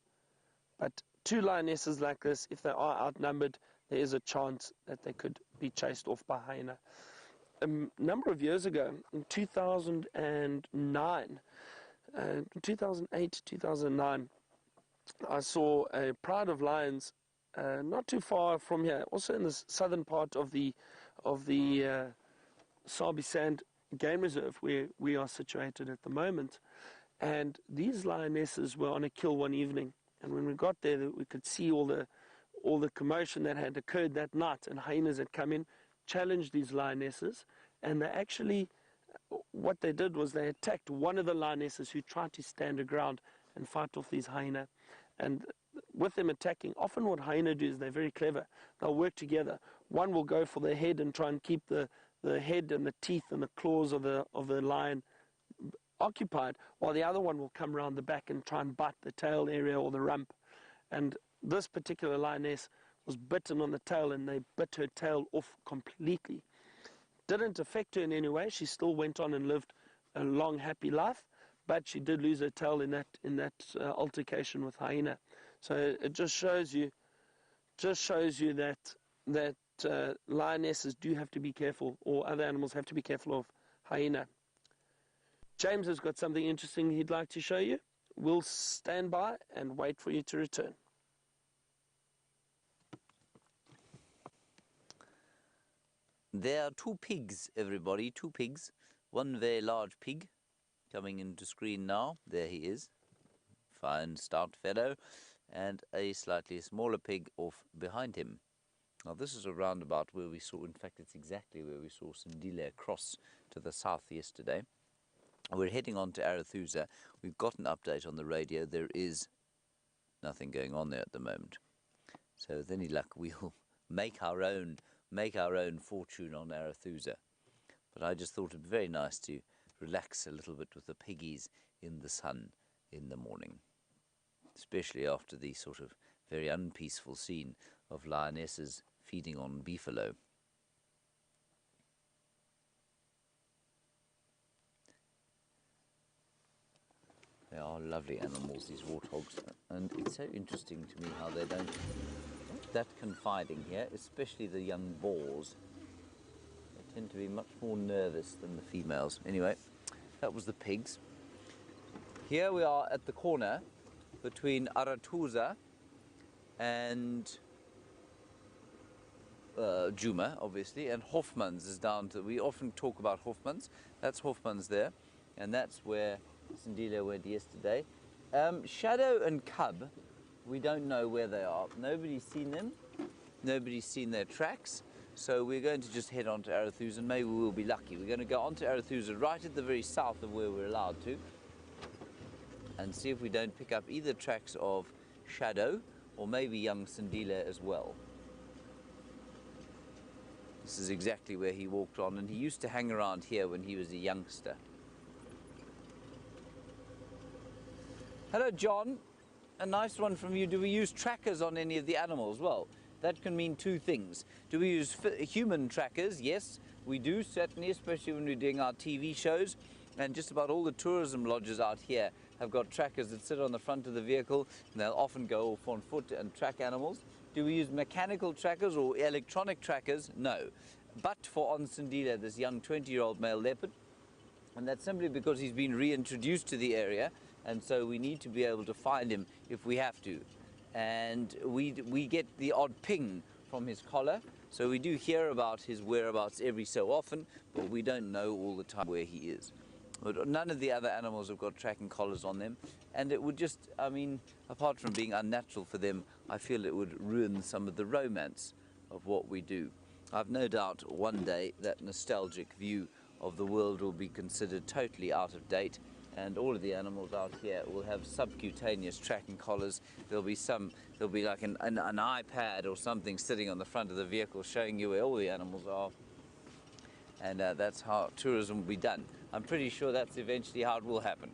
But 2 lionesses like this, if they are outnumbered, there is a chance that they could be chased off by hyena. A number of years ago, in 2009, 2008, 2009, I saw a pride of lions not too far from here, also in the southern part of the Sabi Sand Game Reserve, where we are situated at the moment. And these lionesses were on a kill one evening, and when we got there, we could see all the commotion that had occurred that night, and hyenas had come in, challenged these lionesses, and they actually, what they did was they attacked one of the lionesses who tried to stand her ground and fight off these hyena. And with them attacking, often what hyena do is they're very clever. They'll work together. One will go for the head and try and keep the head and the teeth and the claws of the lion occupied, while the other one will come around the back and try and bite the tail area or the rump. And this particular lioness was bitten on the tail, and they bit her tail off completely. Didn't affect her in any way. She still went on and lived a long, happy life, but she did lose her tail in that altercation with hyena. So it just shows you that lionesses do have to be careful, or other animals have to be careful of hyena. James has got something interesting he'd like to show you. We'll stand by and wait for you to return. There are 2 pigs, everybody, 2 pigs. One very large pig coming into screen now. There he is. Fine, stout fellow. And a slightly smaller pig off behind him. Now this is a roundabout where we saw, in fact it's exactly where we saw Sindile cross to the south yesterday. We're heading on to Arathusa. We've got an update on the radio. There is nothing going on there at the moment. So with any luck we'll make our own fortune on Arathusa. But I just thought it'd be very nice to relax a little bit with the piggies in the sun in the morning, especially after the sort of very unpeaceful scene of lionesses feeding on beefalo. They are lovely animals, these warthogs, and it's so interesting to me how they don't that confiding here, especially the young boars. They tend to be much more nervous than the females. Anyway, that was the pigs. Here we are at the corner between Arathusa and Djuma, obviously, and Hofmans is down to, we often talk about Hofmans. That's Hofmans there, and that's where Sindile went yesterday. Shadow and Cub, we don't know where they are. Nobody's seen them. Nobody's seen their tracks. So we're going to just head on to Arathusa, and maybe we'll be lucky. We're going to go on to Arathusa right at the very south of where we're allowed to, and see if we don't pick up either tracks of Shadow or maybe young Sindile as well. This is exactly where he walked on, and he used to hang around here when he was a youngster. Hello, John. a nice one from you. Do we use trackers on any of the animals? Well, that can mean two things. Do we use human trackers? Yes, we do, certainly, especially when we're doing our TV shows. And just about all the tourism lodges out here have got trackers that sit on the front of the vehicle, and they'll often go off on foot and track animals. Do we use mechanical trackers or electronic trackers? No. But for Onsendila, this young 20-year-old male leopard, and that's simply because he's been reintroduced to the area, and so we need to be able to find him if we have to. And we get the odd ping from his collar, so we do hear about his whereabouts every so often, but we don't know all the time where he is. But none of the other animals have got tracking collars on them, and it would just, I mean, apart from being unnatural for them, I feel it would ruin some of the romance of what we do. I've no doubt one day that nostalgic view of the world will be considered totally out of date, and all of the animals out here will have subcutaneous tracking collars. There'll be like an iPad or something sitting on the front of the vehicle showing you where all the animals are, and that's how tourism will be done. I'm pretty sure that's eventually how it will happen,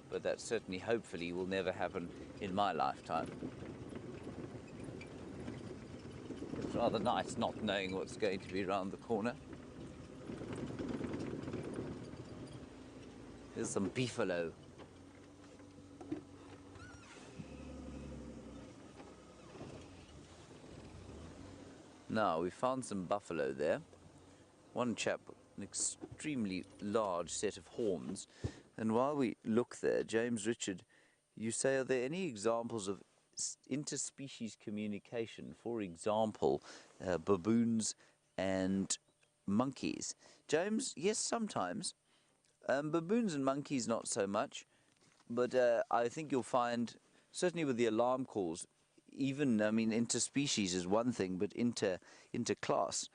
but that certainly, hopefully, will never happen in my lifetime. It's rather nice not knowing what's going to be around the corner. There's some beefalo. Now, we found some buffalo there. One chap, an extremely large set of horns. And while we look there, James Richard, you say, are there any examples of interspecies communication? For example, baboons and monkeys. James, yes, sometimes. Baboons and monkeys, not so much. But I think you'll find, certainly with the alarm calls, even, I mean, interspecies is one thing, but interclass,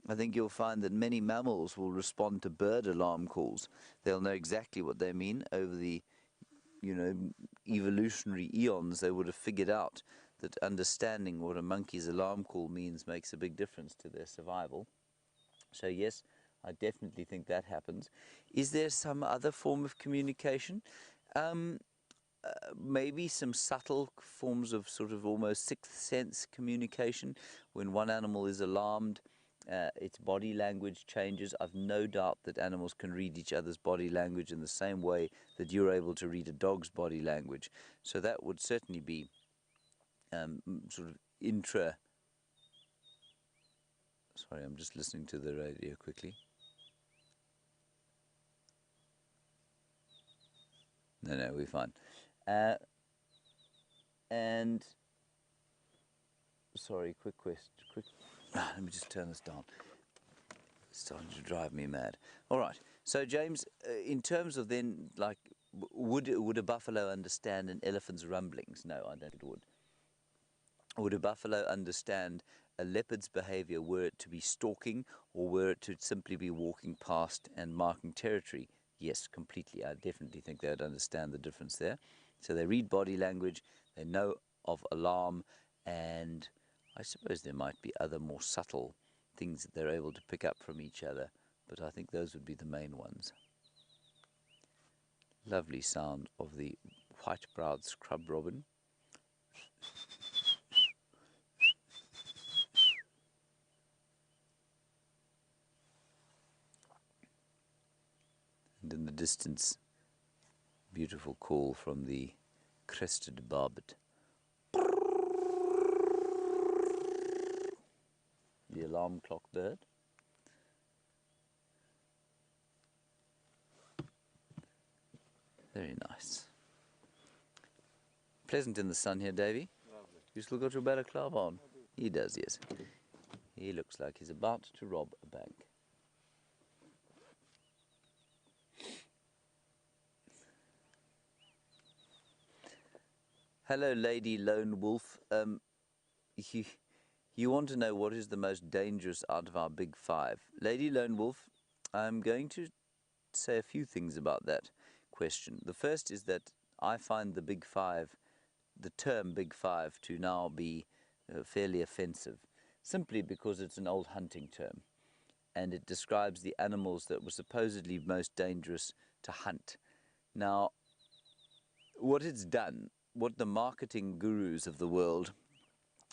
I think you'll find that many mammals will respond to bird alarm calls. They'll know exactly what they mean. Over the, evolutionary eons, they would have figured out that understanding what a monkey's alarm call means makes a big difference to their survival. So yes, I definitely think that happens. Is there some other form of communication? Maybe some subtle forms of sort of almost sixth sense communication. When one animal is alarmed, its body language changes. I've no doubt that animals can read each other's body language in the same way that you're able to read a dog's body language. So that would certainly be sort of Sorry, I'm just listening to the radio quickly. No, we're fine. And sorry, quick question. Let me just turn this down. It's starting to drive me mad. All right. So, James, in terms of then, like, would a buffalo understand an elephant's rumblings? No, I don't think it would. Would a buffalo understand a leopard's behavior were it to be stalking or were it to simply be walking past and marking territory? Yes, completely. I definitely think they would understand the difference there. So they read body language, they know of alarm, and I suppose there might be other more subtle things that they're able to pick up from each other, but I think those would be the main ones. Lovely sound of the white-browed scrub robin. And in the distance, beautiful call from the crested barbet. The alarm clock bird. Very nice. Pleasant in the sun here, Davy. Lovely. You still got your balaclava on? He does, yes. He looks like he's about to rob a bank. Hello, Lady Lone Wolf. You want to know what is the most dangerous out of our big five. Lady Lone Wolf, I'm going to say a few things about that question. The first is that I find the big five, the term big five, to now be fairly offensive, simply because it's an old hunting term, and it describes the animals that were supposedly most dangerous to hunt. Now, what it's done what the marketing gurus of the world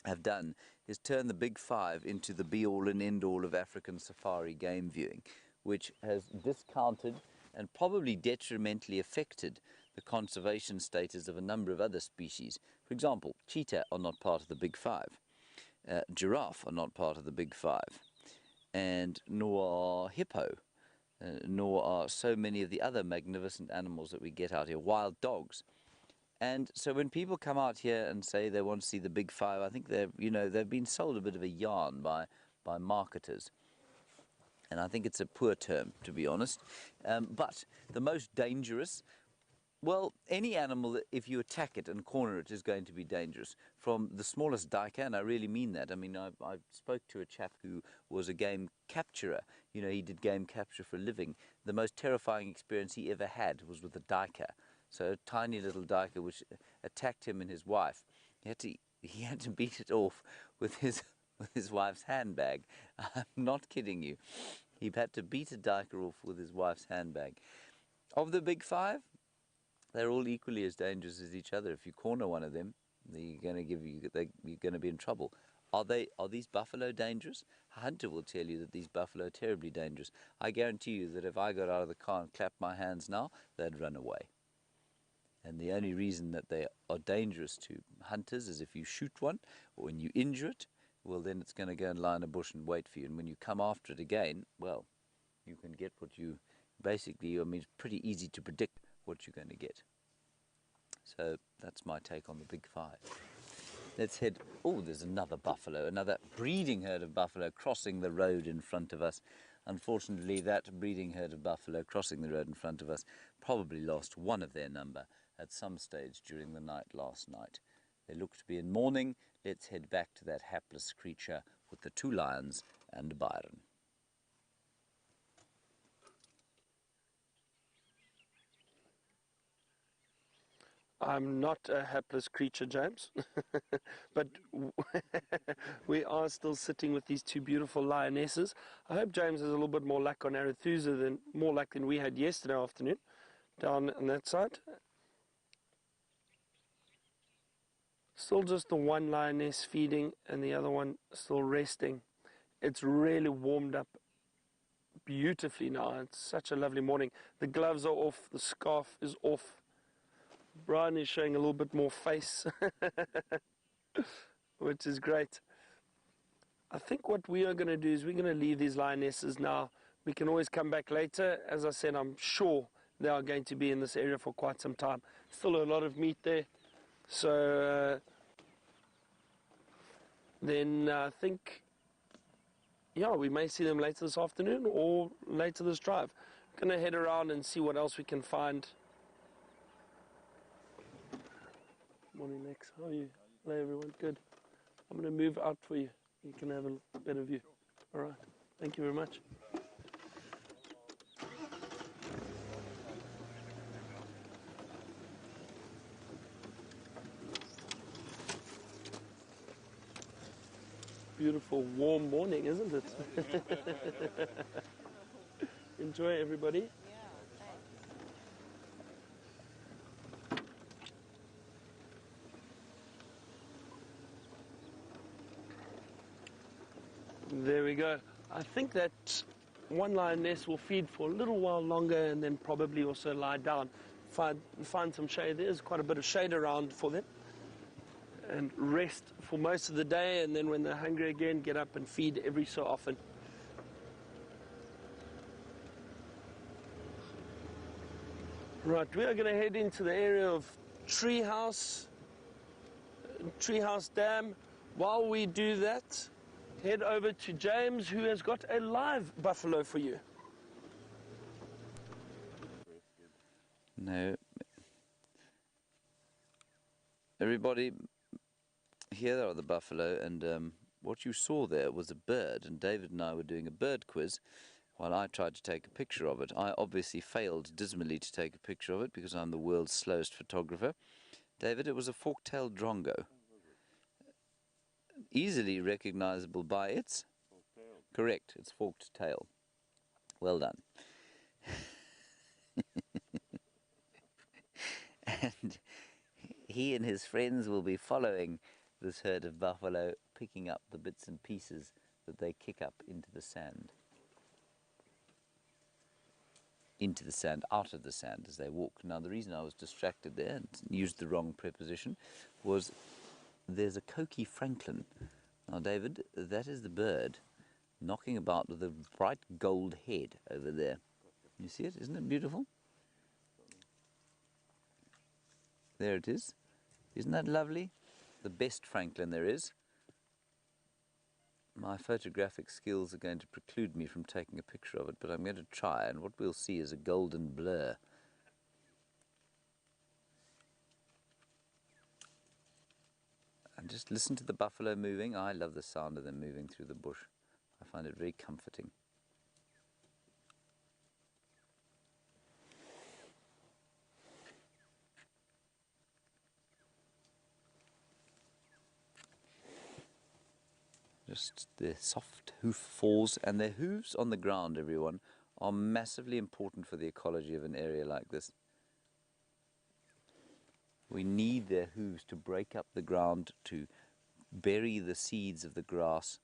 have done is turn the Big Five into the be-all and end-all of African safari game viewing, which has discounted and probably detrimentally affected the conservation status of a number of other species. For example, cheetah are not part of the Big Five. Giraffe are not part of the Big Five. And nor are hippo, nor are so many of the other magnificent animals that we get out here, wild dogs. And so when people come out here and say they want to see the Big Five, I think they've been sold a bit of a yarn by marketers. And I think it's a poor term, to be honest. But the most dangerous, well, any animal, if you attack it and corner it, is going to be dangerous. From the smallest duiker, and I really mean that. I mean, I spoke to a chap who was a game capturer. You know, he did game capture for a living. The most terrifying experience he ever had was with a duiker. So a tiny little duiker which attacked him and his wife. He had to beat it off with his wife's handbag. I'm not kidding you. He had to beat a duiker off with his wife's handbag. Of the Big Five, they're all equally as dangerous as each other. If you corner one of them, you're going to be in trouble. Are these buffalo dangerous? A hunter will tell you that these buffalo are terribly dangerous. I guarantee you that if I got out of the car and clapped my hands now, they'd run away. And the only reason that they are dangerous to hunters is if you shoot one or when you injure it, well, then it's going to go and lie in a bush and wait for you. And when you come after it again, well, you can get what you basically, I mean, it's pretty easy to predict what you're going to get. So that's my take on the Big Five. Let's head, oh, there's another buffalo, another breeding herd of buffalo crossing the road in front of us. Unfortunately, that breeding herd of buffalo crossing the road in front of us probably lost one of their number at some stage during the night last night. They look to be in mourning. Let's head back to that hapless creature with the two lions and Byron. I'm not a hapless creature, James, but we are still sitting with these two beautiful lionesses. I hope James has a little bit more luck on Arethusa more luck than we had yesterday afternoon down on that side. Still just the one lioness feeding and the other one still resting. It's really warmed up beautifully now. It's such a lovely morning. The gloves are off, the scarf is off. Brian is showing a little bit more face, which is great. I think what we are going to do is we're going to leave these lionesses now. We can always come back later. As I said, I'm sure they are going to be in this area for quite some time. Still a lot of meat there. So then I think, yeah, we may see them later this afternoon or later this drive. I'm going to head around and see what else we can find. Morning, Lex. How are you? Hello, everyone. Good. I'm going to move out for you. You can have a better view. All right. Thank you very much. Beautiful, warm morning, isn't it? Enjoy, everybody. There we go. I think that one lioness will feed for a little while longer and then probably also lie down. Find some shade. There's quite a bit of shade around for them. And rest for most of the day, and then when they're hungry again, get up and feed every so often. Right, we are going to head into the area of Treehouse Dam. While we do that, head over to James, who has got a live buffalo for you. No. Everybody, here are the buffalo, and what you saw there was a bird, and David and I were doing a bird quiz while I tried to take a picture of it. I obviously failed dismally to take a picture of it because I'm the world's slowest photographer. David, it was a fork-tailed drongo. Easily recognizable by its? Correct, its forked tail. Well done. And he and his friends will be following this herd of buffalo, picking up the bits and pieces that they kick up into the sand. Into the sand, out of the sand as they walk. Now the reason I was distracted there and used the wrong preposition was there's a coqui francolin. Now David, that is the bird knocking about with a bright gold head over there. You see it? Isn't it beautiful? There it is. Isn't that lovely? The best francolin there is. My photographic skills are going to preclude me from taking a picture of it, but I'm going to try, and what we'll see is a golden blur. And just listen to the buffalo moving. I love the sound of them moving through the bush. I find it very comforting. Just their soft hoof falls, and their hooves on the ground, everyone, are massively important for the ecology of an area like this. We need their hooves to break up the ground, to bury the seeds of the grass.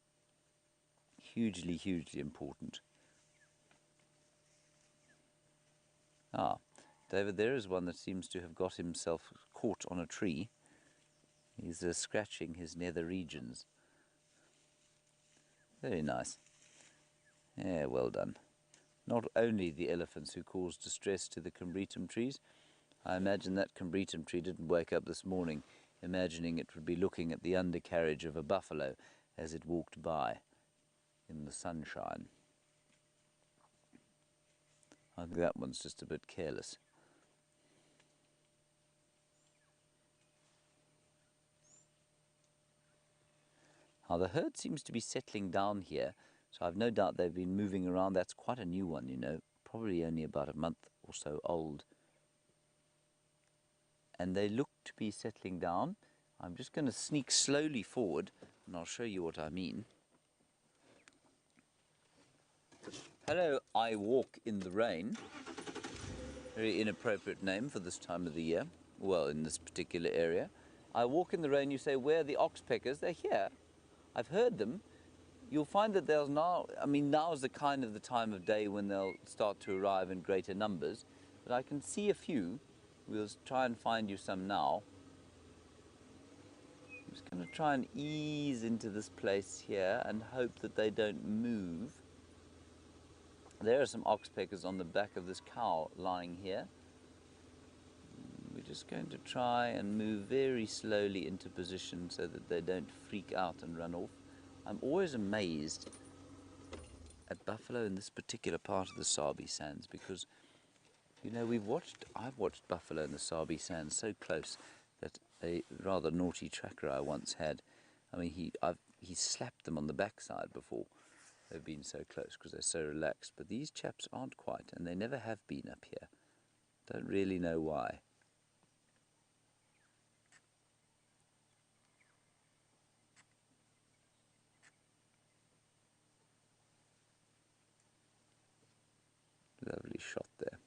Hugely, hugely important. Ah, David, there is one that seems to have got himself caught on a tree. He's scratching his nether regions. Very nice. Yeah, well done. Not only the elephants who cause distress to the combretum trees. I imagine that combretum tree didn't wake up this morning imagining it would be looking at the undercarriage of a buffalo as it walked by in the sunshine. I think that one's just a bit careless. Now the herd seems to be settling down here, so I've no doubt they've been moving around. That's quite a new one, you know, probably only about a month or so old. And they look to be settling down. I'm just going to sneak slowly forward, and I'll show you what I mean. Hello, I walk in the rain. Very inappropriate name for this time of the year. Well, in this particular area. I walk in the rain, you say, where are the oxpeckers? They're here. I've heard them. You'll find that there's now, now is the kind of the time of day when they'll start to arrive in greater numbers. But I can see a few. We'll try and find you some now. I'm just going to try and ease into this place here and hope that they don't move. There are some oxpeckers on the back of this cow lying here. We're just going to try and move very slowly into position so that they don't freak out and run off. I'm always amazed at buffalo in this particular part of the Sabi Sands because, you know, I've watched buffalo in the Sabi Sands so close that a rather naughty tracker I once had, he slapped them on the backside before. They've been so close because they're so relaxed, but these chaps aren't quite, and they never have been up here. Don't really know why. Lovely shot there.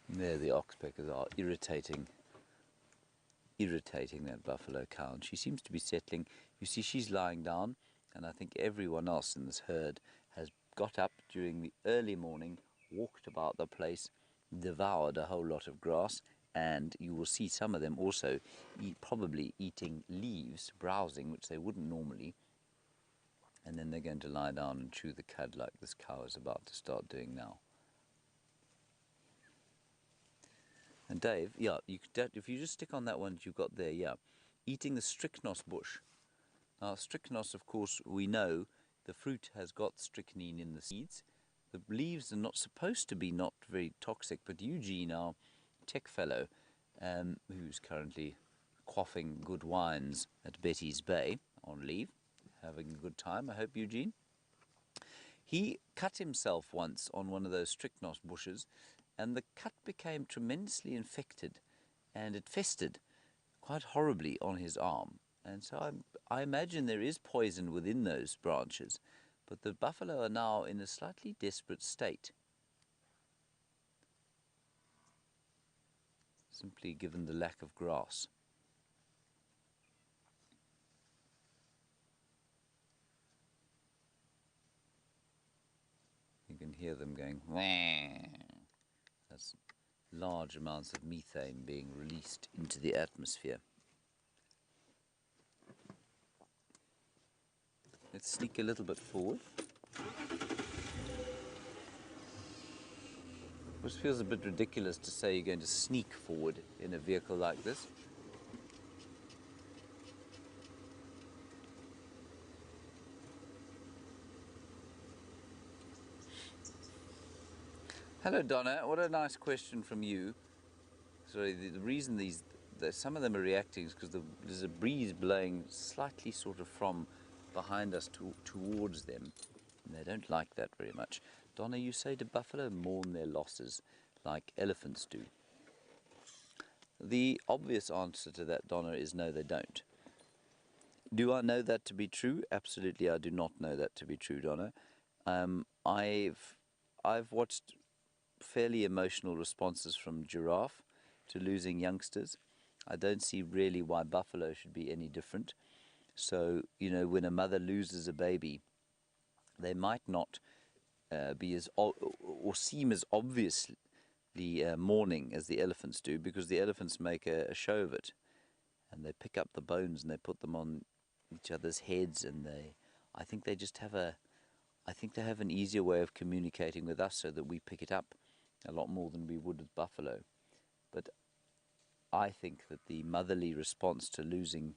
There the oxpeckers are irritating that buffalo cow, and she seems to be settling. You see, she's lying down, and I think everyone else in this herd has got up during the early morning, walked about the place, devoured a whole lot of grass, and you will see some of them also probably eating leaves, browsing, which they wouldn't normally, and then they're going to lie down and chew the cud like this cow is about to start doing now. And Dave, yeah, if you just stick on that one that you've got there, yeah, eating the strychnos bush. Now, strychnos, of course, we know the fruit has got strychnine in the seeds. The leaves are not supposed to be not very toxic, but Eugene, our tech fellow, who's currently quaffing good wines at Betty's Bay on leave, having a good time, I hope, Eugene. He cut himself once on one of those strychnos bushes, and the cut became tremendously infected, and it festered quite horribly on his arm. And so I imagine there is poison within those branches, But the buffalo are now in a slightly desperate state, simply given the lack of grass. You can hear them going, wah. That's large amounts of methane being released into the atmosphere. Let's sneak a little bit forward. Which feels a bit ridiculous to say you're going to sneak forward in a vehicle like this. Hello Donna, what a nice question from you. Sorry, the reason some of them are reacting is because there's a breeze blowing slightly sort of from behind us towards them, and they don't like that very much. Donna, you say do buffalo mourn their losses like elephants do? The obvious answer to that, Donna, is no, they don't. Do I know that to be true? Absolutely, I do not know that to be true, Donna. I've watched fairly emotional responses from giraffe to losing youngsters. I don't see really why buffalo should be any different. So, you know, when a mother loses a baby, they might not be as or seem as obviously mourning as the elephants do, because the elephants make a show of it, and they pick up the bones and they put them on each other's heads, and I think they have an easier way of communicating with us so that we pick it up a lot more than we would with buffalo. But I think that the motherly response to losing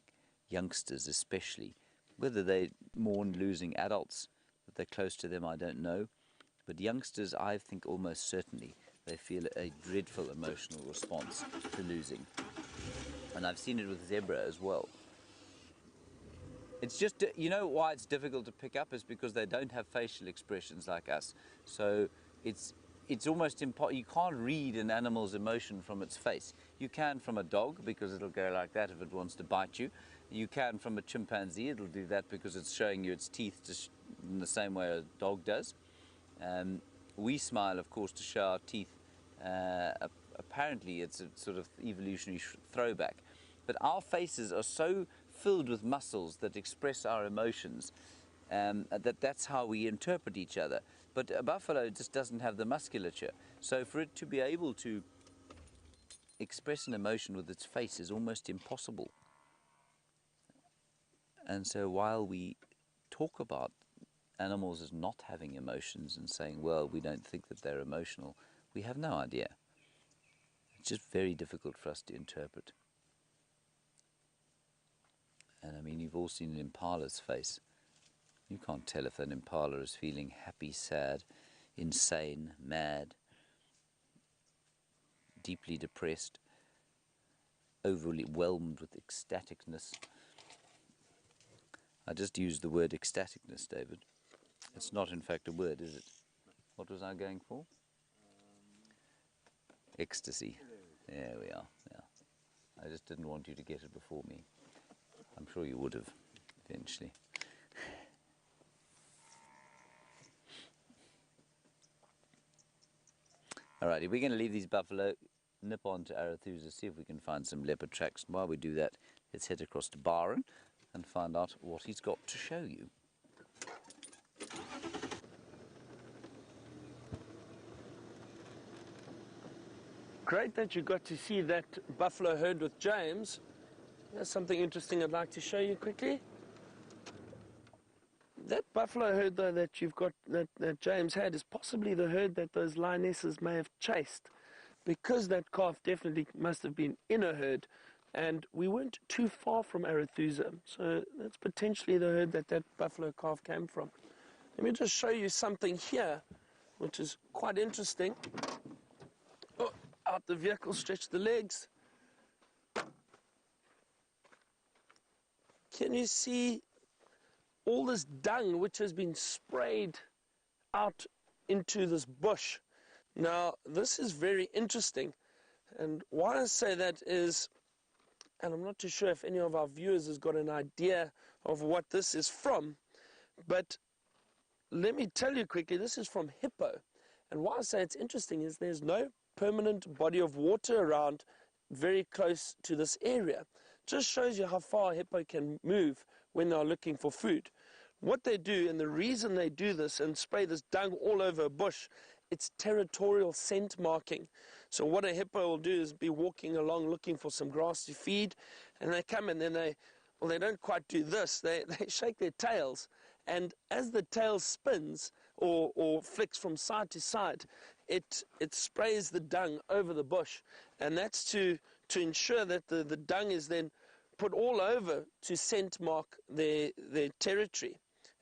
youngsters, especially, whether they mourn losing adults, that they're close to them, I don't know. But youngsters, I think almost certainly, they feel a dreadful emotional response to losing. And I've seen it with zebra as well. It's just, you know why it's difficult to pick up is because they don't have facial expressions like us. So it's almost impossible. You can't read an animal's emotion from its face. You can from a dog, because it'll go like that if it wants to bite you. You can from a chimpanzee, it'll do that because it's showing you its teeth in the same way a dog does. We smile, of course, to show our teeth. Apparently it's a sort of evolutionary throwback. But our faces are so filled with muscles that express our emotions, that's how we interpret each other. But a buffalo just doesn't have the musculature. So for it to be able to express an emotion with its face is almost impossible. And so while we talk about animals as not having emotions and saying, well, we don't think that they're emotional, we have no idea. It's just very difficult for us to interpret. And I mean, you've all seen an impala's face. You can't tell if an impala is feeling happy, sad, insane, mad, deeply depressed, overwhelmed with ecstaticness. I just used the word ecstaticness, David. It's not in fact a word, is it? What was I going for? Ecstasy. There we are. Yeah. I just didn't want you to get it before me. I'm sure you would have eventually. Alrighty, we're going to leave these buffalo, nip on to Arethusa, see if we can find some leopard tracks. And while we do that, let's head across to Byron and find out what he's got to show you. Great that you got to see that buffalo herd with James. There's something interesting I'd like to show you quickly. That buffalo herd, though, that you've got, that James had, is possibly the herd that those lionesses may have chased, because that calf definitely must have been in a herd, and we weren't too far from Arethusa, so that's potentially the herd that buffalo calf came from. Let me just show you something here, which is quite interesting. Oh, out the vehicle, stretch the legs. Can you see all this dung which has been sprayed out into this bush? Now, this is very interesting, and why I say that is, and I'm not too sure if any of our viewers has got an idea of what this is from, but let me tell you quickly, this is from hippo. And why I say it's interesting is there's no permanent body of water around very close to this area. Just shows you how far a hippo can move when they're looking for food. What they do, and the reason they do this and spray this dung all over a bush, it's territorial scent marking. So what a hippo will do is be walking along looking for some grass to feed, and they come and then they don't quite do this. They shake their tails, and as the tail spins or flicks from side to side, it sprays the dung over the bush, and that's to ensure that the dung is then put all over to scent mark their territory.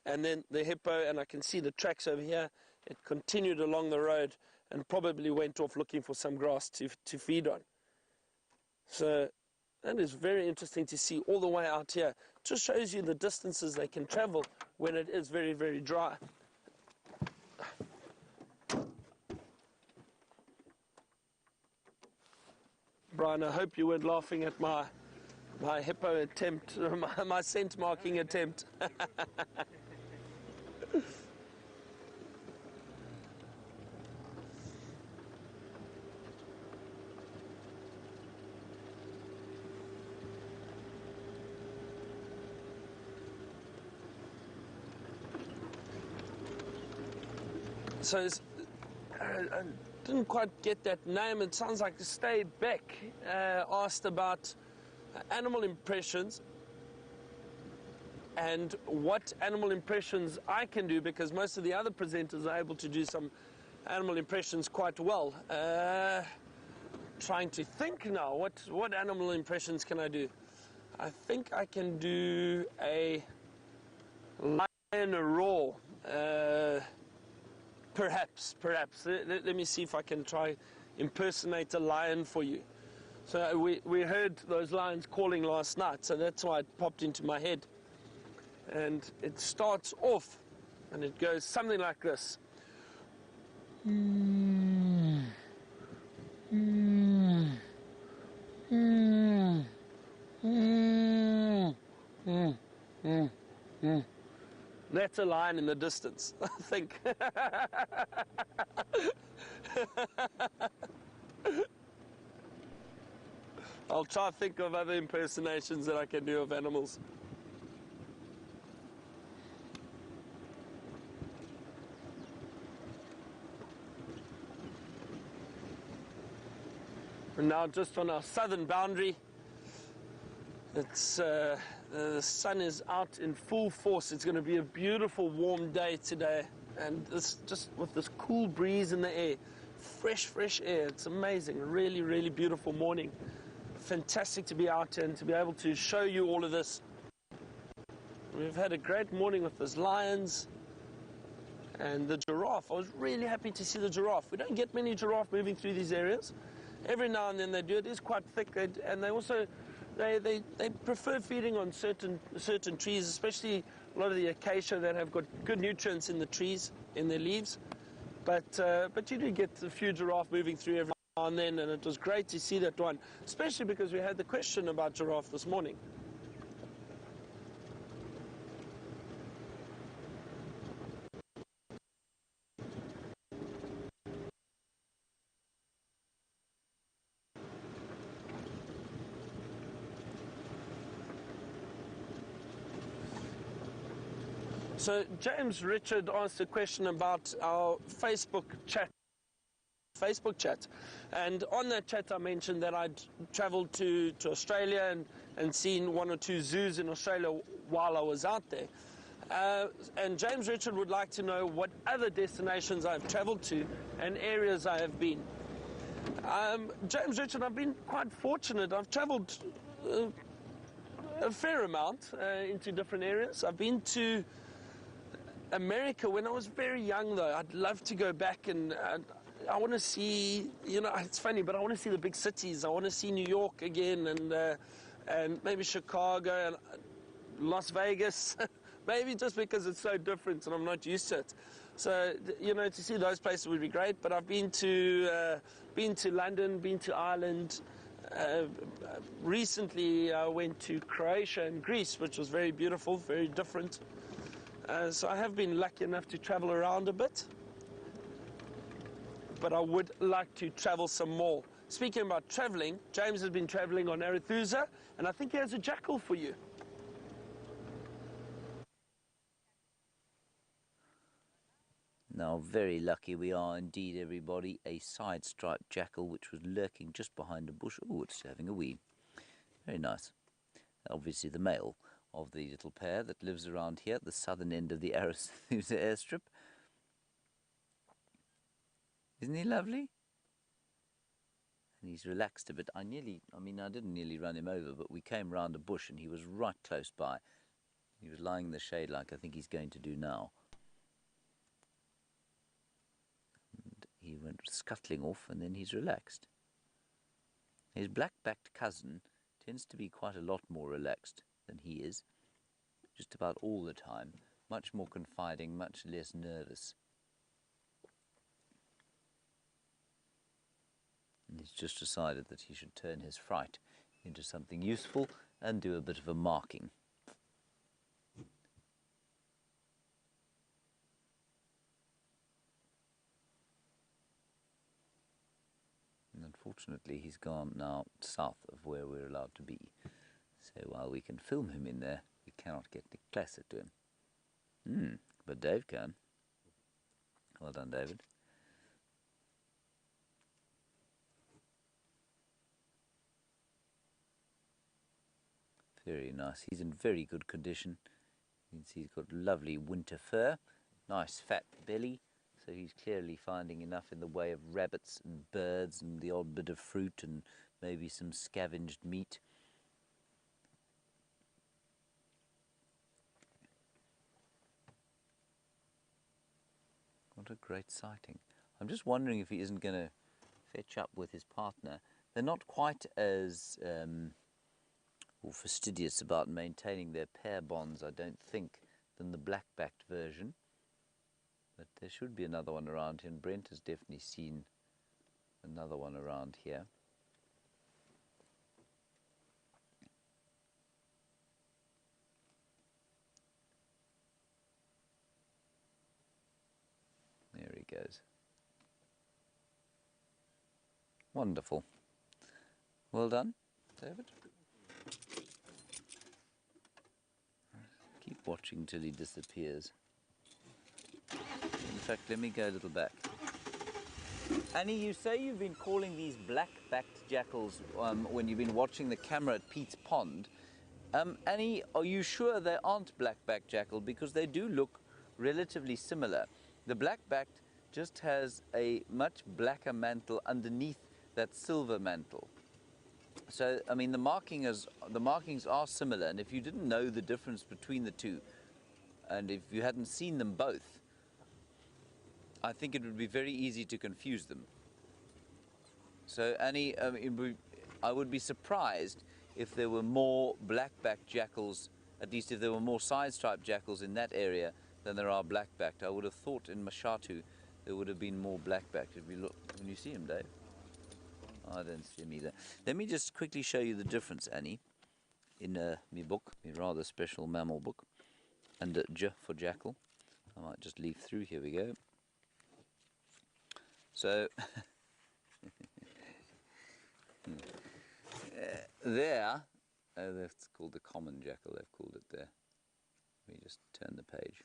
And then the hippo, and I can see the tracks over here, it continued along the road and probably went off looking for some grass to feed on. So that is very interesting to see all the way out here. Just shows you the distances they can travel when it is very, very dry. Brian, I hope you weren't laughing at my hippo attempt, my scent marking attempt. So I didn't quite get that name. It sounds like Stay Beck asked about animal impressions and what animal impressions I can do, because most of the other presenters are able to do some animal impressions quite well. Trying to think now, what animal impressions can I do? I think I can do a lion roar. Perhaps. Let me see if I can try impersonate a lion for you. So we heard those lions calling last night, so that's why it popped into my head. And it starts off, and it goes something like this. That's a lion in the distance, I think. I'll try to think of other impersonations that I can do of animals. And now just on our southern boundary, it's the sun is out in full force. It's going to be a beautiful warm day today, and this just with this cool breeze in the air, fresh air. It's amazing. Really, really beautiful morning. Fantastic to be out here and to be able to show you all of this. We've had a great morning with those lions and the giraffe. I was really happy to see the giraffe. We don't get many giraffe moving through these areas. Every now and then they do. It is quite thick, and they also they prefer feeding on certain trees, especially a lot of the acacia that have got good nutrients in the trees, in their leaves. But you do get a few giraffe moving through every now and then, and it was great to see that one, especially because we had the question about giraffe this morning. So James Richard asked a question about our Facebook chat, and on that chat I mentioned that I'd travelled to Australia and seen one or two zoos in Australia while I was out there. And James Richard would like to know what other destinations I've travelled to and areas I have been. James Richard, I've been quite fortunate. I've travelled a fair amount into different areas. I've been to America when I was very young, though. I'd love to go back, and I want to see, it's funny, but I want to see the big cities. I want to see New York again, and maybe Chicago and Las Vegas, maybe just because it's so different and I'm not used to it. So, to see those places would be great. But I've been to London, been to Ireland. Recently I went to Croatia and Greece, which was very beautiful, very different. So I have been lucky enough to travel around a bit, but I would like to travel some more. Speaking about traveling, James has been traveling on Arethusa, and I think he has a jackal for you. Now, very lucky we are indeed, everybody. A side-striped jackal which was lurking just behind a bush. Oh, it's having a wee. Very nice. Obviously the male of the little pair that lives around here at the southern end of the Arethusa airstrip. Isn't he lovely? And he's relaxed a bit. I didn't nearly run him over, but we came round a bush and he was right close by. He was lying in the shade like I think he's going to do now. And he went scuttling off and then he's relaxed. His black-backed cousin tends to be quite a lot more relaxed than he is, just about all the time, much more confiding, much less nervous. And he's just decided that he should turn his fright into something useful and do a bit of a marking. And unfortunately, he's gone now south of where we're allowed to be. So while we can film him in there, we cannot get closer to him. But Dave can. Well done, David. Very nice. He's in very good condition. You can see he's got lovely winter fur, nice fat belly. So he's clearly finding enough in the way of rabbits and birds and the odd bit of fruit and maybe some scavenged meat. What a great sighting. I'm just wondering if he isn't going to fetch up with his partner. They're not quite as fastidious about maintaining their pair bonds, I don't think, than the black-backed version. But there should be another one around here, and Brent has definitely seen another one around here. There he goes. Wonderful. Well done, David. Keep watching till he disappears. In fact, let me go a little back. Annie, you say you've been calling these black-backed jackals when you've been watching the camera at Pete's Pond. Annie, are you sure they aren't black-backed jackal? Because they do look relatively similar. The black-backed just has a much blacker mantle underneath that silver mantle. So, I mean, the markings are similar, and if you didn't know the difference between the two, and if you hadn't seen them both, I think it would be very easy to confuse them. So, Annie, I would be surprised if there were more black-backed jackals, at least if there were more side-striped jackals in that area than there are black-backed. I would have thought in Mashatu there would have been more black-backed. If you look, when you see him, Dave. I don't see him either. Let me just quickly show you the difference, Annie, in my book, my rather special mammal book, under J for jackal. I might just leaf through. Here we go. So, there, that's called the common jackal, they've called it there. Let me just turn the page.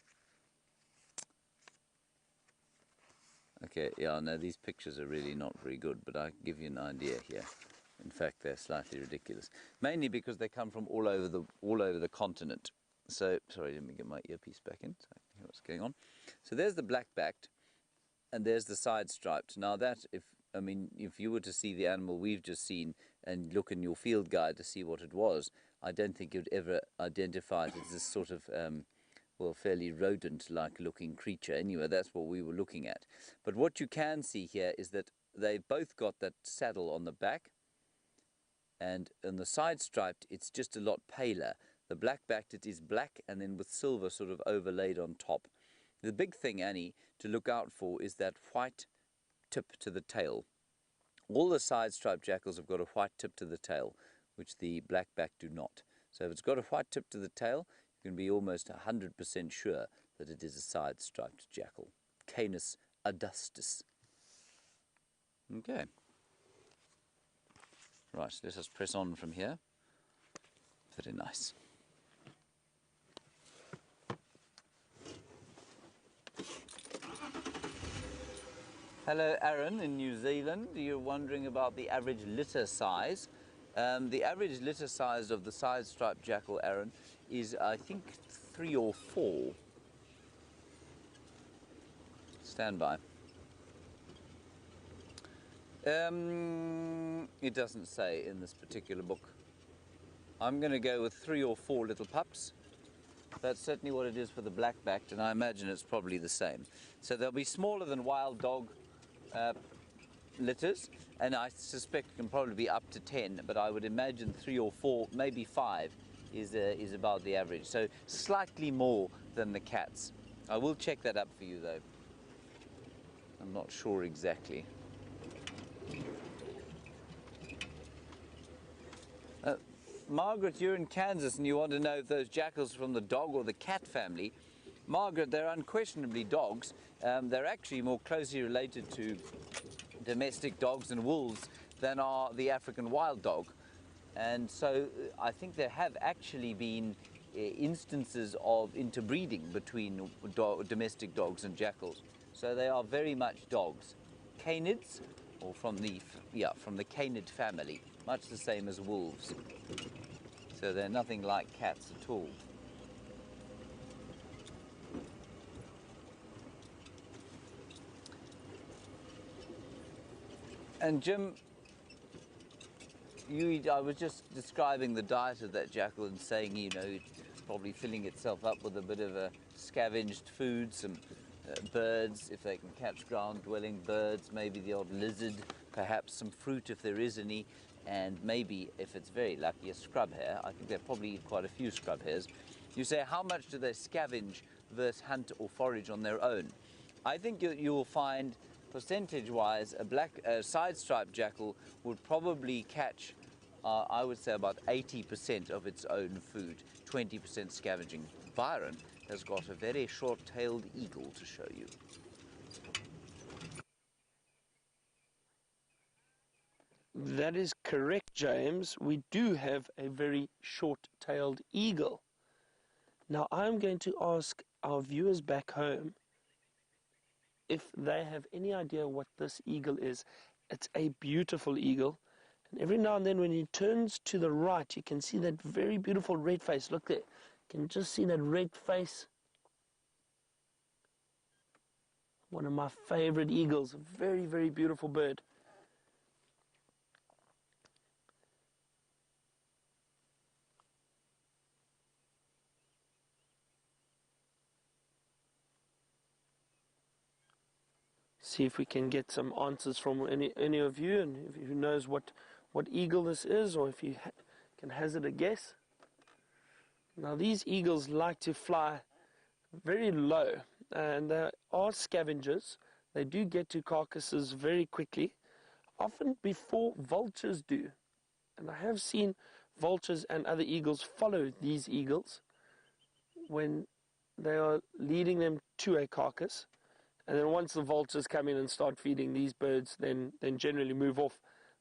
Okay, yeah, no, these pictures are really not very good, but I can give you an idea here. In fact, they're slightly ridiculous, mainly because they come from all over the continent. So, sorry, let me get my earpiece back in so I can hear what's going on. So there's the black-backed, and there's the side-striped. Now that, if you were to see the animal we've just seen and look in your field guide to see what it was, I don't think you'd ever identify it as this sort of fairly rodent-like looking creature. Anyway, that's what we were looking at. But what you can see here is that they've both got that saddle on the back, and on the side-striped, it's just a lot paler. The black-backed, it is black and then with silver sort of overlaid on top. The big thing, Annie, to look out for is that white tip to the tail. All the side-striped jackals have got a white tip to the tail, which the black-backed do not. So if it's got a white tip to the tail, you can be almost 100% sure that it is a side-striped jackal, Canis adustus. Okay. Right, let us press on from here. Very nice. Hello, Aaron in New Zealand. You're wondering about the average litter size. The average litter size of the side-striped jackal, Aaron, is, I think, 3 or 4. Stand by. It doesn't say in this particular book. I'm going to go with 3 or 4 little pups. That's certainly what it is for the black-backed, and I imagine it's probably the same. So they'll be smaller than wild dog litters, and I suspect it can probably be up to 10, but I would imagine 3 or 4, maybe 5 is about the average. So slightly more than the cats. I will check that up for you though. I'm not sure exactly. Margaret, you're in Kansas and you want to know if those jackals are from the dog or the cat family. Margaret, they're unquestionably dogs. They're actually more closely related to domestic dogs and wolves than are the African wild dog. And so I think there have actually been instances of interbreeding between domestic dogs and jackals. So they are very much dogs. Canids, or from the canid family, much the same as wolves. So they're nothing like cats at all. And Jim, I was just describing the diet of that jackal and saying, you know, it's probably filling itself up with a bit of a scavenged food, some birds, if they can catch ground-dwelling birds, maybe the odd lizard, perhaps some fruit if there is any, and maybe, if it's very lucky, a scrub hare. I think there are probably quite a few scrub hares. You say, how much do they scavenge versus hunt or forage on their own? I think you will find, percentage-wise, a side-striped jackal would probably catch, I would say, about 80% of its own food, 20% scavenging. Byron has got a very short-tailed eagle to show you. That is correct, James. We do have a very short-tailed eagle. Now, I'm going to ask our viewers back home if they have any idea what this eagle is. It's a beautiful eagle. And every now and then when he turns to the right, you can see that very beautiful red face. Look there. You can just see that red face. One of my favorite eagles. A very, very beautiful bird. See if we can get some answers from any of you, and if who knows what eagle this is, or if you can hazard a guess. Now these eagles like to fly very low, and they are scavengers. They do get to carcasses very quickly, often before vultures do. And I have seen vultures and other eagles follow these eagles when they are leading them to a carcass. And then once the vultures come in and start feeding these birds, then generally move off.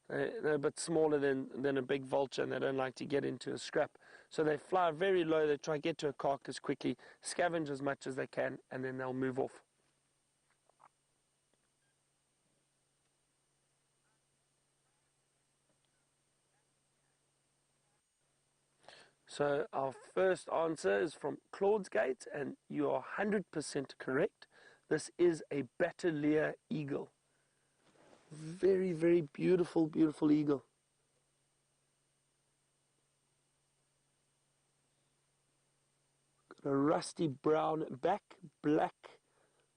They're a bit smaller than a big vulture, and they don't like to get into a scrap. So they fly very low, they try to get to a carcass quickly, scavenge as much as they can, and then they'll move off. So our first answer is from Claude's-Gate, and you are 100% correct. This is a Battalier eagle. Very, very beautiful, beautiful eagle. Got a rusty brown back, black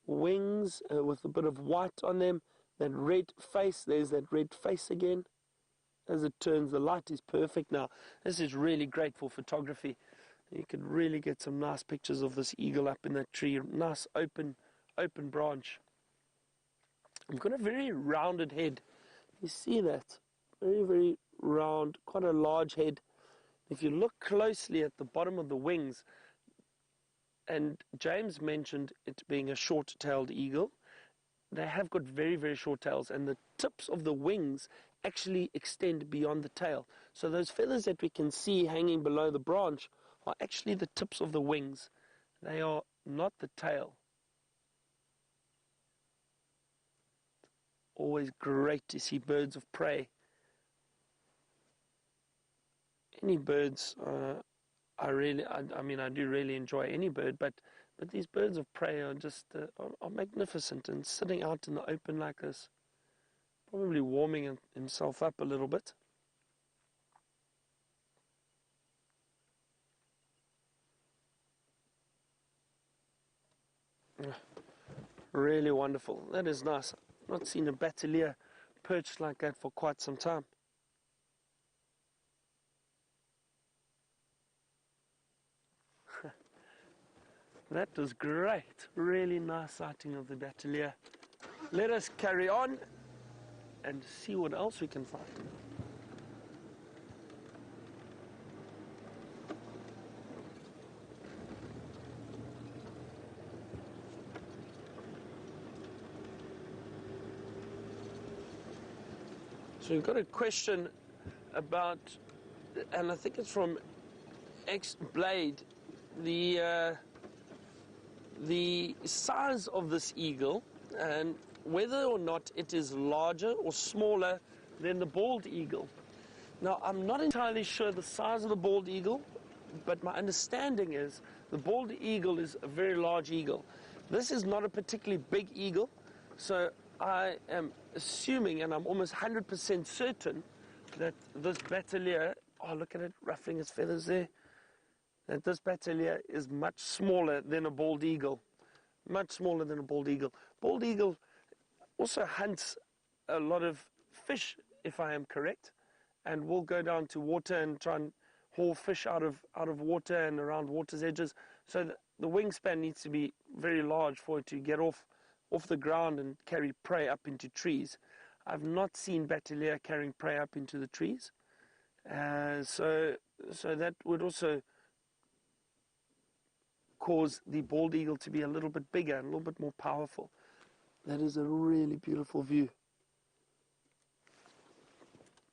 wings with a bit of white on them. That red face, there's that red face again. As it turns, the light is perfect. Now, this is really great for photography. You can really get some nice pictures of this eagle up in that tree. Nice open branch. I've got a very rounded head. You see that? Very, very round, quite a large head. If you look closely at the bottom of the wings, and James mentioned it being a short-tailed eagle. They have got very, very short tails, and the tips of the wings actually extend beyond the tail. So those feathers that we can see hanging below the branch are actually the tips of the wings. They are not the tail. Always great to see birds of prey. Any birds, I mean, I do really enjoy any bird, but these birds of prey are just are magnificent, and sitting out in the open like this, probably warming himself up a little bit. Really wonderful. That is nice. I've not seen a batelier perched like that for quite some time. That was great. Really nice sighting of the batelier. Let us carry on and see what else we can find. So we've got a question about, and I think it's from X-Blade, the size of this eagle and whether or not it is larger or smaller than the bald eagle. Now, I'm not entirely sure the size of the bald eagle, but my understanding is the bald eagle is a very large eagle. This is not a particularly big eagle, so I am assuming, and I'm almost 100% certain, that this batelier, oh, look at it ruffling its feathers there, that this batelier is much smaller than a bald eagle. Much smaller than a bald eagle. Bald eagle also hunts a lot of fish, if I am correct, and will go down to water and try and haul fish out of water and around water's edges. So the wingspan needs to be very large for it to get off the ground and carry prey up into trees. I've not seen batelier carrying prey up into the trees. So that would also cause the bald eagle to be a little bit bigger and a little bit more powerful. That is a really beautiful view.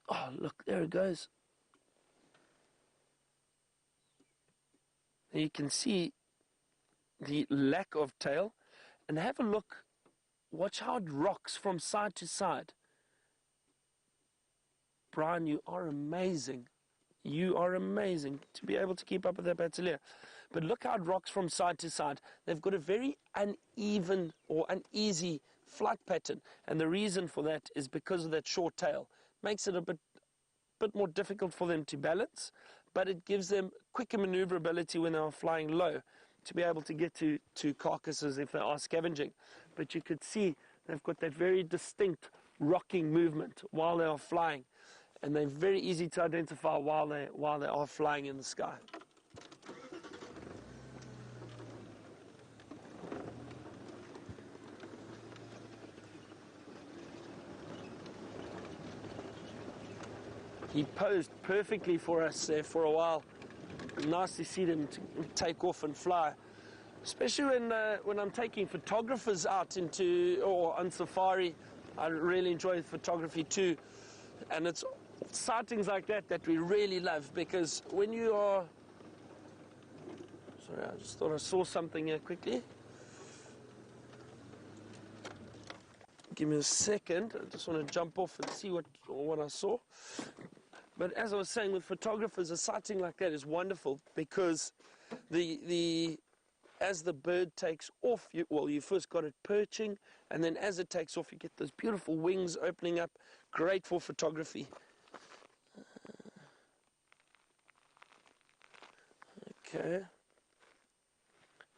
Oh, look, there it goes. There you can see the lack of tail, and have a look. Watch how it rocks from side to side. Brian, you are amazing. You are amazing to be able to keep up with that batelier. But look how it rocks from side to side. They've got a very uneven or uneasy flight pattern, and the reason for that is because of that short tail. Makes it a bit more difficult for them to balance, but it gives them quicker maneuverability when they are flying low to be able to get to carcasses if they are scavenging. But you could see they've got that very distinct rocking movement while they are flying, and they're very easy to identify while they are flying in the sky. He posed perfectly for us there for a while. Nice to see them take off and fly, especially when I'm taking photographers out or on safari. I really enjoy photography too, and it's sightings like that we really love, because when you are... Sorry, I just thought I saw something here quickly. Give me a second. I just want to jump off and see what I saw. But as I was saying, with photographers, a sighting like that is wonderful, because as the bird takes off, you first got it perching, and then as it takes off, you get those beautiful wings opening up. Great for photography. Okay.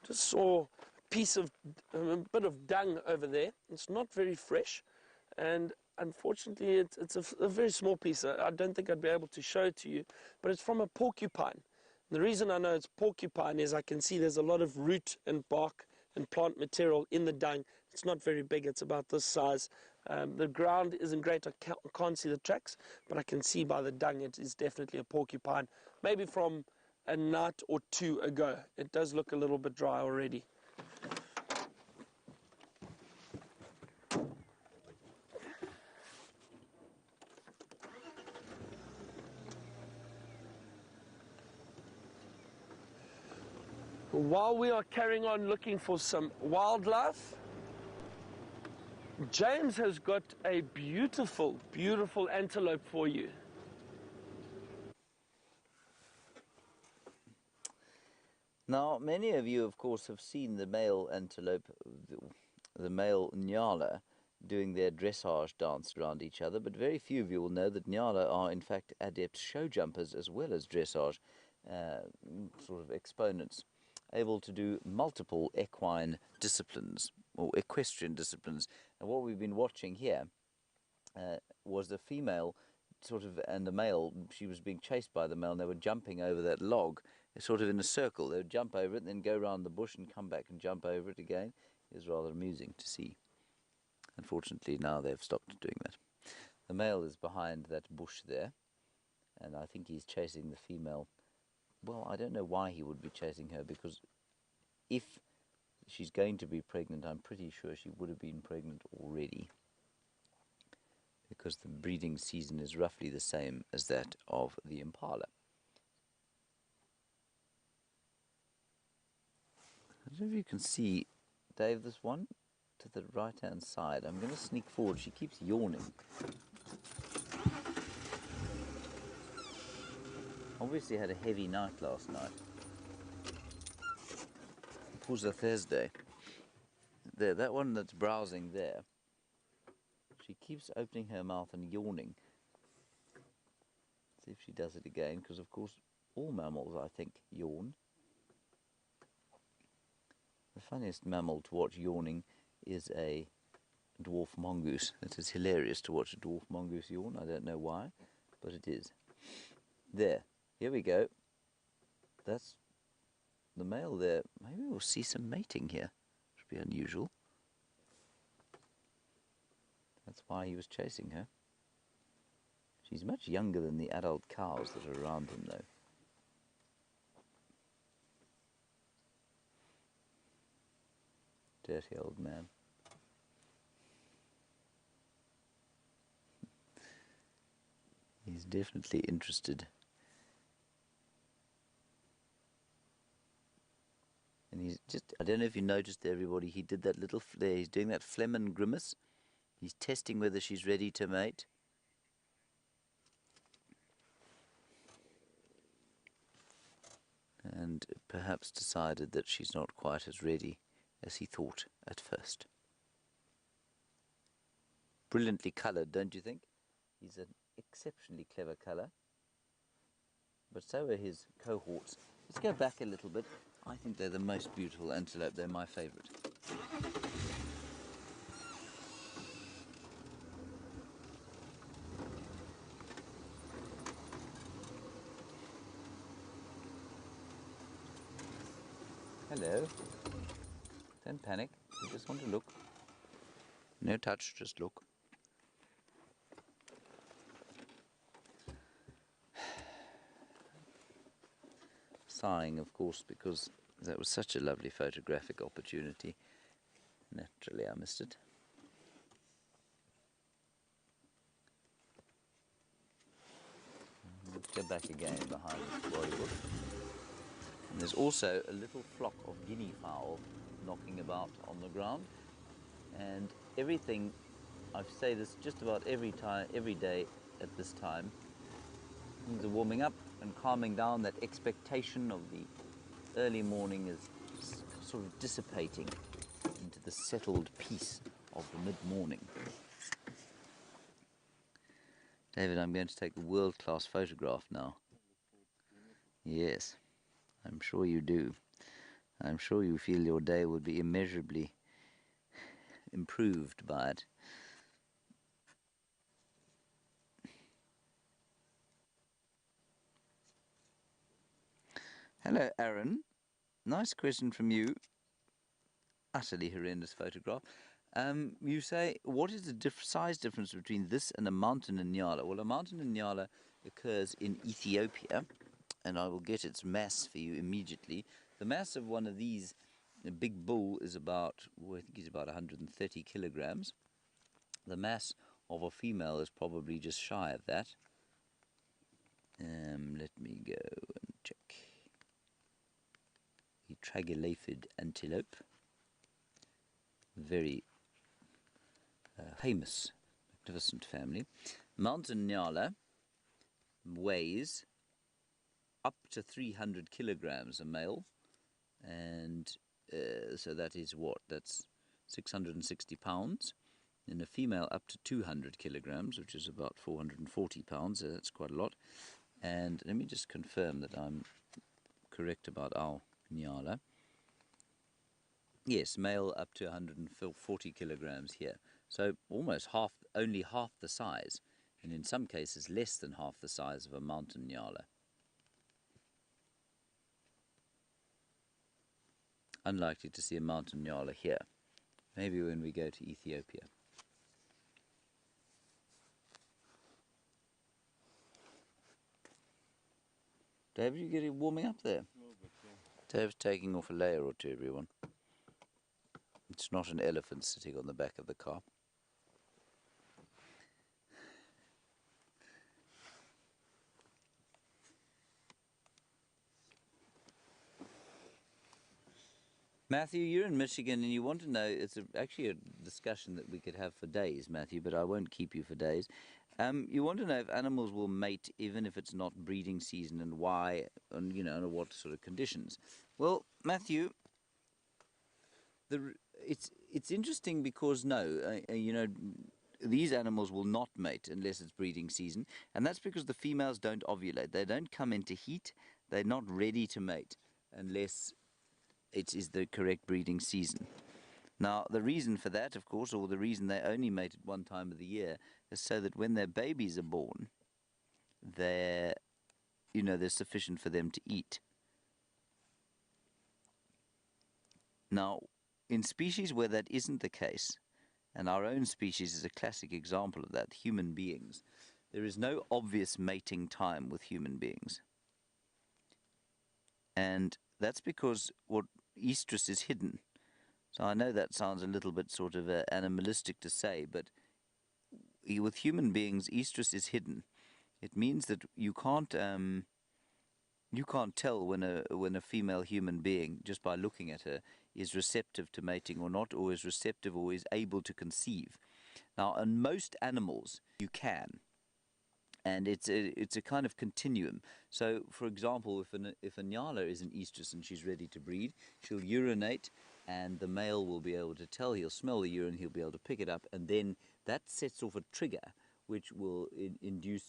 Just saw a bit of dung over there. It's not very fresh, and unfortunately it's a very small piece. I don't think I'd be able to show it to you, but it's from a porcupine. The reason I know it's porcupine is I can see there's a lot of root and bark and plant material in the dung. It's not very big. It's about this size. The ground isn't great. I can't see the tracks, but I can see by the dung it is definitely a porcupine. Maybe from a night or two ago. It does look a little bit dry already. While we are carrying on looking for some wildlife, James has got a beautiful, beautiful antelope for you. Now, many of you, of course, have seen the male antelope, the male nyala, doing their dressage dance around each other, but very few of you will know that nyala are, in fact, adept show jumpers as well as dressage sort of exponents, able to do multiple equine disciplines, or equestrian disciplines. And what we've been watching here was the female and the male. She was being chased by the male, and they were jumping over that log, sort of in a circle. They would jump over it and then go around the bush and come back and jump over it again. It was rather amusing to see. Unfortunately, now they've stopped doing that. The male is behind that bush there, and I think he's chasing the female. Well, I don't know why he would be chasing her, because if she's going to be pregnant, I'm pretty sure she would have been pregnant already, because the breeding season is roughly the same as that of the impala. I don't know if you can see, Dave, this one to the right-hand side. I'm going to sneak forward. She keeps yawning. Obviously had a heavy night last night. It was a Thursday. There, that one that's browsing there, she keeps opening her mouth and yawning. See if she does it again, because of course all mammals, I think, yawn. The funniest mammal to watch yawning is a dwarf mongoose. It is hilarious to watch a dwarf mongoose yawn. I don't know why, but it is. There. Here we go. That's the male there. Maybe we'll see some mating here. Should be unusual. That's why he was chasing her. She's much younger than the adult cows that are around him, though. Dirty old man. He's definitely interested. And he's just, I don't know if you noticed, everybody, he did that little flare. He's doing that phlegm and grimace. He's testing whether she's ready to mate. And perhaps decided that she's not quite as ready as he thought at first. Brilliantly coloured, don't you think? He's an exceptionally clever colour. But so are his cohorts. Let's go back a little bit. I think they're the most beautiful antelope. They're my favourite. Hello. Don't panic. You just want to look. No touch, just look. Sighing, of course, because that was such a lovely photographic opportunity. Naturally, I missed it. Let's go back again behind the quarry bush. And there's also a little flock of guinea fowl knocking about on the ground. And everything, I say this just about every day at this time, things are warming up and calming down. That expectation of the early morning is sort of dissipating into the settled peace of the mid-morning. David, I'm going to take a world-class photograph now. Yes, I'm sure you do. I'm sure you feel your day would be immeasurably improved by it. Hello, Aaron. Nice question from you. Utterly horrendous photograph. You say, what is the size difference between this and a mountain Nyala? Well, a mountain Nyala occurs in Ethiopia, and I will get its mass for you immediately. The mass of one of these, a big bull, is about, well, I think he's about 130 kilograms. The mass of a female is probably just shy of that. Let me go and check. The tragelaphid antelope, very famous, magnificent family. Mountain Nyala weighs up to 300 kilograms a male, and so that is what? That's 660 pounds. And a female up to 200 kilograms, which is about 440 pounds, so that's quite a lot. And let me just confirm that I'm correct about our Nyala. Yes, male up to 140 kilograms here. So almost half, only half the size, and in some cases less than half the size of a mountain Nyala. Unlikely to see a mountain Nyala here. Maybe when we go to Ethiopia. David, you getting warming up there? A little bit, yeah. David's taking off a layer or two, everyone. It's not an elephant sitting on the back of the car. Matthew, you're in Michigan and you want to know, it's actually a discussion that we could have for days, Matthew, but I won't keep you for days. You want to know if animals will mate even if it's not breeding season, and why, and under what sort of conditions. Well, Matthew, it's interesting because these animals will not mate unless it's breeding season, and that's because the females don't ovulate. They don't come into heat. They're not ready to mate unless it is the correct breeding season. Now, the reason for that, of course, or the reason they only mate at one time of the year, is so that when their babies are born, there's sufficient for them to eat. Now, in species where that isn't the case, and our own species is a classic example of that, human beings, there is no obvious mating time with human beings. And that's because what estrus is hidden. So I know that sounds a little bit sort of animalistic to say, but with human beings, estrus is hidden. It means that you can't tell when a female human being, just by looking at her, is receptive to mating or not, or is receptive or is able to conceive. Now, on most animals, you can. And it's a kind of continuum. So, for example, if a Nyala is in estrus and she's ready to breed, she'll urinate, and the male will be able to tell. He'll smell the urine, he'll be able to pick it up, and then that sets off a trigger, which will induce.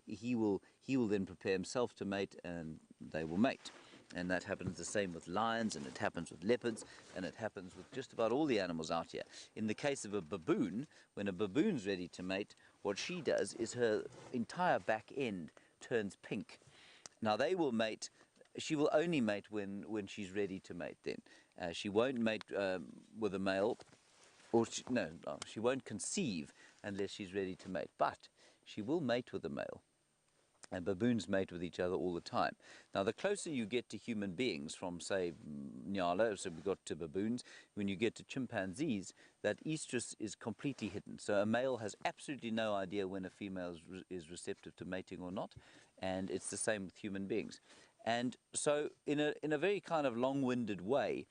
He will then prepare himself to mate, and they will mate. And that happens the same with lions, and it happens with leopards, and it happens with just about all the animals out here. In the case of a baboon, when a baboon's ready to mate, what she does is her entire back end turns pink. Now, they will mate. She will only mate when she's ready to mate then. She won't mate with a male, or she won't conceive unless she's ready to mate. But she will mate with a male. And baboons mate with each other all the time. Now, the closer you get to human beings from, say, Nyala, so we got to baboons, when you get to chimpanzees, that estrus is completely hidden. So a male has absolutely no idea when a female is receptive to mating or not, and it's the same with human beings. And so in a very kind of long-winded way,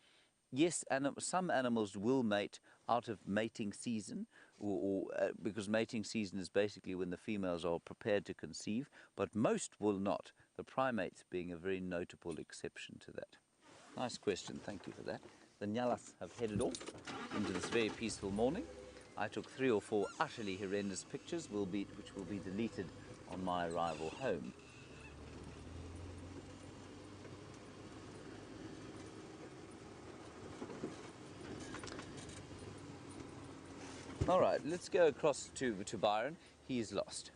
yes, some animals will mate out of mating season, because mating season is basically when the females are prepared to conceive, but most will not, the primates being a very notable exception to that. Nice question, thank you for that. The Nyalas have headed off into this very peaceful morning. I took 3 or 4 utterly horrendous pictures, which will be deleted on my arrival home. All right, let's go across to Byron. He is lost.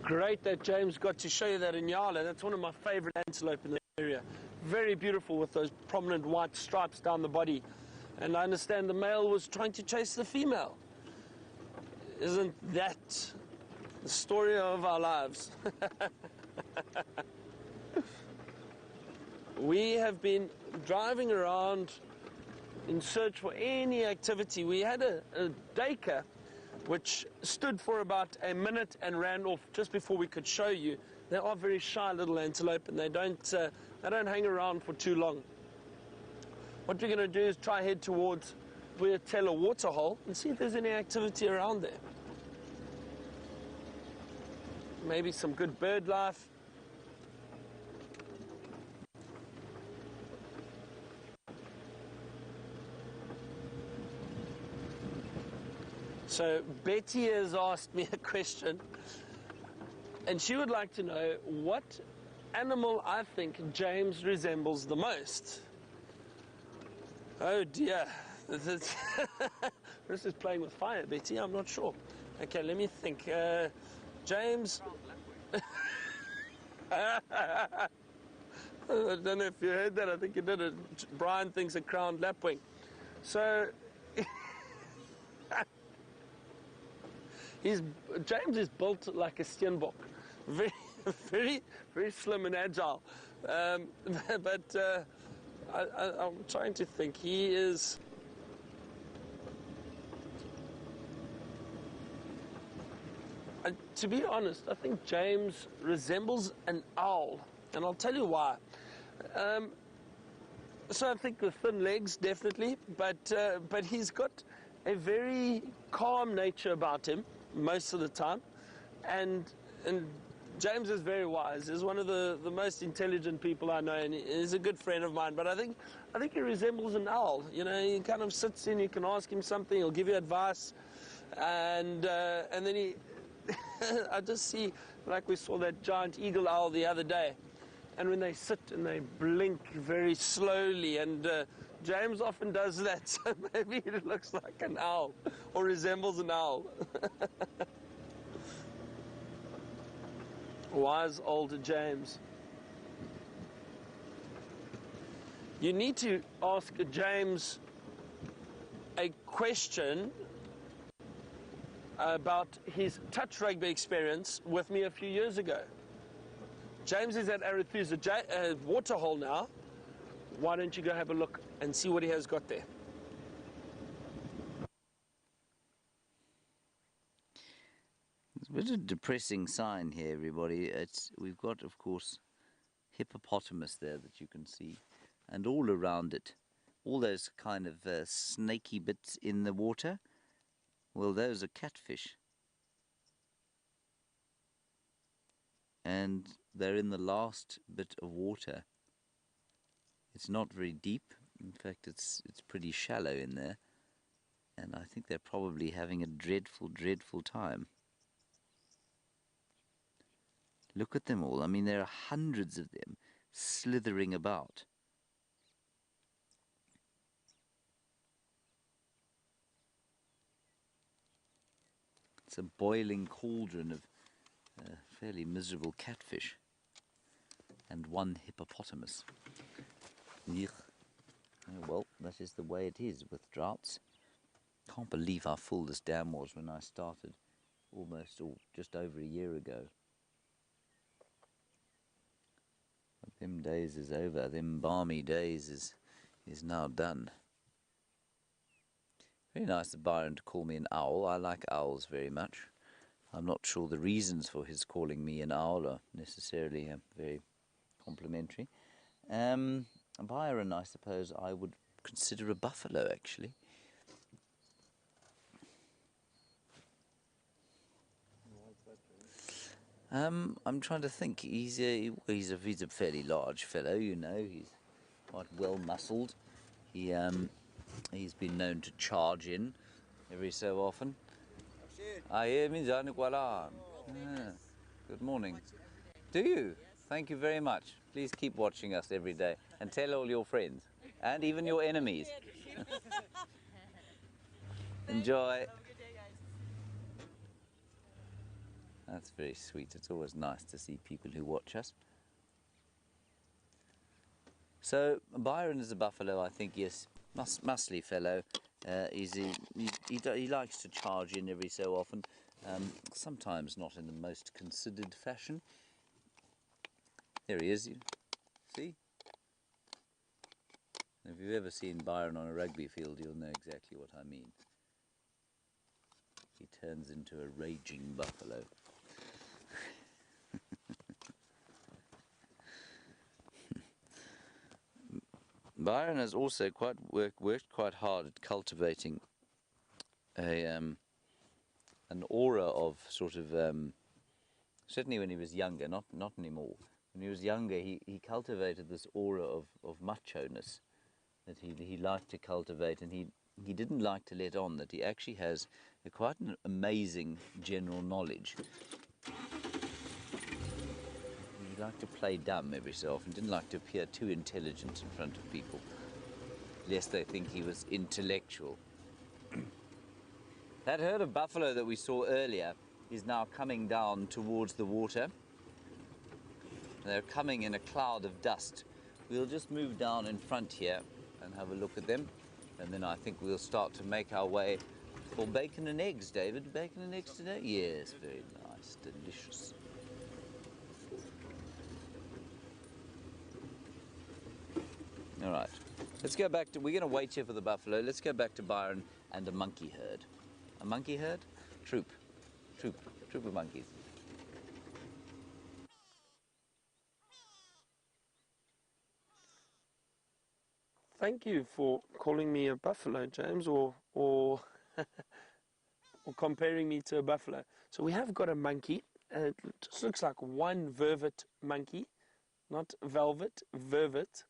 Great that James got to show you that in Nyala. That's one of my favorite antelope in the area. Very beautiful with those prominent white stripes down the body. And I understand the male was trying to chase the female. Isn't that the story of our lives? We have been driving around in search for any activity. We had a duiker which stood for about a minute and ran off just before we could show you. They are very shy little antelope, and they don't hang around for too long. What we're going to do is try head towards Weatella waterhole and see if there's any activity around there. Maybe some good bird life. So Betty has asked me a question, and she would like to know what animal I think James resembles the most. Oh dear. This is playing with fire, Betty. I'm not sure. Okay, let me think. James. I don't know if you heard that. I think you did it. Brian thinks a crowned lapwing. So James is built like a steenbok, very slim and agile. But I'm trying to think. He is. To be honest, I think James resembles an owl, and I'll tell you why. So I think the thin legs, definitely, but he's got a very calm nature about him most of the time, and James is very wise. He's one of the most intelligent people I know, and he's a good friend of mine. But I think he resembles an owl. You know, he kind of sits in. You can ask him something. He'll give you advice, and then he. I just see, like we saw that giant eagle owl the other day, and when they sit and they blink very slowly, and James often does that, so maybe it looks like an owl or resembles an owl. Wise old James. You need to ask James a question about his touch rugby experience with me a few years ago. James is at Arethusa waterhole now. Why don't you go have a look and see what he has got there? It's a bit of a depressing sign here, everybody. We've got, of course, hippopotamus there that you can see, and all around it, all those kind of snaky bits in the water. Well, those are catfish. And they're in the last bit of water. It's not very deep. In fact, it's pretty shallow in there. And I think they're probably having a dreadful, dreadful time. Look at them all. I mean, there are hundreds of them slithering about. It's a boiling cauldron of fairly miserable catfish and one hippopotamus. Yuck. Oh, well, that is the way it is with droughts. Can't believe how full this dam was when I started, just over a year ago. But them days is over. Them balmy days is now done. Very nice of Byron to call me an owl. I like owls very much. I'm not sure the reasons for his calling me an owl are necessarily very complimentary. Byron, I suppose I would consider a buffalo, actually. I'm trying to think. He's a fairly large fellow, you know. He's quite well muscled. He's been known to charge in every so often. Good morning. Do you? Thank you very much. Please keep watching us every day and tell all your friends and even your enemies. Enjoy. That's very sweet. It's always nice to see people who watch us. So Byron is a buffalo, I think, yes. Muscly fellow, He likes to charge in every so often, sometimes not in the most considered fashion. There he is, you see? If you've ever seen Byron on a rugby field, you'll know exactly what I mean. He turns into a raging buffalo. Byron has also worked quite hard at cultivating an aura of sort of, certainly when he was younger, not anymore. When he was younger, he cultivated this aura of macho-ness that he liked to cultivate, and he didn't like to let on that he actually has quite an amazing general knowledge. He liked to play dumb every so often, didn't like to appear too intelligent in front of people, lest they think he was intellectual. That herd of buffalo that we saw earlier is now coming down towards the water. They're coming in a cloud of dust. We'll just move down in front here and have a look at them, and then I think we'll start to make our way for bacon and eggs. David, bacon and eggs today? Yes, very nice, delicious. All right, let's go back to, we're going to wait here for the buffalo. Let's go back to Byron and a monkey herd. A monkey herd? Troop of monkeys. Thank you for calling me a buffalo, James, or or comparing me to a buffalo. So we have got a monkey. It just looks like one vervet monkey, not velvet, vervet.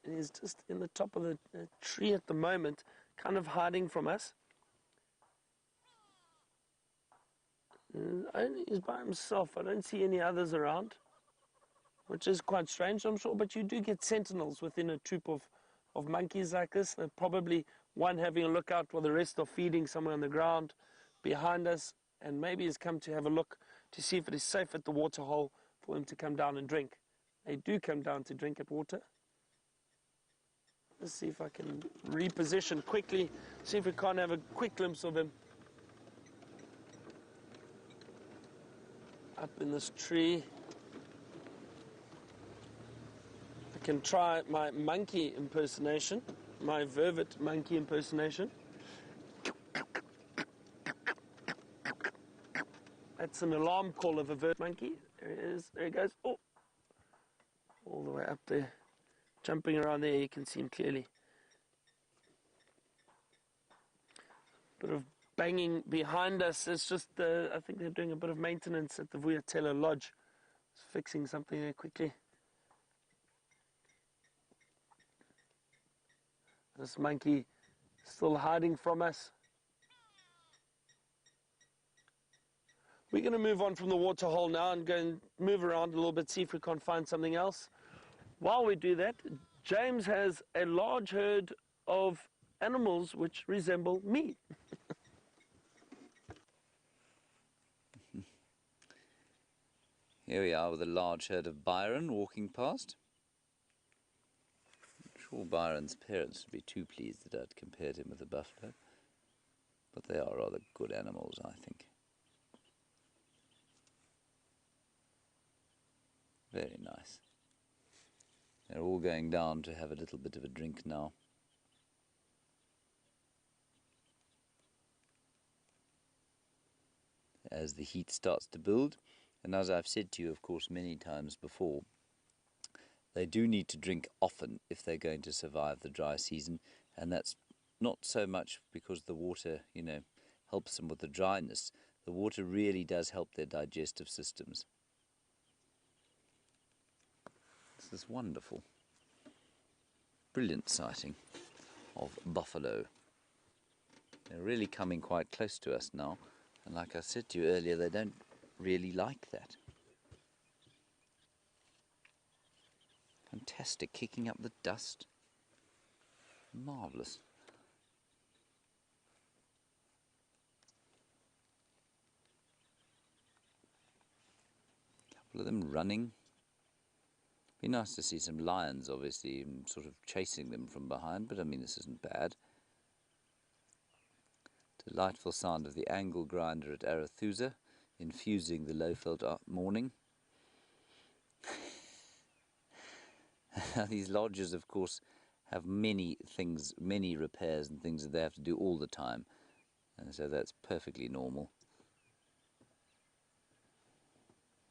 He's just in the top of the tree at the moment, kind of hiding from us. He's by himself. I don't see any others around, which is quite strange, I'm sure. But you do get sentinels within a troop of monkeys like this. They're probably one having a look out while the rest are feeding somewhere on the ground behind us, and maybe has come to have a look to see if it is safe at the water hole for him to come down and drink. They do come down to drink at water. Let's see if I can reposition quickly, see if we can't have a quick glimpse of him. Up in this tree. I can try my monkey impersonation, my vervet monkey impersonation. That's an alarm call of a vervet monkey. There he is, there he goes. Oh, all the way up there. Jumping around there, you can see him clearly. Bit of banging behind us. It's just, I think they're doing a bit of maintenance at the Vuyatela Lodge. Just fixing something there quickly. This monkey still hiding from us. We're going to move on from the water hole now and go and move around a little bit, see if we can't find something else. While we do that, James has a large herd of animals which resemble me. Here we are with a large herd of Byron walking past. I'm sure Byron's parents would be too pleased that I'd compared him with a buffalo, but they are rather good animals, I think. Very nice. They're all going down to have a little bit of a drink now. As the heat starts to build, and as I've said to you, of course, many times before, they do need to drink often if they're going to survive the dry season, and that's not so much because the water, helps them with the dryness. The water really does help their digestive systems. This is wonderful. Brilliant sighting of buffalo. They're really coming quite close to us now, and like I said to you earlier, they don't really like that. Fantastic, kicking up the dust. Marvellous. A couple of them running. Be nice to see some lions, obviously, sort of chasing them from behind, but I mean, this isn't bad. Delightful sound of the angle grinder at Arethusa, infusing the Lowveld morning. These lodges, of course, have many things, many repairs and things that they have to do all the time, and so that's perfectly normal.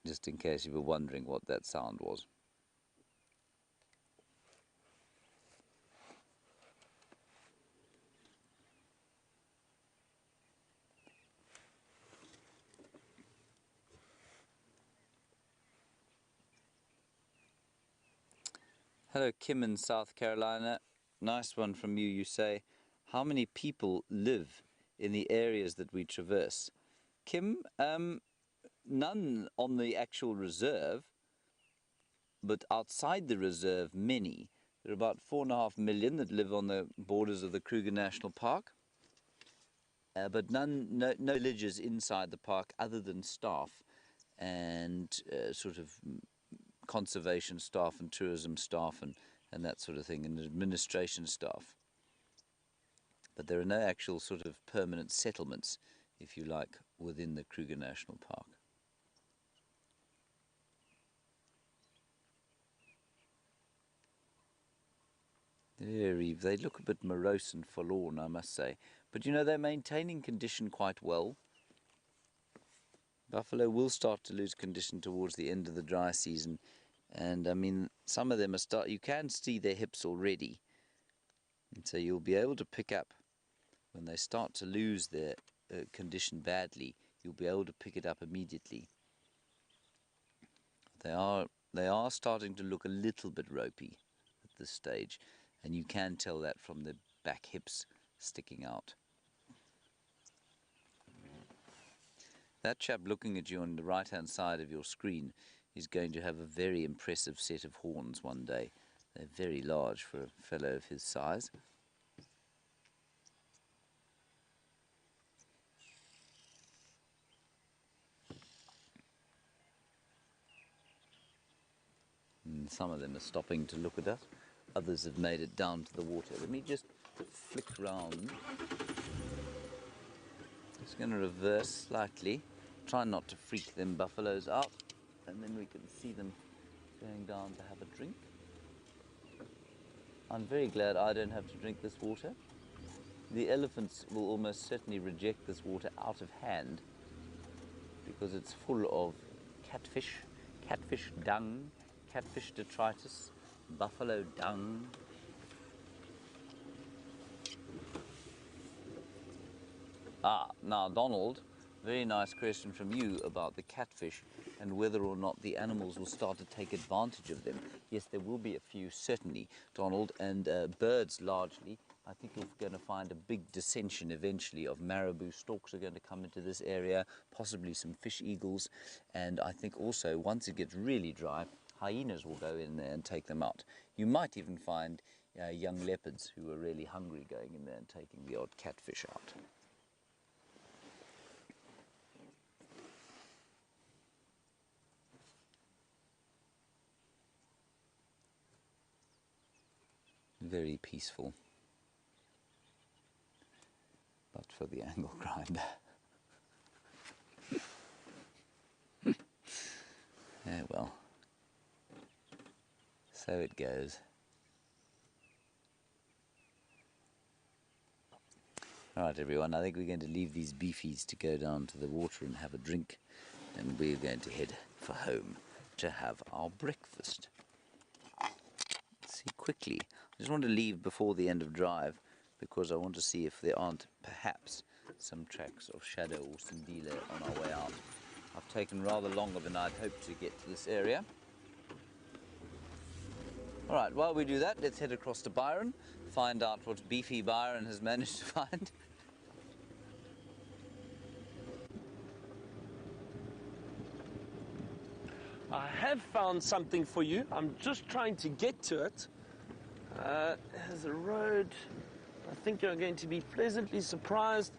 Just in case you were wondering what that sound was. Hello, Kim in South Carolina. Nice one from you. You say, how many people live in the areas that we traverse? Kim, none on the actual reserve, but outside the reserve, many. There are about 4.5 million that live on the borders of the Kruger National Park, but no villagers inside the park other than staff and sort of conservation staff and tourism staff and that sort of thing, and administration staff. But there are no actual sort of permanent settlements, if you like, within the Kruger National Park. They look a bit morose and forlorn, I must say. But you know, they're maintaining condition quite well. Buffalo will start to lose condition towards the end of the dry season. And I mean, some of them are you can see their hips already. And so you'll be able to pick up, when they start to lose their condition badly, you'll be able to pick it up immediately. They are starting to look a little bit ropey at this stage. And you can tell that from the back hips sticking out. That chap looking at you on the right-hand side of your screen is going to have a very impressive set of horns one day. They're very large for a fellow of his size. And some of them are stopping to look at us. Others have made it down to the water. Let me just flick round. Just going to reverse slightly. Try not to freak them buffaloes out. And then we can see them going down to have a drink. I'm very glad I don't have to drink this water. The elephants will almost certainly reject this water out of hand because it's full of catfish dung, catfish detritus, buffalo dung. Now Donald, very nice question from you about the catfish and whether or not the animals will start to take advantage of them. Yes, there will be a few, certainly, Donald, and birds largely. I think you're going to find a big dissension eventually of marabou. Storks are going to come into this area, possibly some fish eagles, and I think also once it gets really dry, hyenas will go in there and take them out. You might even find young leopards who are really hungry going in there and taking the odd catfish out. Very peaceful, but for the angle grinder. Yeah, well, so it goes. All right, everyone, I think we're going to leave these beefies to go down to the water and have a drink, and we're going to head for home to have our breakfast. Let's see quickly. I just want to leave before the end of drive because I want to see if there aren't perhaps some tracks of shadow or sandile on our way out. I've taken rather longer than I'd hoped to get to this area. All right, while we do that, let's head across to Byron, find out what beefy Byron has managed to find. I have found something for you. I'm just trying to get to it. There's a road. I think you're going to be pleasantly surprised.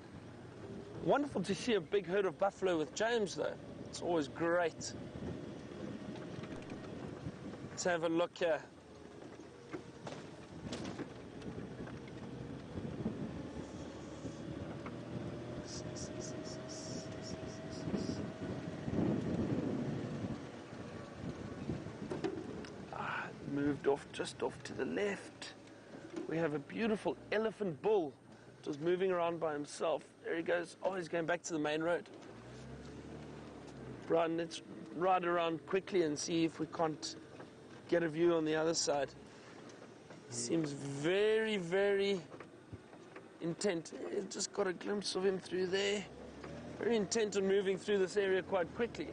Wonderful to see a big herd of buffalo with James, though. It's always great. Let's have a look here. moved off, just off to the left. We have a beautiful elephant bull just moving around by himself. There he goes. Oh, he's going back to the main road. Brian, let's ride around quickly and see if we can't get a view on the other side. Seems very, very intent. Just got a glimpse of him through there. Very intent on moving through this area quite quickly.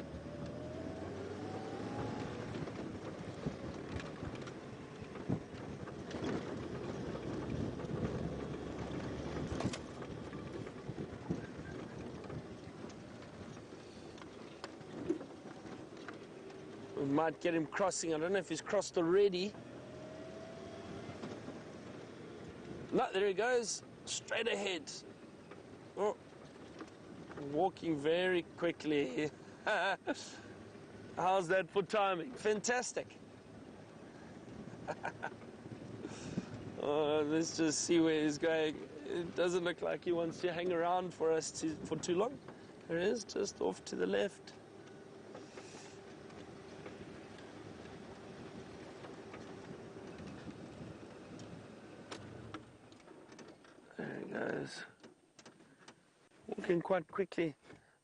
We might get him crossing. I don't know if he's crossed already. No, there he goes, straight ahead. Oh, walking very quickly. How's that for timing? Fantastic. Oh, let's just see where he's going. It doesn't look like he wants to hang around for us for too long. There he is, just off to the left. Walking quite quickly.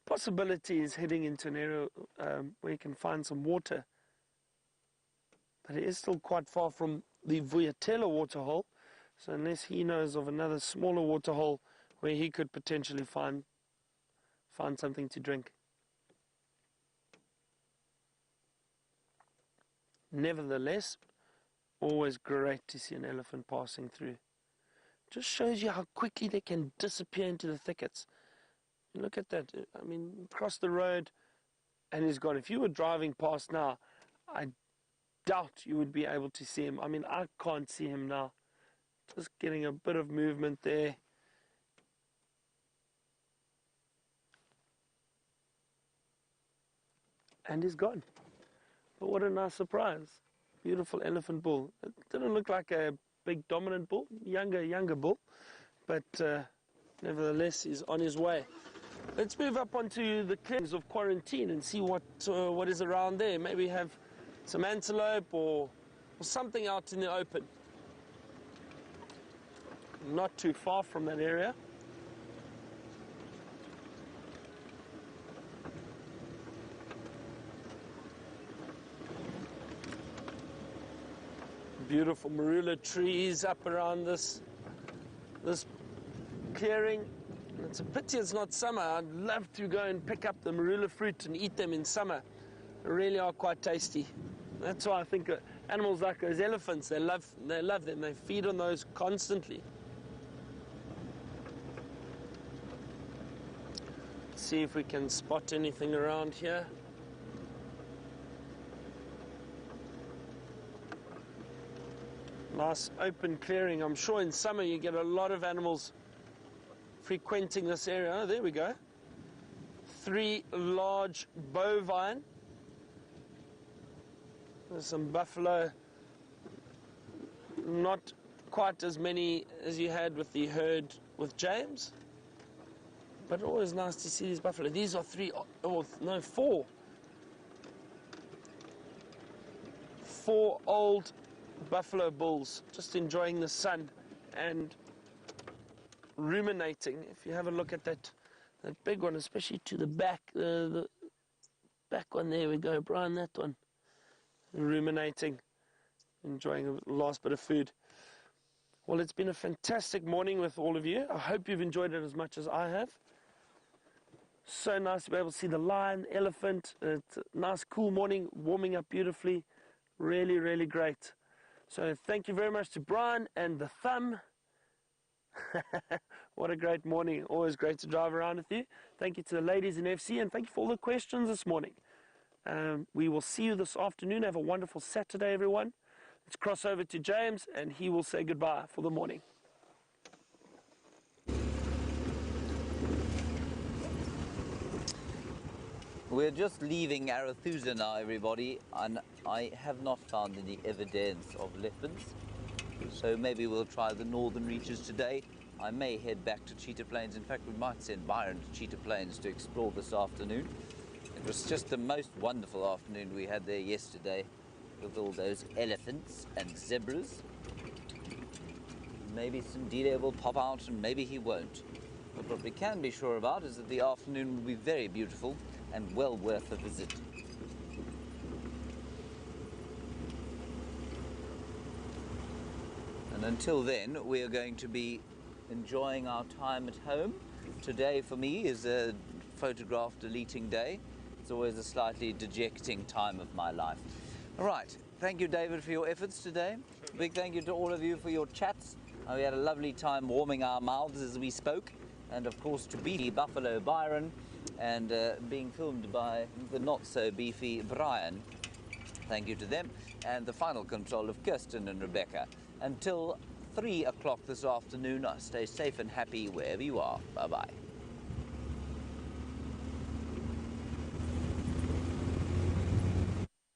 Possibility is heading into an area where you can find some water. But it is still quite far from the Vuyatela waterhole. So unless he knows of another smaller waterhole where he could potentially find something to drink. Nevertheless, always great to see an elephant passing through. Just shows you how quickly they can disappear into the thickets. Look at that. I mean, across the road and he's gone. If you were driving past now, I doubt you would be able to see him. I mean, I can't see him now. Just getting a bit of movement there. And he's gone. But what a nice surprise. Beautiful elephant bull. It didn't look like a big dominant bull, younger bull, but nevertheless he's on his way. Let's move up onto the clearings of quarantine and see what is around there. Maybe have some antelope or something out in the open. Not too far from that area. Beautiful marula trees up around this clearing. It's a pity it's not summer. I'd love to go and pick up the marula fruit and eat them in summer. They really are quite tasty. That's why I think animals like those elephants, they love them. They feed on those constantly. Let's see if we can spot anything around here. Nice open clearing. I'm sure in summer you get a lot of animals frequenting this area. Oh, there we go. 3 large bovine. There's some buffalo. Not quite as many as you had with the herd with James. But always nice to see these buffalo. These are 4. 4 old buffalo bulls just enjoying the sun and ruminating. If you have a look at that big one, especially to the back, the back one, there we go, Brian, that one, ruminating, enjoying the last bit of food. Well, it's been a fantastic morning with all of you. I hope you've enjoyed it as much as I have. So nice to be able to see the lion, elephant. It's a nice cool morning, warming up beautifully. Really, really great. So thank you very much to Brian and the thumb. What a great morning. Always great to drive around with you. Thank you to the ladies in FC, and thank you for all the questions this morning. We will see you this afternoon. Have a wonderful Saturday, everyone. Let's cross over to James, and he will say goodbye for the morning. We're just leaving Arathusa now, everybody, and I have not found any evidence of leopards. So maybe we'll try the northern reaches today. I may head back to Cheetah Plains. In fact, we might send Byron to Cheetah Plains to explore this afternoon. It was just the most wonderful afternoon we had there yesterday. with all those elephants and zebras. Maybe some dealer will pop out and maybe he won't. But what we can be sure about is that the afternoon will be very beautiful and well worth a visit. And until then, we are going to be enjoying our time at home. Today for me is a photograph deleting day. It's always a slightly dejecting time of my life. All right, thank you, David, for your efforts today. Big thank you to all of you for your chats. We had a lovely time warming our mouths as we spoke. And of course to beefy Buffalo Byron and being filmed by the not so beefy Brian. Thank you to them. And the final control of Kirsten and Rebecca. Until 3 o'clock this afternoon, stay safe and happy wherever you are. Bye-bye.